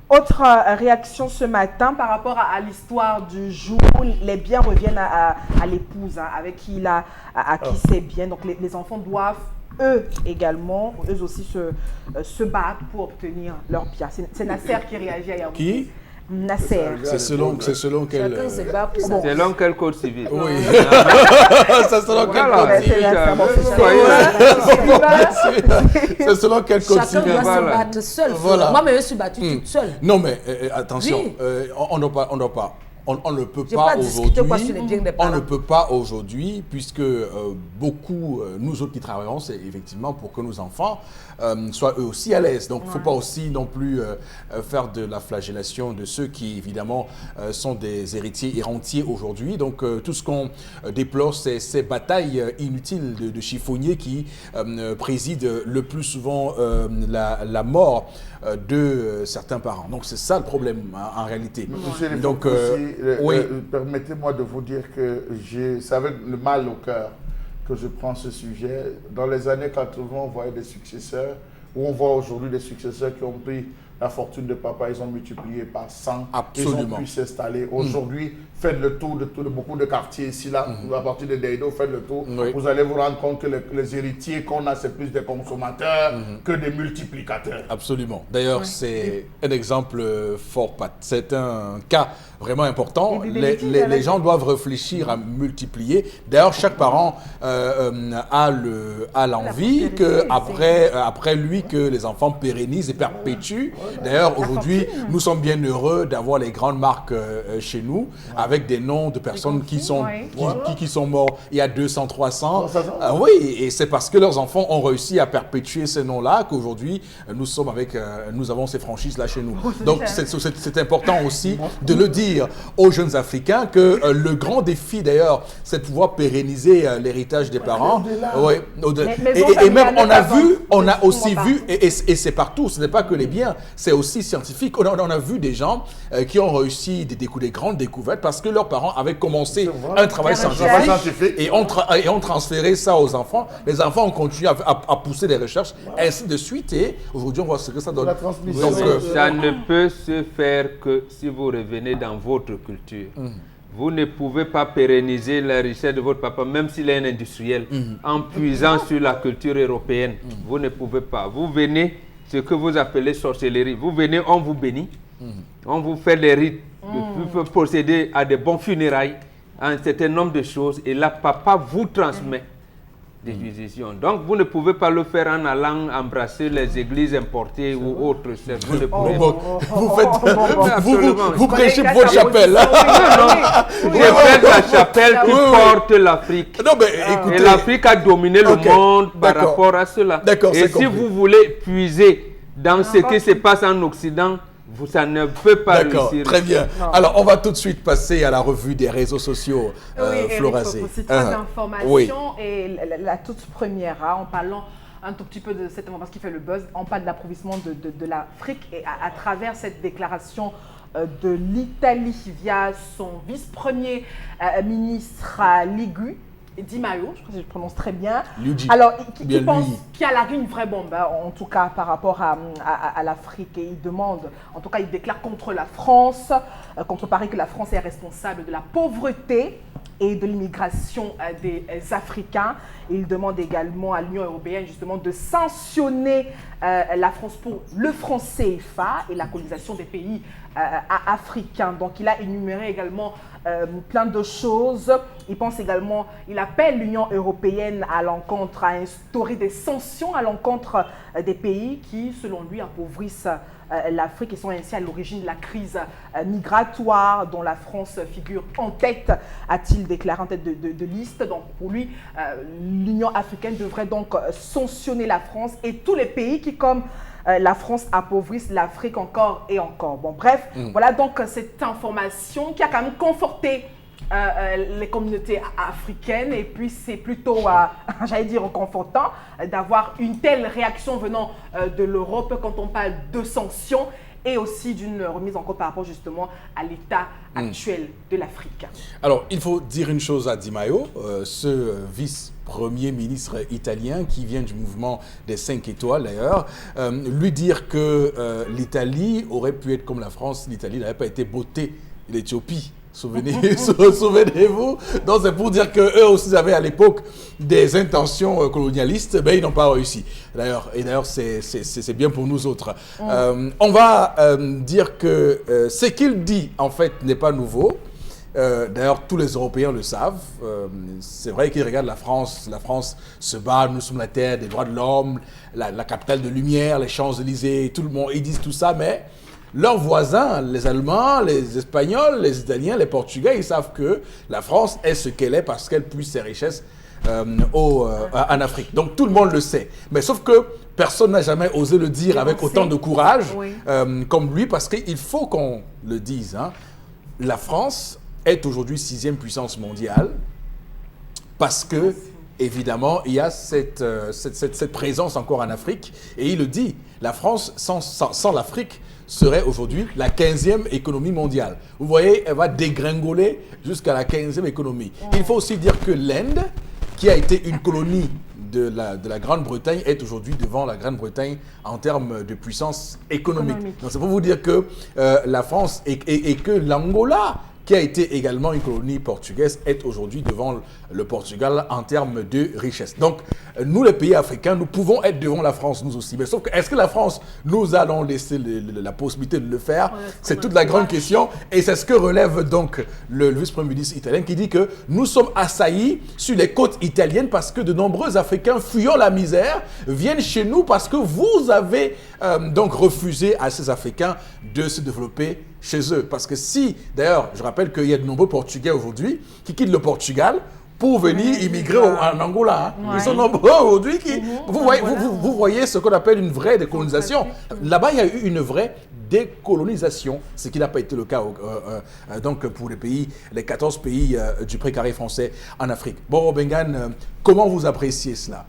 Autre réaction ce matin par rapport à l'histoire du jour, les biens reviennent à l'épouse, hein, avec qui il a acquis ses biens. Donc les enfants doivent, eux aussi se battre pour obtenir leurs biens. C'est Nasser qui réagit à Yaoundé. Qui? Nasser. C'est selon quel... Chacun se bat pour sa Selon quel code civil? Oui. C'est selon quel Voilà. code civil. C'est selon quel code Chacun civil. doit Voilà. se battre seul. Voilà. Moi, je me suis battue toute seule. Non, mais attention, Oui. on ne peut J'ai pas pas discuté quoi sur aujourd'hui. les biens des On parents. ne peut pas aujourd'hui, puisque beaucoup, nous autres qui travaillons, c'est effectivement pour que nos enfants soient eux aussi à l'aise. Donc, il ne faut pas aussi non plus faire de la flagellation de ceux qui, évidemment, sont des héritiers et rentiers aujourd'hui. Donc, tout ce qu'on déplore, c'est ces batailles inutiles de chiffonniers qui président le plus souvent la mort de certains parents. Donc, c'est ça le problème, en réalité. Monsieur Lefort Donc, aussi, oui. permettez-moi de vous dire que c'est avec le mal au cœur que je prends ce sujet. Dans les années 80, on voyait des successeurs, où on voit aujourd'hui des successeurs qui ont pris la fortune de papa, ils ont multiplié par 100. Absolument. Ils ont pu s'installer. Aujourd'hui, faites le tour de beaucoup de quartiers ici, là, à partir de Deido, faites le tour. Oui. Vous allez vous rendre compte que les héritiers qu'on a, c'est plus des consommateurs que des multiplicateurs. Absolument. D'ailleurs, c'est un exemple fort. C'est un cas vraiment important. Les gens doivent réfléchir à multiplier. D'ailleurs, chaque parent a l'envie qu'après lui, que les enfants pérennisent et perpétuent. D'ailleurs, aujourd'hui, nous sommes bien heureux d'avoir les grandes marques chez nous, avec des noms de personnes qui sont morts il y a 200, 300. Oui, et c'est parce que leurs enfants ont réussi à perpétuer ces noms-là qu'aujourd'hui, nous avons ces franchises-là chez nous. Donc, c'est important aussi de le dire aux jeunes Africains que le grand défi, d'ailleurs, c'est de pouvoir pérenniser l'héritage des parents. Oui. Et même, on a aussi vu, et c'est partout, ce n'est pas que les biens, c'est aussi scientifique. On a vu des gens qui ont réussi des grandes découvertes parce que leurs parents avaient commencé un travail scientifique et ont transféré ça aux enfants. Les enfants ont continué à pousser des recherches, ainsi de suite. Et aujourd'hui, on voit ce que ça donne. La transmission. Donc, Ça ne peut se faire que si vous revenez dans votre culture. Vous ne pouvez pas pérenniser la richesse de votre papa, même s'il est un industriel, en puisant sur la culture européenne. Vous ne pouvez pas. Vous venez, ce que vous appelez sorcellerie, vous venez, on vous bénit, on vous fait les rites, pour procéder à des bons funérailles, un certain nombre de choses, et là, papa vous transmet des musiciens. Donc, vous ne pouvez pas le faire en allant embrasser les églises importées ou autres. Vous ne pouvez pas. Vous prêchez pour votre chapelle. Je fais la chapelle qui porte l'Afrique. Non, mais écoutez. Et l'Afrique a dominé le monde par rapport à cela. Et si vous voulez puiser dans ce qui se passe en Occident, ça ne peut pas réussir. Très bien. Non. Alors, on va tout de suite passer à la revue des réseaux sociaux, Florazé. Aussi, trois informations. Et la toute première, en parlant un tout petit peu de cette information qui fait le buzz, on parle de l'approvisionnement de l'Afrique et à travers cette déclaration de l'Italie via son vice-premier ministre Ligu, Di Maio, je crois que je prononce très bien. Alors, il pense qu'il y a une vraie bombe, en tout cas par rapport à l'Afrique. Et il demande, en tout cas, il déclare contre la France, contre Paris, que la France est responsable de la pauvreté et de l'immigration des Africains. Et il demande également à l'Union européenne, justement, de sanctionner la France pour le franc CFA et la colonisation des pays africains. Donc, il a énuméré également plein de choses. Il pense également, il appelle l'Union européenne à l'encontre, à instaurer des sanctions à l'encontre des pays qui, selon lui, appauvrissent l'Afrique et sont ainsi à l'origine de la crise migratoire dont la France figure en tête, a-t-il déclaré en tête de liste. Donc, pour lui, l'Union africaine devrait donc sanctionner la France et tous les pays qui, comme la France, appauvrissent l'Afrique encore et encore. Bon, bref, voilà donc cette information qui a quand même conforté les communautés africaines, et puis c'est plutôt, j'allais dire, réconfortant d'avoir une telle réaction venant de l'Europe quand on parle de sanctions et aussi d'une remise en cause par rapport justement à l'état actuel de l'Afrique. Alors, il faut dire une chose à Di Maio, ce vice-premier ministre italien qui vient du mouvement des 5 étoiles d'ailleurs, lui dire que l'Italie aurait pu être comme la France, l'Italie n'avait pas été bottée l'Éthiopie. Souvenez-vous. Donc c'est pour dire qu'eux aussi avaient à l'époque des intentions colonialistes, mais ils n'ont pas réussi. D'ailleurs, c'est bien pour nous autres. On va dire que ce qu'il dit en fait n'est pas nouveau. D'ailleurs, tous les Européens le savent. C'est vrai qu'ils regardent la France se bat, nous sommes la terre des droits de l'homme, la capitale de lumière, les Champs-Élysées, tout le monde, ils disent tout ça, mais leurs voisins, les Allemands, les Espagnols, les Italiens, les Portugais, ils savent que la France est ce qu'elle est parce qu'elle puise ses richesses en Afrique. Donc tout le monde le sait. Mais sauf que personne n'a jamais osé le dire avec autant de courage comme lui, parce qu'il faut qu'on le dise. Hein. La France est aujourd'hui 6e puissance mondiale parce que, évidemment, il y a cette présence encore en Afrique. Et il le dit, la France, sans l'Afrique, serait aujourd'hui la 15e économie mondiale. Vous voyez, elle va dégringoler jusqu'à la 15e économie. Il faut aussi dire que l'Inde, qui a été une colonie de la Grande-Bretagne, est aujourd'hui devant la Grande-Bretagne en termes de puissance économique. Donc c'est pour vous dire que la France et que l'Angola, qui a été également une colonie portugaise, est aujourd'hui devant le Portugal en termes de richesse. Donc, nous, les pays africains, nous pouvons être devant la France, nous aussi. Mais sauf que, est-ce que la France nous allons laisser la possibilité de le faire? C'est toute la grande question. Et c'est ce que relève donc le vice-premier ministre italien qui dit que nous sommes assaillis sur les côtes italiennes parce que de nombreux Africains fuyant la misère viennent chez nous parce que vous avez donc refusé à ces Africains de se développer chez eux. Parce que si, d'ailleurs, je rappelle qu'il y a de nombreux Portugais aujourd'hui qui quittent le Portugal pour venir immigrer en Angola. Hein. Ils sont nombreux aujourd'hui qui... Vous voyez ce qu'on appelle une vraie décolonisation. Là-bas, il y a eu une vraie décolonisation, ce qui n'a pas été le cas donc pour les 14 pays du précaré français en Afrique. Bon, Bengan, comment vous appréciez cela?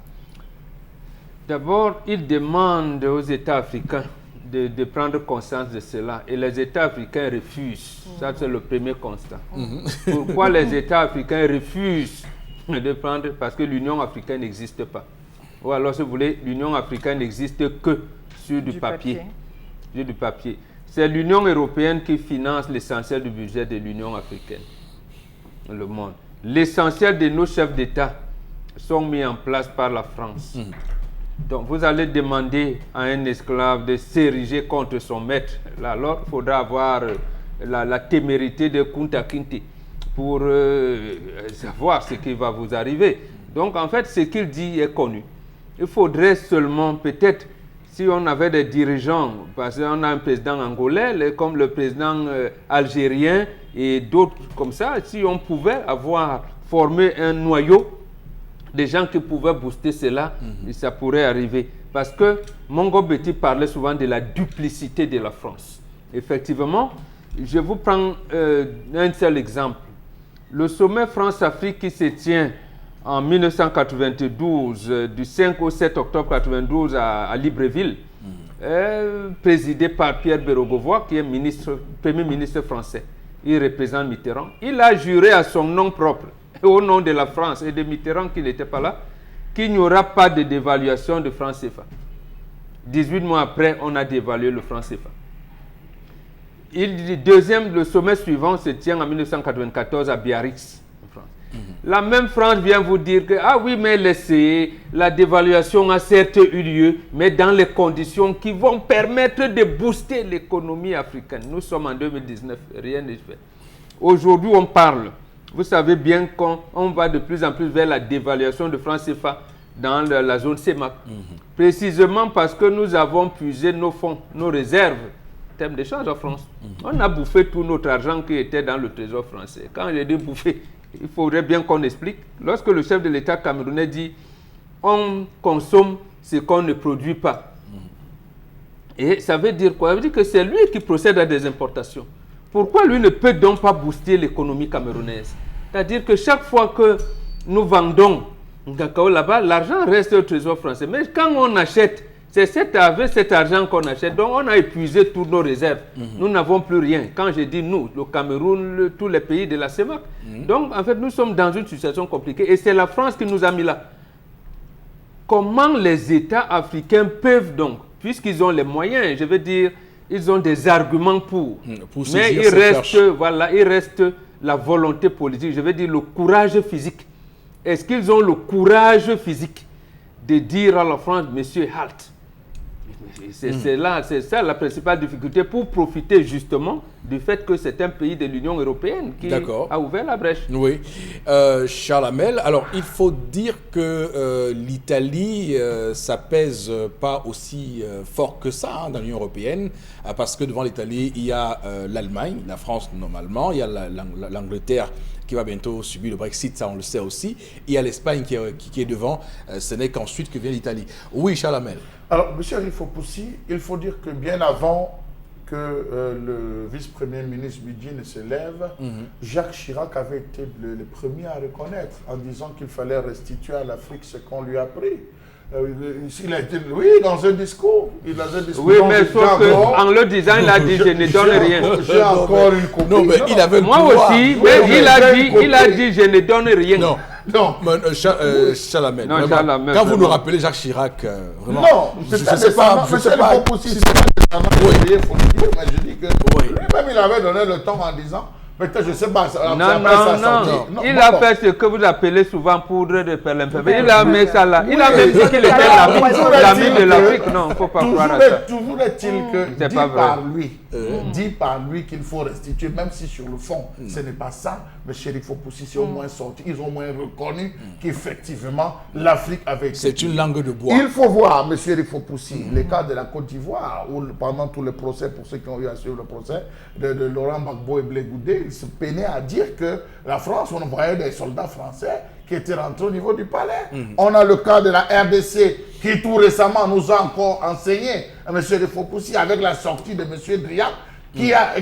D'abord, il demande aux États africains de prendre conscience de cela. Et les États africains refusent. Ça, c'est le premier constat. Pourquoi les États africains refusent de prendre? Parce que l'Union africaine n'existe pas. Ou alors, si vous voulez, l'Union africaine n'existe que sur du papier. Sur du papier. C'est l'Union européenne qui finance l'essentiel du budget de l'Union africaine. Le monde. L'essentiel de nos chefs d'État sont mis en place par la France. Donc, vous allez demander à un esclave de s'ériger contre son maître. Là, alors, il faudra avoir la témérité de Kunta Kinte pour savoir ce qui va vous arriver. Donc, en fait, ce qu'il dit est connu. Il faudrait seulement, peut-être, si on avait des dirigeants, parce qu'on a un président angolais, comme le président algérien et d'autres comme ça, si on pouvait avoir formé un noyau des gens qui pouvaient booster cela, ça pourrait arriver. Parce que Mongo Betty parlait souvent de la duplicité de la France. Effectivement, je vous prends un seul exemple. Le sommet France-Afrique qui se tient en 1992, du 5 au 7 octobre 1992 à Libreville, présidé par Pierre Bérégovoy, qui est premier ministre français. Il représente Mitterrand. Il a juré à son nom propre, au nom de la France et de Mitterrand qui n'était pas là, qu'il n'y aura pas de dévaluation de franc CFA. 18 mois après, on a dévalué le franc CFA. Le sommet suivant se tient en 1994 à Biarritz, en France. La même France vient vous dire que, ah oui, mais laissez, la dévaluation a certes eu lieu, mais dans les conditions qui vont permettre de booster l'économie africaine. Nous sommes en 2019, rien n'est fait. Aujourd'hui, on parle. Vous savez bien qu'on va de plus en plus vers la dévaluation de franc CFA dans la zone CEMAC. Précisément parce que nous avons puisé nos fonds, nos réserves, en termes d'échange en France. On a bouffé tout notre argent qui était dans le trésor français. Quand j'ai dit bouffer, il faudrait bien qu'on explique. Lorsque le chef de l'État camerounais dit on consomme ce qu'on ne produit pas. Et ça veut dire quoi? Ça veut dire que c'est lui qui procède à des importations. Pourquoi lui ne peut donc pas booster l'économie camerounaise? C'est-à-dire que chaque fois que nous vendons un cacao là-bas, l'argent reste au trésor français. Mais quand on achète C'est avec cet argent qu'on achète. Donc, on a épuisé toutes nos réserves. Nous n'avons plus rien. Quand je dis nous, le Cameroun, tous les pays de la CEMAC. Donc, en fait, nous sommes dans une situation compliquée. Et c'est la France qui nous a mis là. Comment les États africains peuvent donc, puisqu'ils ont les moyens, je veux dire, ils ont des arguments pour mais il reste la volonté politique, je veux dire le courage physique. Est-ce qu'ils ont le courage physique de dire à la France, monsieur, halte? C'est ça la principale difficulté pour profiter justement du fait que c'est un pays de l'Union européenne qui a ouvert la brèche. Oui. Charles Hamel, alors il faut dire que l'Italie, ça pèse pas aussi fort que ça dans l'Union européenne, parce que devant l'Italie, il y a l'Allemagne, la France normalement, il y a l'Angleterre qui va bientôt subir le Brexit, ça on le sait aussi, et il y a l'Espagne qui est devant, ce n'est qu'ensuite que vient l'Italie. Oui, Charles Hamel. Alors, M. Rifopoussi, il faut dire que bien avant que le vice-premier ministre Bidji ne se lève, Jacques Chirac avait été le premier à reconnaître en disant qu'il fallait restituer à l'Afrique ce qu'on lui a pris. Il a été, oui, dans un discours. Oui, mais sauf qu'en le disant, il a dit je ne donne rien. J'ai encore une copie. Non, mais il avait moi aussi, mais il a dit je ne donne rien. Non, Charles Hamel, quand vous nous rappelez Jacques Chirac, vraiment, non, je ne sais pas. Je dis que lui-même, il avait donné le temps en disant, peut-être, je ne sais pas. Non. Il a fait ce que vous appelez souvent poudre de perlimpinpin. Il a mis ça là. Il a même dit qu'il était l'ami de l'Afrique. Non, il ne faut pas croire à ça. Toujours est-il que dit par lui qu'il faut restituer, même si sur le fond, ce n'est pas ça. Mais Chérif Opoussi, c'est au moins sorti. Ils ont au moins reconnu qu'effectivement, l'Afrique avait été... C'est une langue de bois. Il faut voir, M. Chérif Opoussi, le cas de la Côte d'Ivoire, où pendant tout le procès, pour ceux qui ont eu à suivre le procès, de Laurent Gbagbo et Blé Goudé, ils se peinaient à dire que la France, on envoyait des soldats français qui étaient rentrés au niveau du palais. On a le cas de la RDC, qui tout récemment nous a encore enseigné, M. Chérif Opoussi, avec la sortie de M. Driac, qui a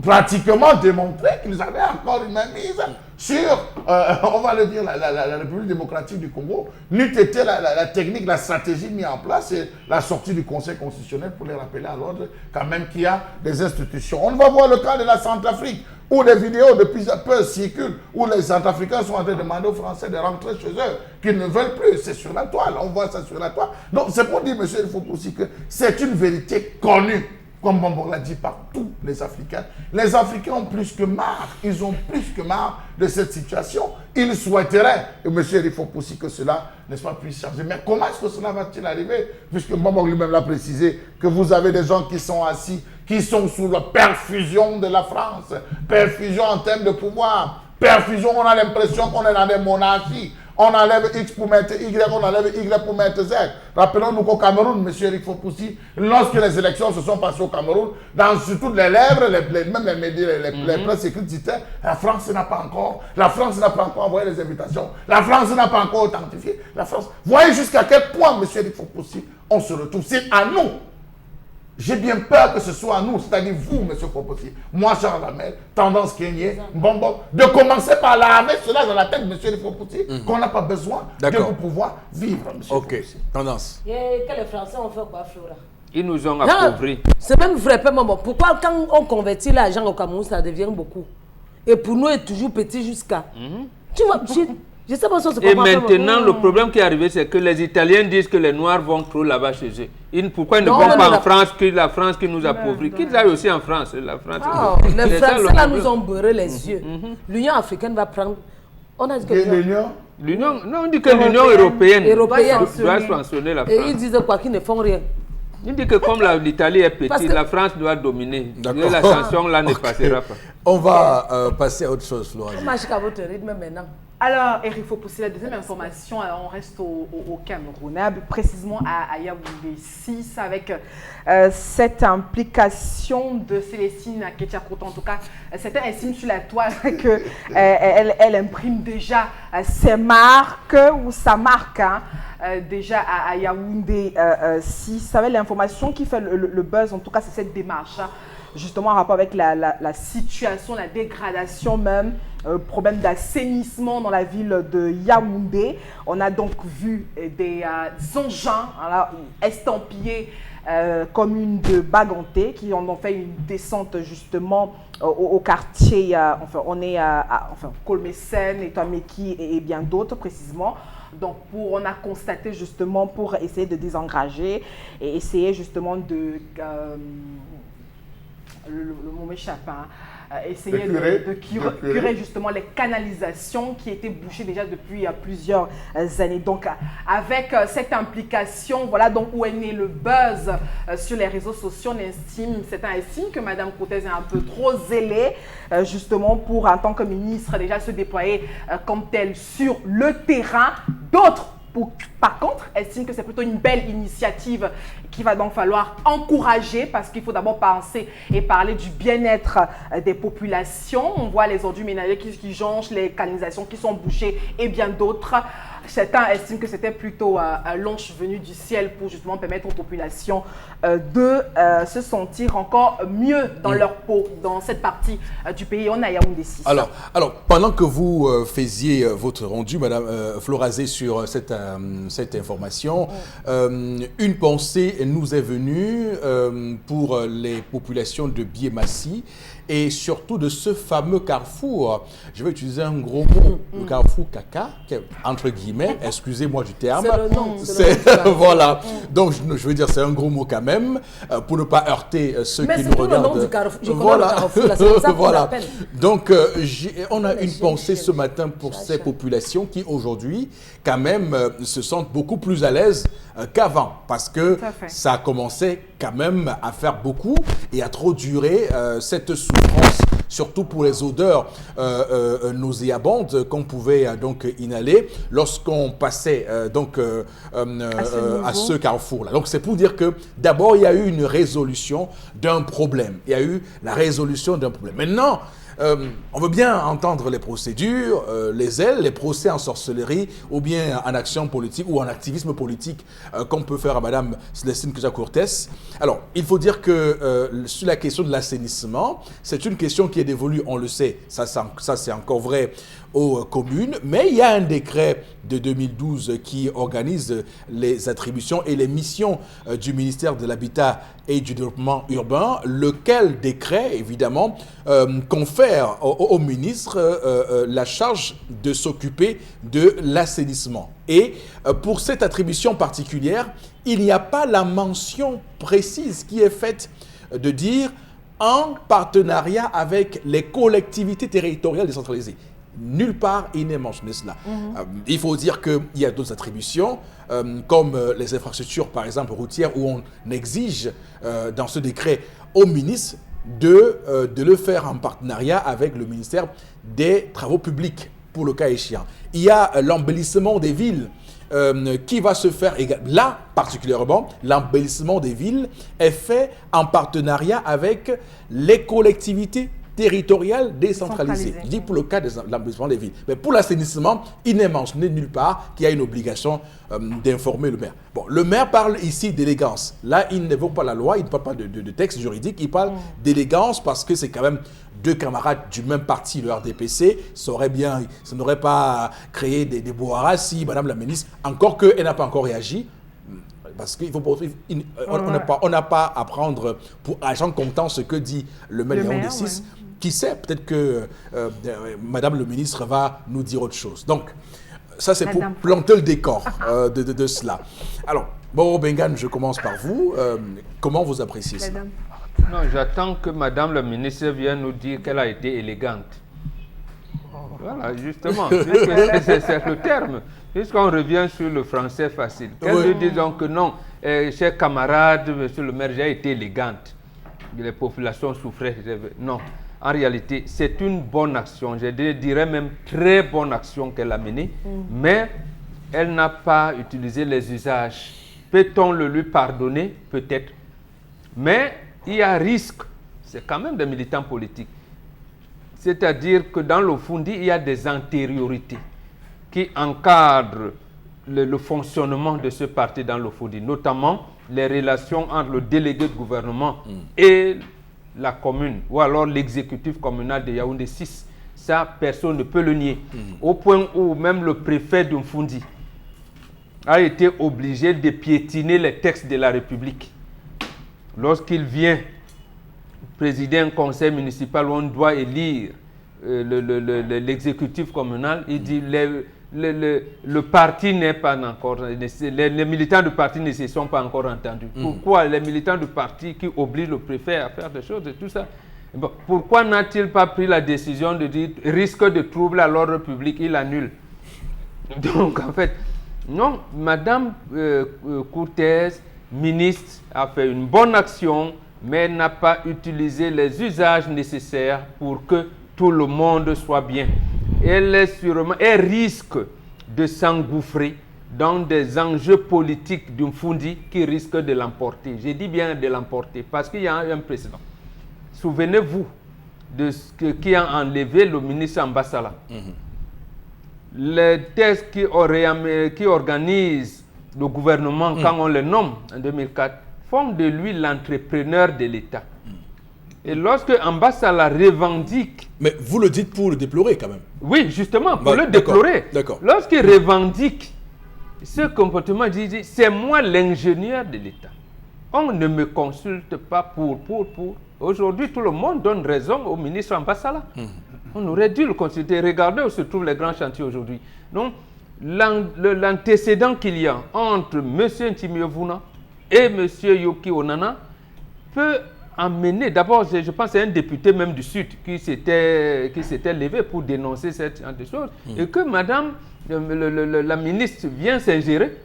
pratiquement démontré qu'ils avaient encore une mainmise sur, on va le dire, la République démocratique du Congo, n'eût été la technique, la stratégie mise en place et la sortie du Conseil constitutionnel pour les rappeler à l'ordre quand même qu'il y a des institutions. On va voir le cas de la Centrafrique, où les vidéos de plus en plus circulent, où les Centrafricains sont en train de demander aux Français de rentrer chez eux, qu'ils ne veulent plus. C'est sur la toile, on voit ça sur la toile. Donc c'est pour dire, monsieur, il faut aussi que c'est une vérité connue. Comme Bambo l'a dit par tous les Africains. Les Africains ont plus que marre. Ils ont plus que marre de cette situation. Ils souhaiteraient, et M. Rifopoussi, que cela, n'est-ce pas, puisse changer. Mais comment est-ce que cela va-t-il arriver? Puisque Bambo lui-même l'a précisé, que vous avez des gens qui sont assis, qui sont sous la perfusion de la France. Perfusion en termes de pouvoir. Perfusion, on a l'impression qu'on est dans des monarchies. On enlève X pour mettre Y, on enlève Y pour mettre Z. Rappelons-nous qu'au Cameroun, M. Rifopoussi, lorsque les élections se sont passées au Cameroun, sur toutes les lèvres, même les médias, les presse écrites disaient, la France n'a pas encore envoyé les invitations, la France n'a pas encore authentifié, la France. Voyez jusqu'à quel point, M. Rifopoussi, on se retrouve. C'est à nous. J'ai bien peur que ce soit à nous, c'est-à-dire vous, M. Rifopoussi, moi, Charles Hamel, tendance Kenyé, de commencer par laver cela dans la tête de M. Rifopoussi, qu'on n'a pas besoin pour pouvoir vivre, M. Rifopoussi. Tendance. Et que les Français ont fait quoi, Flora? Ils nous ont appauvris. C'est même vrai, maman. Pourquoi quand on convertit l'argent au Cameroun, ça devient beaucoup? Et pour nous, est toujours petit jusqu'à... Tu vois, je sais pas si et maintenant, le problème qui est arrivé, c'est que les Italiens disent que les Noirs vont trop là-bas chez eux. Pourquoi ils ne vont pas en France, que la France qui nous appauvrit? Qu'ils aillent aussi en France. La France les Français là nous ont beurré les yeux. L'Union africaine va prendre... On a dit que... L'Union... Non, on dit que l'Union européenne doit sanctionner la France. Et ils disent quoi? Qu'ils ne font rien. Il dit que comme l'Italie est petite, la France doit dominer. La sanction là ne passera pas. On va passer à autre chose, Flora. On marche à votre rythme maintenant. Alors, Eric, il faut pousser la deuxième information. Alors, on reste au Cameroun, précisément à Yaoundé 6, avec cette implication de Célestine Ketchakoto. En tout cas, certains estiment sur la toile qu'elle imprime déjà ses marques ou sa marque déjà à Yaoundé 6. Avec l'information qui fait le buzz, en tout cas, c'est cette démarche justement en rapport avec la situation, la dégradation même, problème d'assainissement dans la ville de Yaoundé. On a donc vu des engins estampillés commune de Baganté qui en ont fait une descente justement au quartier, on est à Kolmesen, Etameki et bien d'autres précisément. Donc on a constaté justement pour essayer de désengager et essayer justement de le mot m'échappe, essayer de curer justement les canalisations qui étaient bouchées déjà depuis plusieurs années. Donc avec cette implication, voilà donc où est né le buzz sur les réseaux sociaux. Certains estiment que Mme Cortez est un peu trop zélée justement pour, en tant que ministre, déjà se déployer comme telle sur le terrain. D'autres, par contre, estiment que c'est plutôt une belle initiative qu'il va donc falloir encourager parce qu'il faut d'abord penser et parler du bien-être des populations. On voit les ordures ménagères qui jonchent, les canalisations qui sont bouchées et bien d'autres. Certains estiment que c'était plutôt un l'ange venu du ciel pour justement permettre aux populations de se sentir encore mieux dans leur peau, dans cette partie du pays. On a Yaoundé 6. Alors, pendant que vous faisiez votre rendu, Madame Florazé, sur cette information, une pensée nous est venue pour les populations de Biémassi et surtout de ce fameux carrefour. Je vais utiliser un gros mot, le carrefour caca, entre guillemets, excusez-moi du terme. C'est le nom. Voilà. Donc, je veux dire, c'est un gros mot quand même, pour ne pas heurter ceux qui nous regardent. Mais c'est le nom du carrefour. Je connais voilà. le carrefour, là, c'est ça qu'on voilà. l'appelle. Donc, on a une pensée ce matin pour ces populations qui, aujourd'hui, quand même, se sentent beaucoup plus à l'aise qu'avant. Parce que ça a commencé quand même à faire beaucoup et à trop durer cette souffrance, surtout pour les odeurs nauséabondes qu'on pouvait donc inhaler lorsqu'on passait à ce carrefour-là. Donc, c'est pour dire que d'abord, il y a eu une résolution d'un problème. Il y a eu la résolution d'un problème. Maintenant, on veut bien entendre les procédures, les procès en sorcellerie ou bien en action politique ou en activisme politique qu'on peut faire à Mme Célestine Koutia-Cortez. Alors, il faut dire que sur la question de l'assainissement, c'est une question qui est dévolue, on le sait, ça c'est encore vrai, aux communes, mais il y a un décret de 2012 qui organise les attributions et les missions du ministère de l'Habitat et du Développement urbain, lequel décret, évidemment, confère au ministre la charge de s'occuper de l'assainissement. Et pour cette attribution particulière, il n'y a pas la mention précise qui est faite de dire en partenariat avec les collectivités territoriales décentralisées. Nulle part, il n'est mentionné cela. Il faut dire qu'il y a d'autres attributions, comme les infrastructures, par exemple, routières, où on exige dans ce décret au ministre de le faire en partenariat avec le ministère des Travaux publics, pour le cas échéant. Il y a l'embellissement des villes qui va se faire là, particulièrement, l'embellissement des villes est fait en partenariat avec les collectivités territoriales décentralisées. Je dis pour le cas de l'embellissement des villes. Mais pour l'assainissement, il n'est mentionné nulle part qu'il y a une obligation d'informer le maire. Bon, le maire parle ici d'élégance. Là, il n'évoque pas la loi, il ne parle pas de texte juridique, il parle d'élégance parce que c'est quand même deux camarades du même parti, le RDPC, ça n'aurait pas créé des boharas si Madame la ministre, encore qu'elle n'a pas encore réagi, parce qu'il faut on n'a pas à prendre pour argent comptant ce que dit le maire Yaoundé 6. Qui sait, peut-être que Madame le ministre va nous dire autre chose. Donc, ça c'est pour planter le décor de cela. Alors, Boro Bengan, je commence par vous. Comment vous appréciez cela? Non, j'attends que Madame la ministre vienne nous dire qu'elle a été élégante. Voilà, justement, c'est le terme. Puisqu'on revient sur le français facile. Qu'elle nous dise donc que non, chers camarades, monsieur le maire, j'ai été élégante. Les populations souffraient. Non, en réalité, c'est une bonne action. Je dirais même très bonne action qu'elle a menée. Mais elle n'a pas utilisé les usages. Peut-on le lui pardonner? Peut-être. Mais il y a risque. C'est quand même des militants politiques. C'est-à-dire que dans le Fundi, il y a des antériorités qui encadrent le fonctionnement de ce parti dans le Fundi, notamment les relations entre le délégué de gouvernement et la commune ou alors l'exécutif communal de Yaoundé 6. Ça, personne ne peut le nier. Au point où même le préfet d'Umfundi a été obligé de piétiner les textes de la République. Lorsqu'il vient présider un conseil municipal où on doit élire l'exécutif communal, il dit le parti n'est pas encore, les militants du parti ne se sont pas encore entendus. Pourquoi les militants du parti qui obligent le préfet à faire des choses et tout ça? Bon, pourquoi n'a-t-il pas pris la décision de dire risque de trouble à l'ordre public, il annule? Donc en fait, non, Madame Cortez, ministre, a fait une bonne action, mais n'a pas utilisé les usages nécessaires pour que tout le monde soit bien. Elle risque de s'engouffrer dans des enjeux politiques d'un Fundi qui risquent de l'emporter. J'ai dit bien de l'emporter parce qu'il y a un précédent. Souvenez-vous de ce qui a enlevé le ministre Ambassala. Les thèses qui organisent le gouvernement quand on le nomme en 2004 font de lui l'entrepreneur de l'État. Et lorsque Ambassala revendique... Mais vous le dites pour le déplorer quand même. Oui, justement, pour le déplorer. Lorsqu'il revendique ce comportement, il dit, c'est moi l'ingénieur de l'État. On ne me consulte pas pour. Aujourd'hui, tout le monde donne raison au ministre Ambassala. On aurait dû le consulter. Regardez où se trouvent les grands chantiers aujourd'hui. Donc, l'antécédent qu'il y a entre M. Ntimievuna et M. Yoki Onana peut amener, d'abord, je pense que c'est un député même du Sud qui s'était levé pour dénoncer cette genre de choses, et que madame, la ministre vient s'ingérer.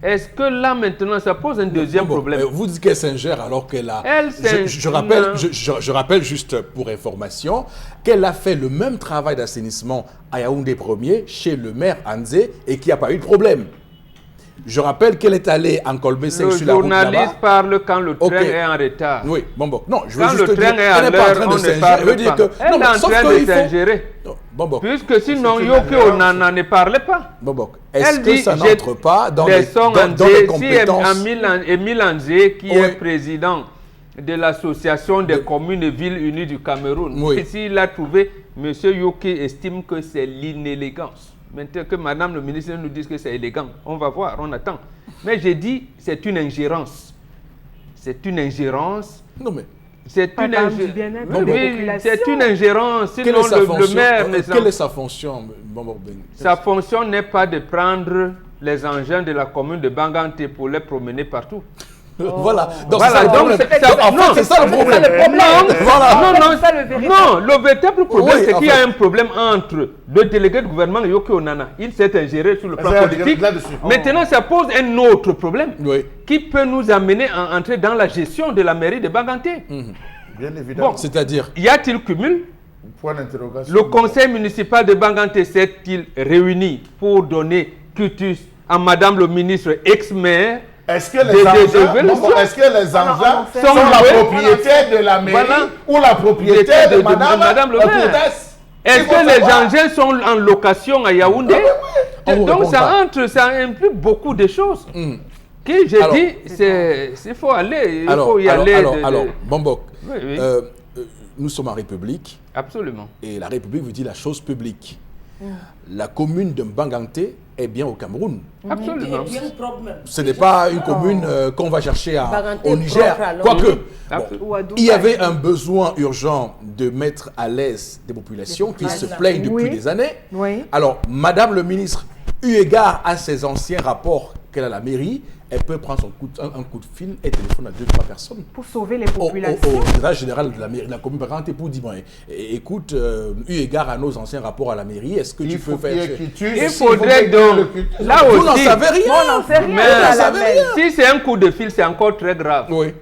Est-ce que là, maintenant, ça pose un deuxième problème? Vous dites qu'elle s'ingère alors qu'elle a... Je rappelle juste pour information qu'elle a fait le même travail d'assainissement à Yaoundé 1er chez le maire Anzé et qu'il n'y a pas eu de problème. Je rappelle qu'elle est allée en Colbé 5 sur la route là-bas. Le journaliste parle quand le train est en retard. Oui, bon. Non, je veux quand juste le train dire, est à l'heure, on ne parle pas. Elle est en train de s'ingérer. Puisque sinon, Yoki Onana ne parlait pas. Est-ce que ça n'entre pas dans les compétences? Si Émile Anzé, qui est président de l'association des communes et villes unies du Cameroun, s'il a trouvé, M. Yoki estime que c'est l'inélégance. Maintenant que Madame le ministre nous dise que c'est élégant, on va voir, on attend. Mais j'ai dit, c'est une ingérence. C'est une ingérence. Non mais... C'est une ingérence. Sinon le maire... Quelle est sa fonction? Sa fonction n'est pas de prendre les engins de la commune de Bangante pour les promener partout. Voilà. Donc, c'est ça le problème. Non, le véritable problème, c'est qu'il y a un problème entre le délégué de gouvernement et Yoki Onana. Il s'est ingéré sur le plan politique. Maintenant, ça pose un autre problème qui peut nous amener à entrer dans la gestion de la mairie de Bangante. Bien évidemment. Bon, c'est-à-dire, y a-t-il cumul? Point d'interrogation. Le conseil municipal de Bangante s'est-il réuni pour donner cutus à Madame le ministre ex-maire? Est-ce que les engins sont la propriété de la mairie ou la propriété de Madame le maire? Est-ce que les engins sont en location à Yaoundé? Donc ça implique beaucoup de choses. Que j'ai dit, il faut aller, il faut y aller. Alors, Bombok, nous sommes en République. Absolument. Et la République veut dire la chose publique. La commune de Mbangante est bien au Cameroun. Absolument. Ce n'est pas une commune qu'on va chercher au Niger. Quoique, il y avait un besoin urgent de mettre à l'aise des populations qui se plaignent depuis des années. Alors, Madame le ministre, eu égard à ses anciens rapports qu'elle a à la mairie, elle peut prendre un coup de fil et téléphoner à 2-3 personnes. Pour sauver les populations. Au directeur général de la commune Bangante pour dire, écoute, eu égard à nos anciens rapports à la mairie, est-ce que tu peux faire... Il faudrait donc... Là aussi... Vous n'en savez rien. On n'en sait rien. Mais si c'est un coup de fil, c'est encore très grave. Oui.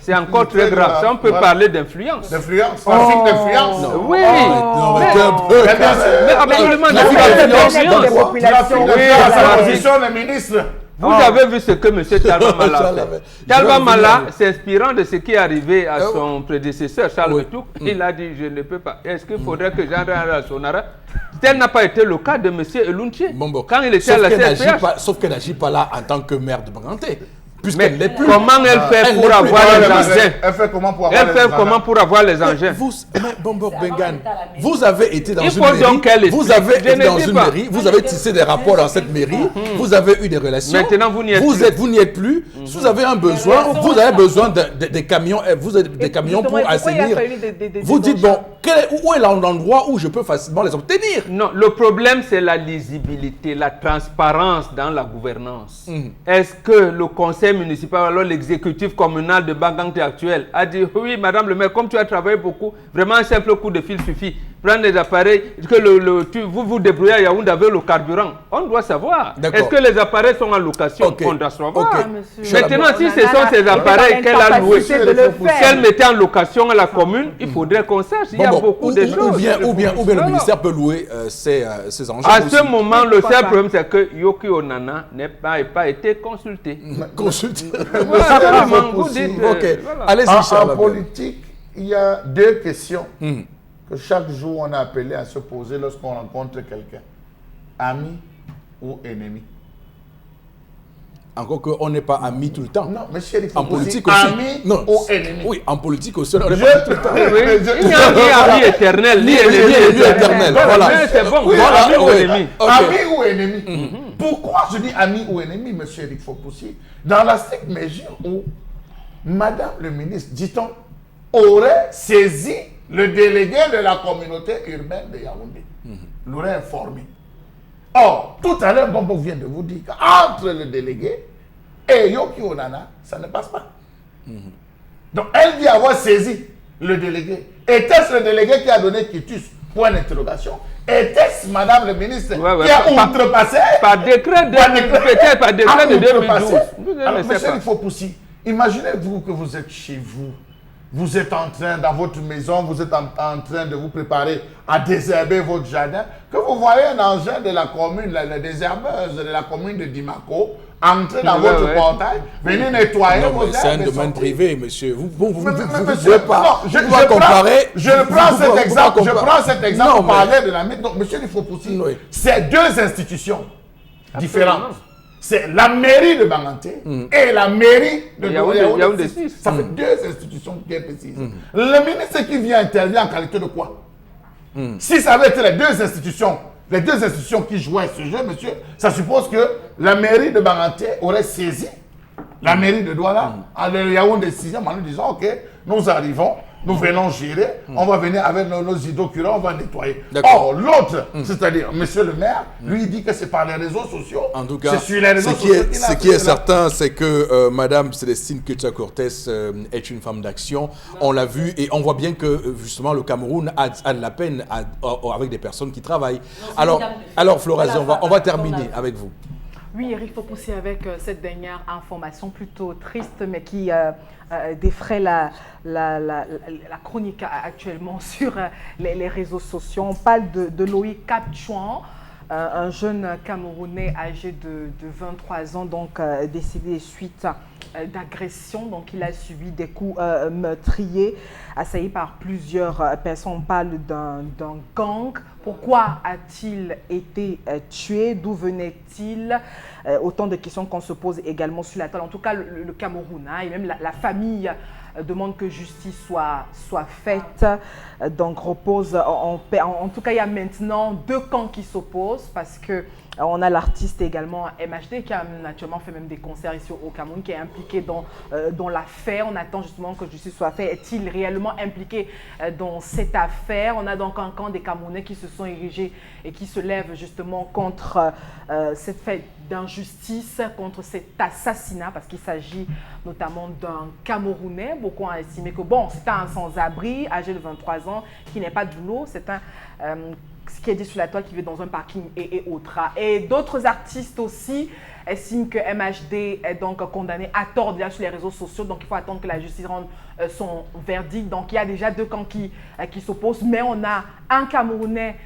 C'est encore très grave. Ça, on peut parler d'influence. D'influence, trafic d'influence. Oui. Mais absolument. La position des ministres. Vous avez vu ce que M. Talba Mala a fait. Talba Mala, s'inspirant de ce qui est arrivé à son prédécesseur, Charles Metouk, il a dit, je ne peux pas. Est-ce qu'il faudrait que j'entre à Sonara? Tel n'a pas été le cas de M. Elounché. Quand il était à la CRPH. Sauf qu'elle n'agit pas là en tant que maire de Bangante. puisqu'elle n'est plus. Comment elle fait Elle pour n'est plus. avoir les Elle engins? elle fait comment pour avoir Elle fait comment pour avoir les engins? Vous, mais Bombo Bengan, vous avez été dans Il une faut mairie, donc qu'elle vous explique. avez Je été ne dans dis une pas. mairie, vous avez tissé des rapports dans cette mairie, vous avez eu des relations. Maintenant, vous n'y êtes vous plus. Vous n'y êtes plus. Si vous avez un besoin, vous avez besoin des camions, vous avez des camions pour assainir. Vous dites, bon, où est l'endroit où je peux facilement les obtenir? Non, le problème, c'est la lisibilité, la transparence dans la gouvernance. Est-ce que le conseil municipal, alors l'exécutif communal de Bangangté actuel, a dit, oui, madame le maire, comme tu as travaillé beaucoup, vraiment un simple coup de fil suffit. Prendre des appareils, que vous vous débrouillez à Yaoundé avec le carburant. On doit savoir. Est-ce que les appareils sont en location? On doit savoir. Maintenant, si ce sont ces appareils qu'elle a loués, qu'elle mettait en location à la commune, il faudrait qu'on sache. Il y a beaucoup de choses. Ou bien le ministère peut louer ces engins. À ce moment, le seul problème, c'est que Yoki Onana n'a pas été consulté. Consulté. Vous dites, allez-y, en politique, il y a deux questions que chaque jour on est appelé à se poser lorsqu'on rencontre quelqu'un. Ami ou ennemi? Encore qu'on n'est pas amis tout le temps. Non, mais chérie, en politique aussi. Ami ou ennemi? Oui, en politique aussi, on n'est pas tout le temps. Il n'y a ni ami éternel, ni ennemi éternel. Voilà. C'est bon, Voilà, ami ou ennemi. Ami ou ennemi? Pourquoi je dis ami ou ennemi, monsieur Eric Fopoussi? Dans la stricte mesure où Madame le ministre, dit-on, aurait saisi le délégué de la communauté urbaine de Yaoundé, l'aurait informé. Or, tout à l'heure, Bombo vient de vous dire qu'entre le délégué et Yoki Onana, ça ne passe pas. Donc, elle dit avoir saisi le délégué. Était-ce le délégué qui a donné quitus? Point d'interrogation. Était-ce Madame le ministre qui a outrepassé? Par décret peut-être par décret de 2012. Alors, monsieur, il faut pousser. Imaginez-vous que vous êtes chez vous. Vous êtes en train, dans votre maison, vous êtes en train de vous préparer à désherber votre jardin, que vous voyez un engin de la commune, la désherbeuse de la commune de Dimaco, entrer dans votre portail, venir nettoyer vos herbes. C'est un domaine privé, monsieur. Vous ne pouvez pas comparer. Je prends cet exemple pour parler de la mairie. Donc, monsieur, il faut pousser. C'est deux institutions différentes. C'est la mairie de Bangangté et la mairie de Yaoundé 6. Ça fait deux institutions bien précises. Le ministre qui vient intervient en qualité de quoi? Si ça avait été les deux institutions qui jouaient ce jeu, monsieur, ça suppose que la mairie de Bangangté aurait saisi la mairie de Douala à Yaoundé 6e en lui disant, ok, nous arrivons, nous venons gérer, on va venir avec nos hydrocurants, on va nettoyer. Or, l'autre, c'est-à-dire monsieur le maire, lui dit que c'est par les réseaux sociaux. En tout cas, sur les réseaux ce qui est certain, c'est que Madame Célestine Ketia-Cortez est une femme d'action. On l'a vu et on voit bien que justement le Cameroun a de la peine avec des personnes qui travaillent. Alors Florence, on va terminer avec vous. Oui, Eric Fopoussi, avec cette dernière information plutôt triste, mais qui défraie la chronique actuellement sur les réseaux sociaux. On parle de Loïc Kapchouan, un jeune Camerounais âgé de 23 ans, donc décédé suite d'agression. Donc il a subi des coups meurtriers, assailli par plusieurs personnes. On parle d'un gang. Pourquoi a-t-il été tué? D'où venait-il? Autant de questions qu'on se pose également sur la table. En tout cas, le Cameroun, et même la famille demande que justice soit faite. Donc repose en paix. En tout cas, il y a maintenant deux camps qui s'opposent parce que on a l'artiste également MHD qui a naturellement fait même des concerts ici au Cameroun, qui est impliqué dans l'affaire. On attend justement que justice soit faite. Est-il réellement impliqué dans cette affaire? On a donc un camp des Camerounais qui se sont érigés et qui se lèvent justement contre cette fête d'injustice, contre cet assassinat, parce qu'il s'agit notamment d'un Camerounais. Beaucoup ont estimé que bon, c'est un sans-abri, âgé de 23 ans, qui n'est pas de boulot. C'est un ce qui est dit sur la toile, qui vit dans un parking et autres. Et d'autres artistes aussi estiment que MHD est donc condamné à tort déjà sur les réseaux sociaux. Donc il faut attendre que la justice rende son verdict. Donc il y a déjà deux camps qui s'opposent. Mais on a un Camerounais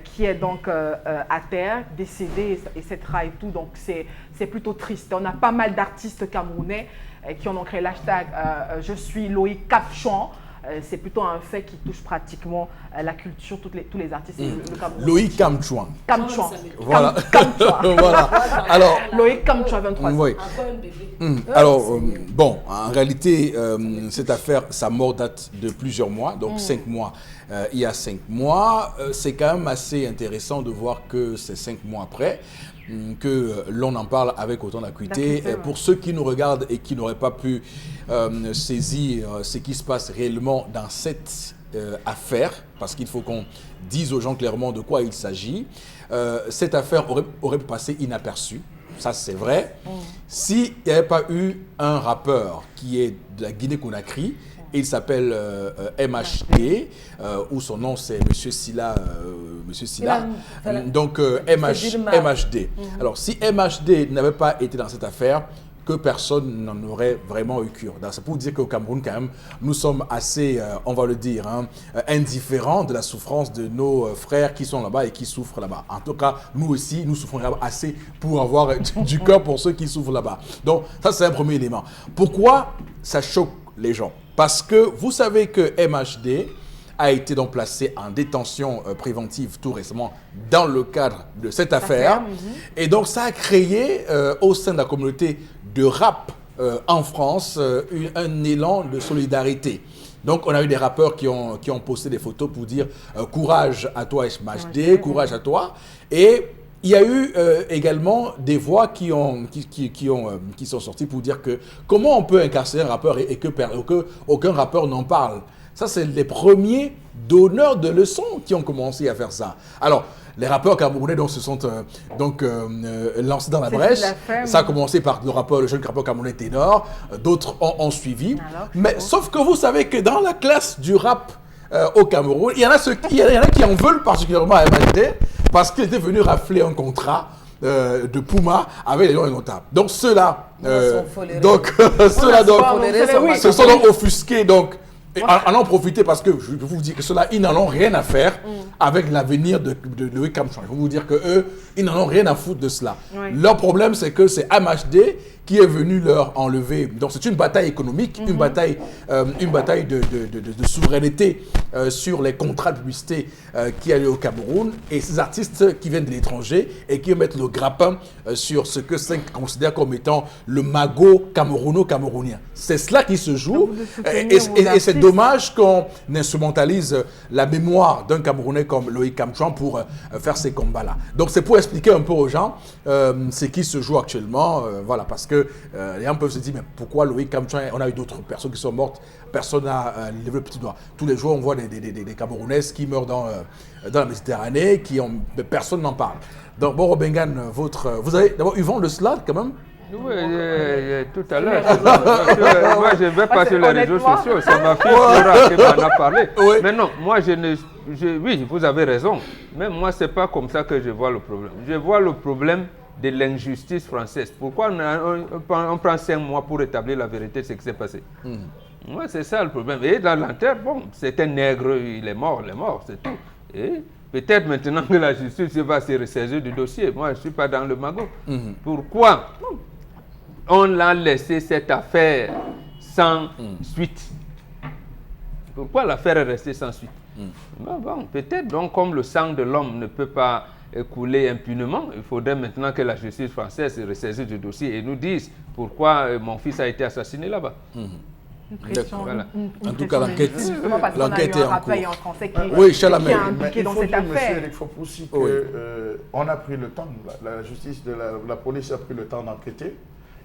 qui est donc à terre, décédé, etc. et tout. Donc c'est plutôt triste. On a pas mal d'artistes camerounais qui ont créé l'hashtag Je suis Loïc Kapchouan. c'est plutôt un fait qui touche pratiquement la culture, tous les artistes. Le Cameroun. Loïc Kamchouan. Kamchouan. Voilà. Kamchouan. Voilà. Alors, Loïc Kamchouan, 23 ans. oui. Encore un bébé. Alors, bon, en réalité, cette affaire, sa mort date de plusieurs mois, donc 5 mois. Il y a 5 mois, c'est quand même assez intéressant de voir que c'est 5 mois après que l'on en parle avec autant d'acuité. Pour ceux qui nous regardent et qui n'auraient pas pu saisir ce qui se passe réellement dans cette affaire, parce qu'il faut qu'on dise aux gens clairement de quoi il s'agit, cette affaire aurait pu passer inaperçue. Ça, c'est vrai. S'il n'y avait pas eu un rappeur qui est de la Guinée-Conakry, il s'appelle MHD, ou son nom c'est Monsieur Silla. Donc MHD. Alors, si MHD n'avait pas été dans cette affaire, que personne n'en aurait vraiment eu cure. C'est pour dire qu'au Cameroun, quand même, nous sommes assez, on va le dire, indifférents de la souffrance de nos frères qui sont là-bas et qui souffrent là-bas. En tout cas, nous aussi, nous souffrons assez pour avoir du cœur pour ceux qui souffrent là-bas. Donc, ça, c'est un premier élément. Pourquoi ça choque les gens? Parce que vous savez que MHD a été donc placé en détention préventive tout récemment dans le cadre de cette affaire. Et donc, ça a créé au sein de la communauté de rap en France un élan de solidarité. Donc, on a eu des rappeurs qui ont posté des photos pour dire courage à toi MHD, courage à toi. Et il y a eu également des voix qui sont sorties pour dire que comment on peut incarcérer un rappeur et que aucun rappeur n'en parle. Ça, c'est les premiers donneurs de leçons qui ont commencé à faire ça. Alors, les rappeurs camerounais se sont lancés dans la brèche. Ça a commencé par le jeune rappeur camerounais Ténor. D'autres ont suivi. Mais sauf que vous savez que dans la classe du rap au Cameroun, il y en a qui en veulent particulièrement à MHD parce qu'il était venu rafler un contrat de Puma avec les gens notables. Donc ceux-là, se sont donc offusqués. Donc, en profiter parce que je peux vous dire que ceux-là, ils n'en ont rien à faire avec l'avenir de Loïc Kamchouan. Je peux vous dire qu'eux, ils n'en ont rien à foutre de cela. Leur problème, c'est que c'est MHD qui est venu leur enlever. Donc c'est une bataille économique, une bataille de souveraineté sur les contrats de publicité qui allaient au Cameroun, et ces artistes qui viennent de l'étranger et qui mettent le grappin sur ce que Cinq considère comme étant le magot camerouno-camerounien. C'est cela qui se joue, et c'est dommage qu'on instrumentalise la mémoire d'un Camerounais comme Loïc Kamchouan pour faire ces combats-là. Donc c'est pour expliquer un peu aux gens ce qui se joue actuellement, voilà, parce que les gens peuvent se dire, mais pourquoi Loïc Kamchouan? On a eu d'autres personnes qui sont mortes, personne n'a levé le petit doigt. Tous les jours, on voit des Camerounaises qui meurent dans la Méditerranée, personne n'en parle. Donc, bon, Robengan, vous avez d'abord eu vent de cela, quand même? Oui, tout à l'heure. Moi, je ne vais pas sur les réseaux sociaux. C'est ma fille qui m'en a parlé. Oui. Mais non, moi, oui, vous avez raison. Mais moi, ce n'est pas comme ça que je vois le problème. Je vois le problème de l'injustice française. Pourquoi on prend 5 mois pour établir la vérité de ce qui s'est passé? Moi, c'est ça le problème. Et dans l'enterre, bon, c'est un nègre, il est mort, c'est tout. Et peut-être maintenant que la justice va se ressaisir du dossier. Moi, je ne suis pas dans le magot. Pourquoi on a laissé cette affaire sans suite? Pourquoi l'affaire est restée sans suite? Bon, peut-être donc comme le sang de l'homme ne peut pas couler impunément, il faudrait maintenant que la justice française se ressaisisse du dossier et nous dise pourquoi mon fils a été assassiné là-bas. Voilà. En tout cas, l'enquête est en cours. En français qui est impliqué dans cette affaire. Il faut aussi qu'on a pris le temps, la justice la police a pris le temps d'enquêter.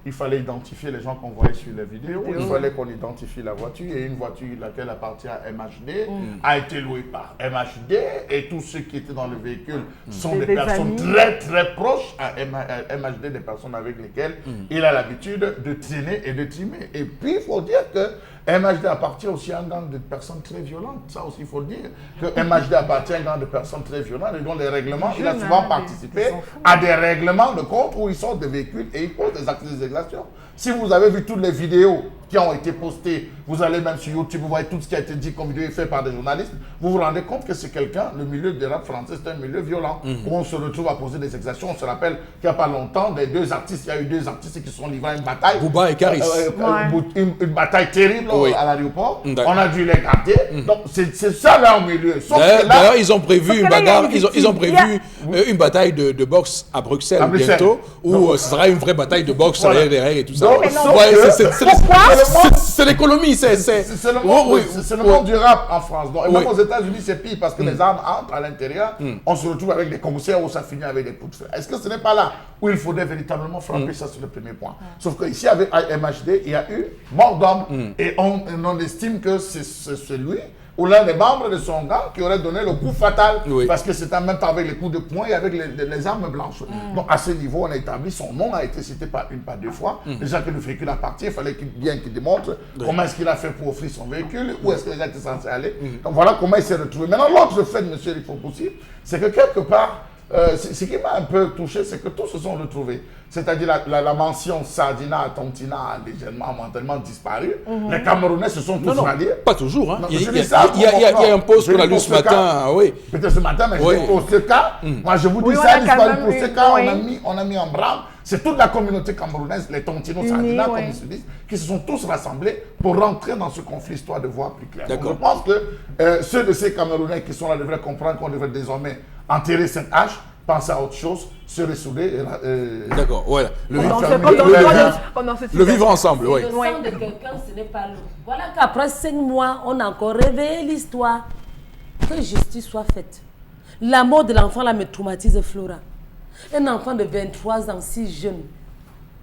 Il fallait identifier les gens qu'on voyait sur les vidéos. Il fallait qu'on identifie la voiture. Et une voiture laquelle appartient à MHD a été louée par MHD. Et tous ceux qui étaient dans le véhicule sont des personnes très très proches à MHD, des personnes avec lesquelles il a l'habitude de traîner et de trimer. Et puis il faut dire que MHD appartient aussi à un gang de personnes très violentes. Ça aussi, il faut le dire. Que MHD appartient à un gang de personnes très violentes. Et dont les règlements, il a souvent participé à des règlements de compte où ils sortent des véhicules et ils posent des actes d'exécution. Si vous avez vu toutes les vidéos qui ont été postés. Vous allez même sur YouTube, vous voyez tout ce qui a été dit comme vidéo fait par des journalistes. Vous vous rendez compte que c'est quelqu'un, le milieu de rap français, c'est un milieu violent, où on se retrouve à poser des exactions. On se rappelle qu'il n'y a pas longtemps, il y a eu deux artistes qui se sont livrés à une bataille. Booba et Karis. Une bataille terrible à l'aéroport. D'accord. On a dû les garder. Donc c'est ça là au milieu. D'ailleurs, ils ont prévu une bagarre, ils ont prévu une bataille de boxe à Bruxelles bientôt, où ce sera une vraie bataille de boxe derrière les règles et tout ça. C'est l'économie, c'est le monde du rap en France. Donc, et même aux États-Unis, c'est pire parce que les armes entrent à l'intérieur. On se retrouve avec des concerts où ça finit avec des coups de feu. Est-ce que ce n'est pas là où il faudrait véritablement frapper? Ça, c'est le premier point. Sauf qu'ici, avec MHD, il y a eu mort d'homme. Et on estime que c'est celui ou l'un des membres de son gang qui aurait donné le coup fatal, parce que c'était en même temps avec les coups de poing et avec les armes blanches. Donc à ce niveau, on a établi, son nom a été cité pas une, pas deux fois. Déjà que le véhicule a parti, il fallait qu'il démontre comment est-ce qu'il a fait pour offrir son véhicule, où est-ce qu'il était censé aller. Donc voilà comment il s'est retrouvé. Maintenant, l'autre fait de M. Rifopoussi, c'est que quelque part, ce qui m'a un peu touché, c'est que tous se sont retrouvés. C'est-à-dire la mention Sardina, Tontina a légèrement disparu. Les Camerounais se sont tous ralliés. Pas toujours. Hein. Non, Il y a un post qu'on a lu ce matin. Peut-être ce matin, mais pour ce cas, moi je vous dis, ça a disparu. Pour ce cas, on a mis en branle. C'est toute la communauté camerounaise, les Tontinos, Sardina, comme ils se disent, qui se sont tous rassemblés pour rentrer dans ce conflit, histoire de voir plus clair. Donc, je pense que ceux de ces Camerounais qui sont là devraient comprendre qu'on devrait désormais enterrer cette hache, penser à autre chose, se ressouder. D'accord, voilà. Le vivre ensemble, oui. Le sang de quelqu'un, ce n'est pas l'eau. Voilà qu'après 5 mois, on a encore réveillé l'histoire. Que justice soit faite. La mort de l'enfant là me traumatise, Flora. Un enfant de 23 ans, si jeune,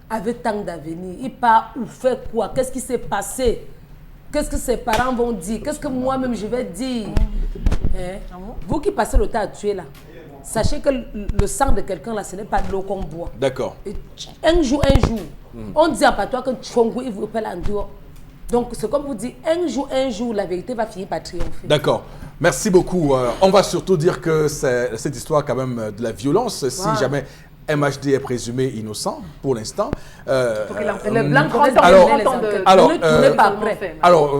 avec tant d'avenir, il part où, fait quoi? Qu'est-ce qui s'est passé? Qu'est-ce que ses parents vont dire? Qu'est-ce que moi-même je vais dire? Vous qui passez le temps à tuer là, sachez que le sang de quelqu'un là, ce n'est pas de l'eau qu'on boit. D'accord. Un jour, on dit à patois que Tchongo, il vous appelle en dehors. Donc, c'est comme vous dites, un jour, la vérité va finir par triompher. D'accord. Merci beaucoup. On va surtout dire que c'est cette histoire quand même de la violence. Si jamais MHD est présumé innocent pour l'instant. Le blanc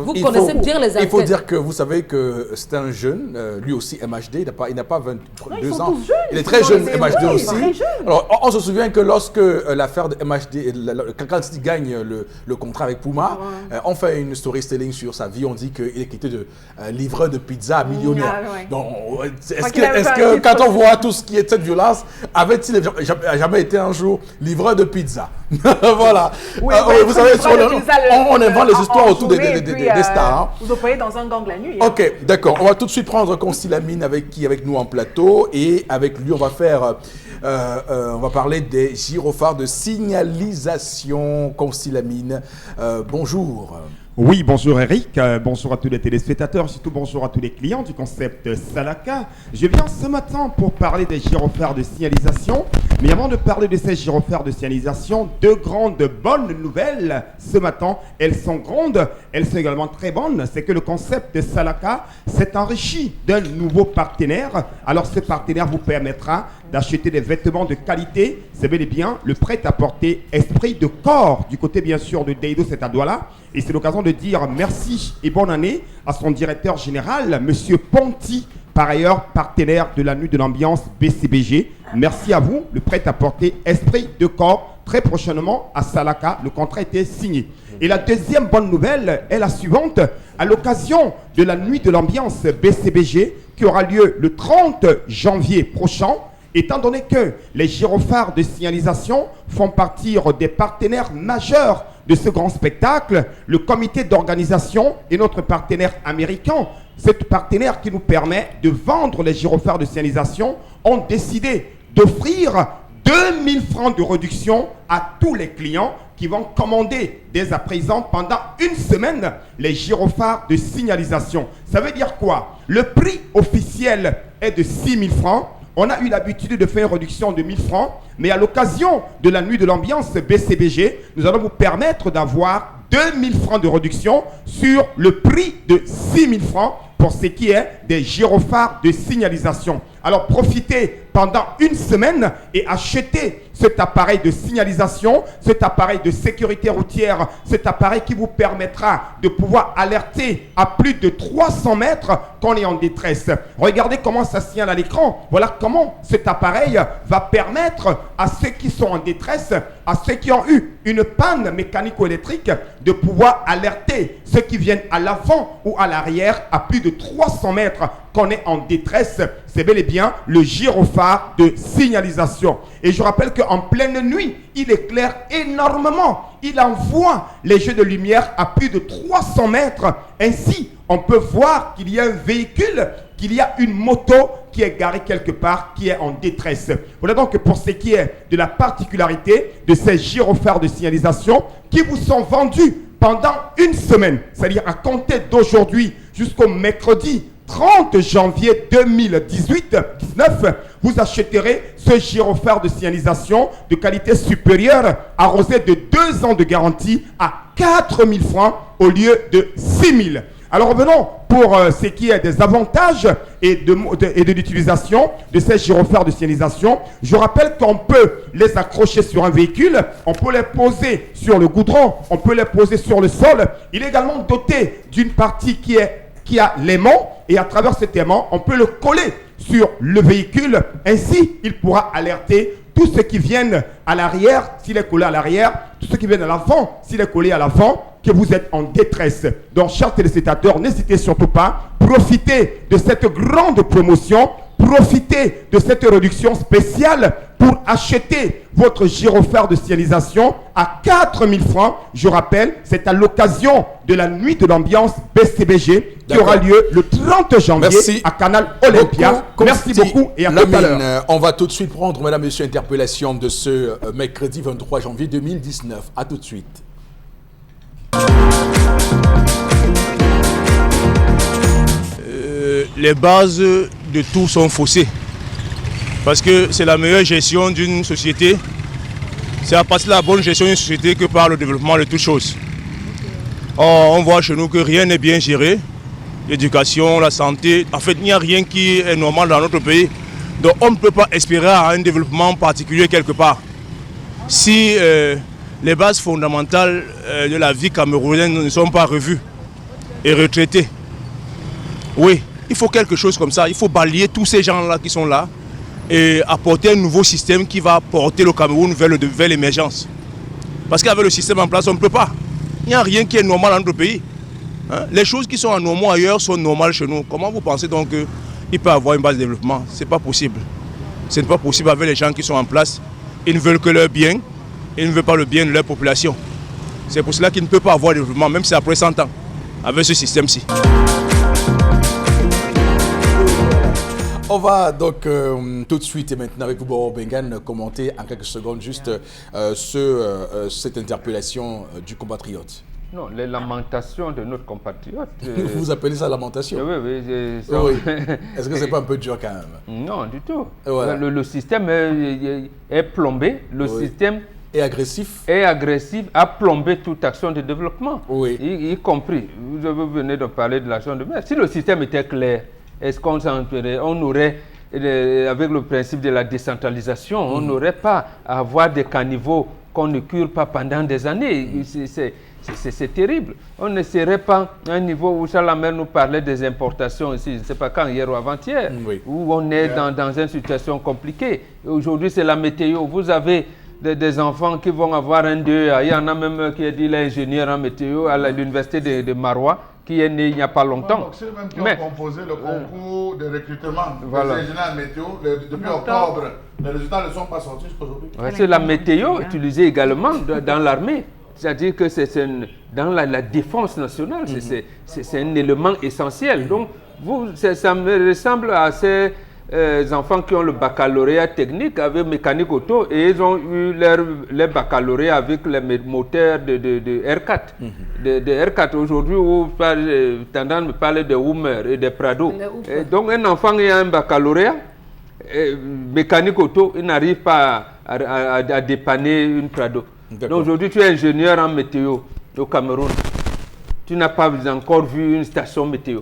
vous connaissez bien les enquêtes. Il faut dire que vous savez que c'est un jeune, lui aussi MHD, il n'a pas 22 ans. Il est très jeune, MHD aussi. Alors, on se souvient que lorsque l'affaire de MHD, quand il gagne le contrat avec Puma, on fait une storytelling sur sa vie. On dit qu'il est quitté de livreur de pizza millionnaire. Donc, est-ce que quand on voit tout ce qui est cette violence, avait-il jamais été un jour livreur de pizza? Voilà. Vous savez, on invente les histoires autour des stars. Vous opérez dans un gang la nuit. Ok, d'accord. On va tout de suite prendre Concy Lamine avec nous en plateau. Et avec lui, on va parler des gyrophares de signalisation. Concy Lamine, bonjour. Oui, bonjour Eric, bonjour à tous les téléspectateurs, surtout bonjour à tous les clients du concept Salaka. Je viens ce matin pour parler des gyrophares de signalisation. Mais avant de parler de ces gyrophares de signalisation, deux grandes bonnes nouvelles ce matin. Elles sont grandes, elles sont également très bonnes. C'est que le concept Salaka s'est enrichi d'un nouveau partenaire. Alors ce partenaire vous permettra d'acheter des vêtements de qualité. C'est bel et bien le prêt-à-porter esprit de corps du côté bien sûr de Deido Setadouala. Et c'est l'occasion de dire merci et bonne année à son directeur général, Monsieur Ponty, par ailleurs partenaire de la nuit de l'ambiance BCBG. Merci à vous, le prêt-à-porter esprit de corps. Très prochainement à Salaka, le contrat était signé. Et la deuxième bonne nouvelle est la suivante. À l'occasion de la nuit de l'ambiance BCBG qui aura lieu le 30 janvier prochain, étant donné que les gyrophares de signalisation font partie des partenaires majeurs de ce grand spectacle, le comité d'organisation et notre partenaire américain, cet partenaire qui nous permet de vendre les gyrophares de signalisation, ont décidé d'offrir 2000 francs de réduction à tous les clients qui vont commander dès à présent pendant une semaine les gyrophares de signalisation. Ça veut dire quoi? Le prix officiel est de 6000 francs. On a eu l'habitude de faire une réduction de 1000 francs, mais à l'occasion de la nuit de l'ambiance BCBG, nous allons vous permettre d'avoir 2000 francs de réduction sur le prix de 6000 francs pour ce qui est des gyrophares de signalisation. Alors profitez pendant une semaine et achetez cet appareil de signalisation, cet appareil de sécurité routière, cet appareil qui vous permettra de pouvoir alerter à plus de 300 mètres qu'on est en détresse. Regardez comment ça signale à l'écran. Voilà comment cet appareil va permettre à ceux qui sont en détresse, à ceux qui ont eu une panne mécanico-électrique, de pouvoir alerter ceux qui viennent à l'avant ou à l'arrière à plus de 300 mètres qu'on est en détresse. C'est bel et bien le gyrophare de signalisation. Et je rappelle qu'en pleine nuit, il éclaire énormément. Il envoie les jets de lumière à plus de 300 mètres. Ainsi, on peut voir qu'il y a un véhicule, qu'il y a une moto qui est garée quelque part, qui est en détresse. Voilà donc pour ce qui est de la particularité de ces gyrophares de signalisation qui vous sont vendus pendant une semaine, c'est-à-dire à compter d'aujourd'hui jusqu'au mercredi 30 janvier 2018-19, vous achèterez ce gyrophare de signalisation de qualité supérieure arrosé de 2 ans de garantie à 4 000 francs au lieu de 6 000. Alors revenons pour ce qui est des avantages et de l'utilisation de ces gyrophares de signalisation. Je rappelle qu'on peut les accrocher sur un véhicule, on peut les poser sur le goudron, on peut les poser sur le sol. Il est également doté d'une partie qui a l'aimant, et à travers cet aimant, on peut le coller sur le véhicule. Ainsi, il pourra alerter tous ceux qui viennent à l'arrière, s'il est collé à l'arrière, tous ceux qui viennent à l'avant, s'il est collé à l'avant, que vous êtes en détresse. Donc, chers téléspectateurs, n'hésitez surtout pas, profitez de cette grande promotion, profitez de cette réduction spéciale pour acheter votre gyrophare de signalisation à 4 000 francs. Je rappelle, c'est à l'occasion de la nuit de l'ambiance BCBG qui aura lieu le 30 janvier à Canal Olympia. Merci beaucoup et à tout à l'heure. On va tout de suite prendre, mesdames et messieurs, interpellation de ce mercredi 23 janvier 2019. À tout de suite. Les bases de tout sont faussées. Parce que c'est la meilleure gestion d'une société. C'est à partir de la bonne gestion d'une société que par le développement de toutes choses. Or, on voit chez nous que rien n'est bien géré. L'éducation, la santé, en fait, il n'y a rien qui est normal dans notre pays. Donc on ne peut pas espérer à un développement particulier quelque part. Si les bases fondamentales de la vie camerounaise ne sont pas revues et retraitées, oui, il faut quelque chose comme ça. Il faut balayer tous ces gens-là qui sont là et apporter un nouveau système qui va porter le Cameroun vers l'émergence. Parce qu'avec le système en place, on ne peut pas. Il n'y a rien qui est normal dans notre pays. Hein? Les choses qui sont anormales ailleurs sont normales chez nous. Comment vous pensez donc qu'il peut y avoir une base de développement? Ce n'est pas possible. Ce n'est pas possible avec les gens qui sont en place. Ils ne veulent que leur bien. Ils ne veulent pas le bien de leur population. C'est pour cela qu'il ne peut pas avoir de développement, même si après 100 ans, avec ce système-ci. On va donc tout de suite et maintenant avec vous, Boro Bengan, commenter en quelques secondes juste cette interpellation du compatriote. Non, les lamentations de notre compatriote. Vous appelez ça lamentation? Oui. Oui. Est-ce que c'est pas un peu dur quand même? Non, du tout. Voilà. Le système est plombé. Le système est agressif. A plombé toute action de développement. Oui. Y compris, vous venez de parler de l'action de mer. Si le système était clair, est-ce qu'on aurait, avec le principe de la décentralisation, on n'aurait pas à avoir des caniveaux qu'on ne cure pas pendant des années. C'est terrible. On ne serait pas à un niveau où Chalamer nous parlait des importations ici, je ne sais pas quand, hier ou avant-hier, où on est dans une situation compliquée. Aujourd'hui, c'est la météo. Vous avez des enfants qui vont avoir un 2. Il y en a même qui a dit l'ingénieur en météo à l'université de Marois, qui est né il n'y a pas longtemps. C'est même qui ont composé le concours de recrutement des ingénieurs en météo depuis octobre. Les résultats ne sont pas sortis jusqu'aujourd'hui. C'est la météo utilisée également dans l'armée. C'est-à-dire que dans la défense nationale, c'est un élément essentiel. Donc, ça me ressemble à ces enfants qui ont le baccalauréat technique avec mécanique auto et ils ont eu leur baccalauréat avec les moteurs de R4. De R4 aujourd'hui, où tendance me parler de Hummer et de Prado. Et donc, un enfant qui a un baccalauréat mécanique auto, il n'arrive pas à dépanner une Prado. Donc aujourd'hui, tu es ingénieur en météo au Cameroun. Tu n'as pas encore vu une station météo.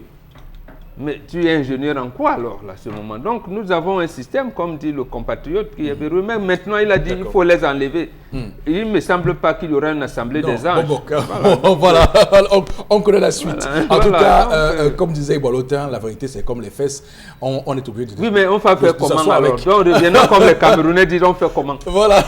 Mais tu es ingénieur en quoi alors, là, à ce moment? Donc, nous avons un système, comme dit le compatriote, qui est verrouillé. Mais maintenant, il a dit qu'il faut les enlever. Il ne me semble pas qu'il y aura une assemblée des anges. Voilà, on connaît la suite. Voilà. En tout cas, comme disait Bolotin, la vérité, c'est comme les fesses. On est obligé de... Oui, mais on va faire comment alors? Donc, reviendons comme les Camerounais disent, on fait comment? Voilà.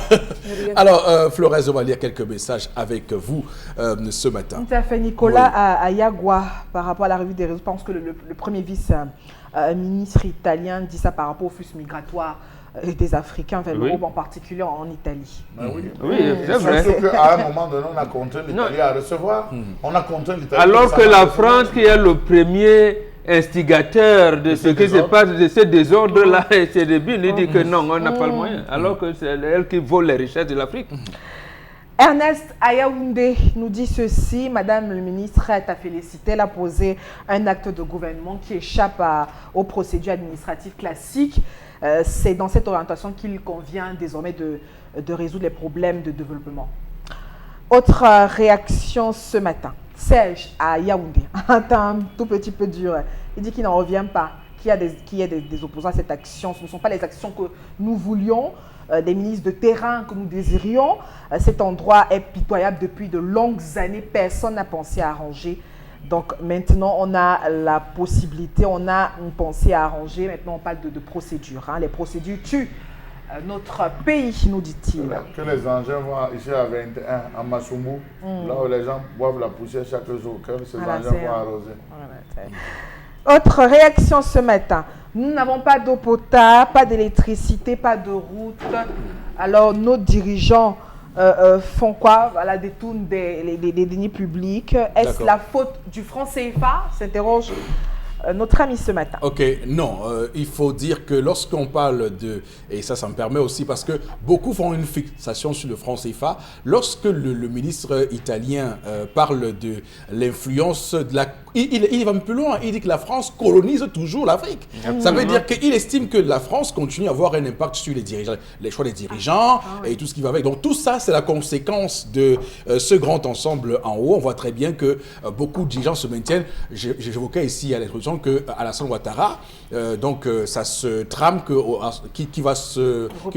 Alors, Flores, on va lire quelques messages avec vous ce matin. Tout à fait, Nicolas, à Yagua, par rapport à la revue des réseaux, je pense que le premier vice-ministre italien dit ça par rapport au flux migratoire des Africains vers l'Europe, en particulier en Italie. Oui, c'est vrai. Surtout qu'à un moment donné, on a contraint l'Italie à recevoir. On a contraint l'Italie. Alors que la France, qui est le premier instigateur de ce qui se passe, de ce désordre-là, et ses débuts, il dit que non, on n'a pas le moyen. Alors que c'est elle qui vole les richesses de l'Afrique. Ernest Ayaoundé nous dit ceci: Madame le ministre est à féliciter, elle a posé un acte de gouvernement qui échappe aux procédures administratives classiques. C'est dans cette orientation qu'il convient désormais de résoudre les problèmes de développement. Autre réaction ce matin, Serge à Yaoundé, un tout petit peu dur, il dit qu'il n'en revient pas, qu'il y a des opposants à cette action. Ce ne sont pas les actions que nous voulions, des ministres de terrain que nous désirions. Cet endroit est pitoyable depuis de longues années. Personne n'a pensé à arranger. Donc maintenant, on a la possibilité, on a une pensée à arranger. Maintenant, on parle de procédures. Les procédures tuent notre pays, nous dit-il. Que les engins vont ici à 21, à Massoumbou, là où les gens boivent la poussière chaque jour, que ces engins vont arroser. Autre réaction ce matin. Nous n'avons pas d'eau potable, pas d'électricité, pas de route. Alors nos dirigeants font quoi? Voilà, détournent des deniers publics. Est-ce la faute du franc CFA? S'interroge notre ami ce matin. Ok, non, il faut dire que lorsqu'on parle de, et ça me permet aussi parce que beaucoup font une fixation sur le franc CFA, lorsque le ministre italien parle de l'influence de la... Il va plus loin, il dit que la France colonise toujours l'Afrique. Ça veut dire qu'il estime que la France continue à avoir un impact sur les dirigeants, les choix des dirigeants et tout ce qui va avec. Donc tout ça, c'est la conséquence de ce grand ensemble en haut. On voit très bien que beaucoup de dirigeants se maintiennent. J'évoquais ici à l'introduction que Alassane Ouattara, ça se trame qu'il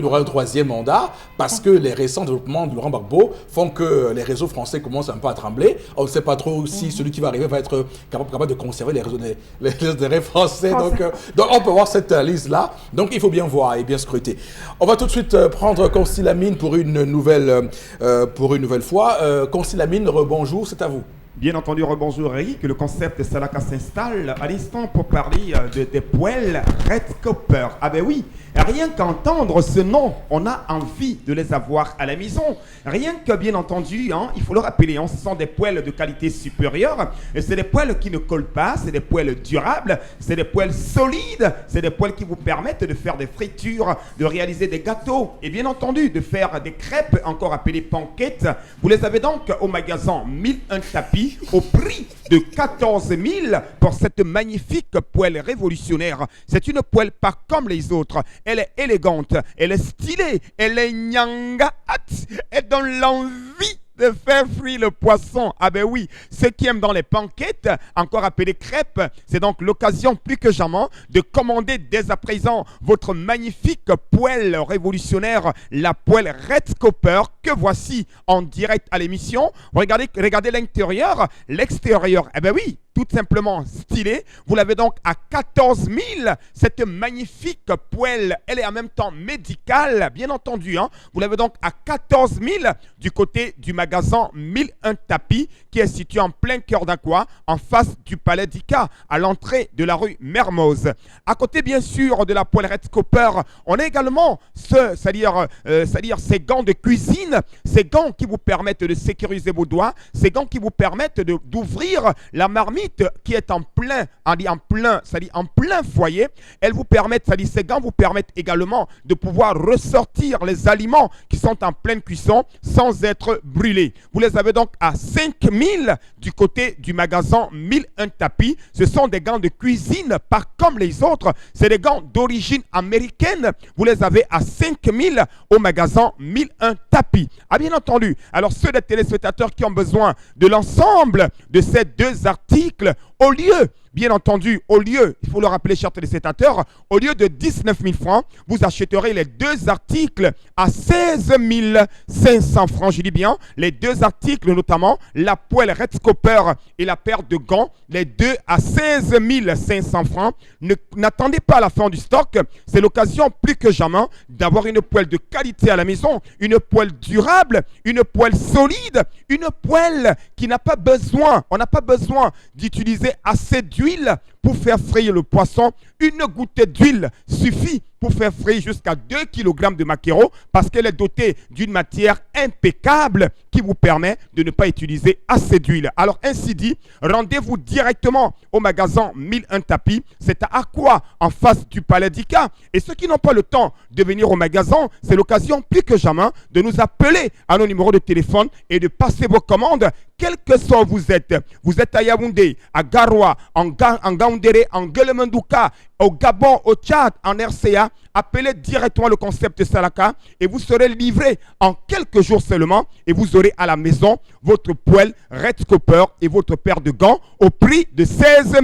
aura un troisième mandat parce que les récents développements de Laurent Gbagbo font que les réseaux français commencent un peu à trembler. On ne sait pas trop si celui qui va arriver va être capable de conserver les intérêts français. Donc on peut voir cette liste-là. Donc il faut bien voir et bien scruter. On va tout de suite prendre Concy Lamine pour une nouvelle fois. Concy Lamine, rebonjour, c'est à vous. Bien entendu, rebonjour Eric, le concept Salaka s'installe à l'instant pour parler des poêles Red Copper. Ah ben oui, rien qu'entendre ce nom, on a envie de les avoir à la maison. Rien que bien entendu, il faut le rappeler, ce sont des poêles de qualité supérieure. Et c'est des poêles qui ne collent pas, c'est des poêles durables, c'est des poêles solides, c'est des poêles qui vous permettent de faire des fritures, de réaliser des gâteaux et bien entendu de faire des crêpes, encore appelées panquettes. Vous les avez donc au magasin 1001 tapis au prix de 14 000 pour cette magnifique poêle révolutionnaire. C'est une poêle pas comme les autres. Elle est élégante, elle est stylée, elle est nyanga, elle donne l'envie de faire frire le poisson. Ah ben oui, ceux qui aiment dans les panquettes, encore appelées crêpes, c'est donc l'occasion plus que jamais de commander dès à présent votre magnifique poêle révolutionnaire, la poêle Red Copper, que voici en direct à l'émission. Regardez l'intérieur, l'extérieur, eh ben oui, tout simplement stylé. Vous l'avez donc à 14 000, cette magnifique poêle. Elle est en même temps médicale, bien entendu. Vous l'avez donc à 14 000 du côté du magasin 1001 tapis qui est situé en plein cœur d'Aqua, en face du Palais d'Ika, à l'entrée de la rue Mermoz. À côté, bien sûr, de la poêle Red Copper, on a également c'est-à-dire ces gants de cuisine, ces gants qui vous permettent de sécuriser vos doigts, ces gants qui vous permettent d'ouvrir la marmite qui est en plein foyer. Elles vous permettent, ces gants vous permettent également de pouvoir ressortir les aliments qui sont en pleine cuisson sans être brûlés. Vous les avez donc à 5 000 du côté du magasin 1001 tapis. Ce sont des gants de cuisine pas comme les autres. C'est des gants d'origine américaine. Vous les avez à 5 000 au magasin 1001 tapis. Ah, bien entendu. Alors ceux des téléspectateurs qui ont besoin de l'ensemble de ces deux articles, au lieu bien entendu, au lieu, il faut le rappeler, chers téléspectateurs, au lieu de 19 000 francs, vous achèterez les 2 articles à 16 500 francs. Je dis bien, les 2 articles, notamment la poêle Red Copper et la paire de gants, les 2 à 16 500 francs. N'attendez pas la fin du stock. C'est l'occasion plus que jamais d'avoir une poêle de qualité à la maison, une poêle durable, une poêle solide, une poêle qui n'a pas besoin, on n'a pas besoin d'utiliser assez d'huile pour faire frire le poisson. Une goutte d'huile suffit pour faire frire jusqu'à 2 kg de maquereau parce qu'elle est dotée d'une matière impeccable qui vous permet de ne pas utiliser assez d'huile. Alors ainsi dit, rendez-vous directement au magasin 1001 tapis. C'est à Aqua, en face du Palais d'Ika. Et ceux qui n'ont pas le temps de venir au magasin, c'est l'occasion plus que jamais de nous appeler à nos numéros de téléphone et de passer vos commandes, quel que soit où vous êtes. Vous êtes à Yaoundé, à Garoua, en Gaoundéré, en Guelemenduka, au Gabon, au Tchad, en RCA. Appelez directement le concept Salaka et vous serez livré en quelques jours seulement et vous aurez à la maison votre poêle Red Copper et votre paire de gants au prix de 16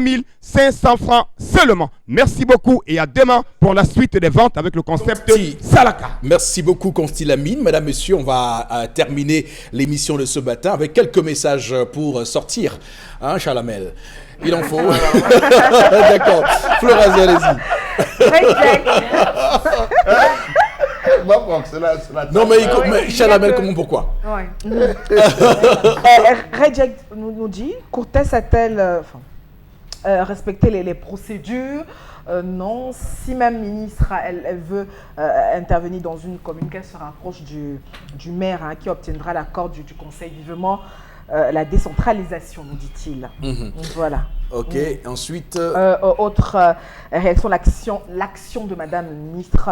500 francs seulement. Merci beaucoup et à demain pour la suite des ventes avec le concept Salaka. Merci beaucoup, Consti Lamine. Mesdames, Messieurs, on va terminer l'émission de ce matin avec quelques messages pour sortir. Hein, Chalamel? Il en faut. D'accord. Florazie, allez-y. Non, mais Chalamel, comment, pourquoi? Reject nous dit, Cortés a-t-elle respecté les procédures? Non, si même ministre, elle veut intervenir dans une commune, qu'elle se rapproche du maire qui obtiendra l'accord du conseil vivement. La décentralisation, nous dit-il. Voilà. Ok, ensuite... autre réaction, l'action de Madame la ministre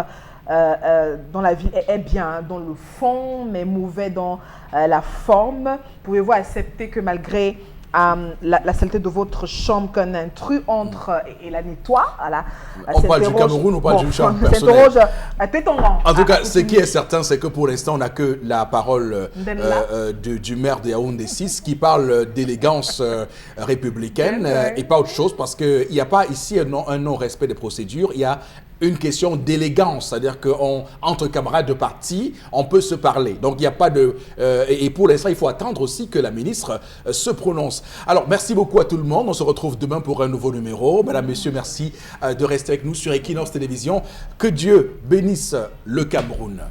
dans la ville est bien dans le fond, mais mauvais dans la forme. Pouvez-vous accepter que malgré la saleté de votre chambre, qu'un intrus entre et la nettoie? Voilà. On parle du Cameroun, on parle d'une chambre personnelle. En tout cas, ce qui est certain, c'est que pour l'instant, on n'a que la parole du maire de Yaoundé 6 qui parle d'élégance républicaine et pas autre chose, parce qu'il n'y a pas ici un non-respect des procédures, il y a une question d'élégance, c'est-à-dire qu'entre camarades de parti, on peut se parler. Donc, il n'y a pas de... et pour l'instant, il faut attendre aussi que la ministre se prononce. Alors, merci beaucoup à tout le monde. On se retrouve demain pour un nouveau numéro. Mesdames, Messieurs, merci de rester avec nous sur Equinox Télévision. Que Dieu bénisse le Cameroun.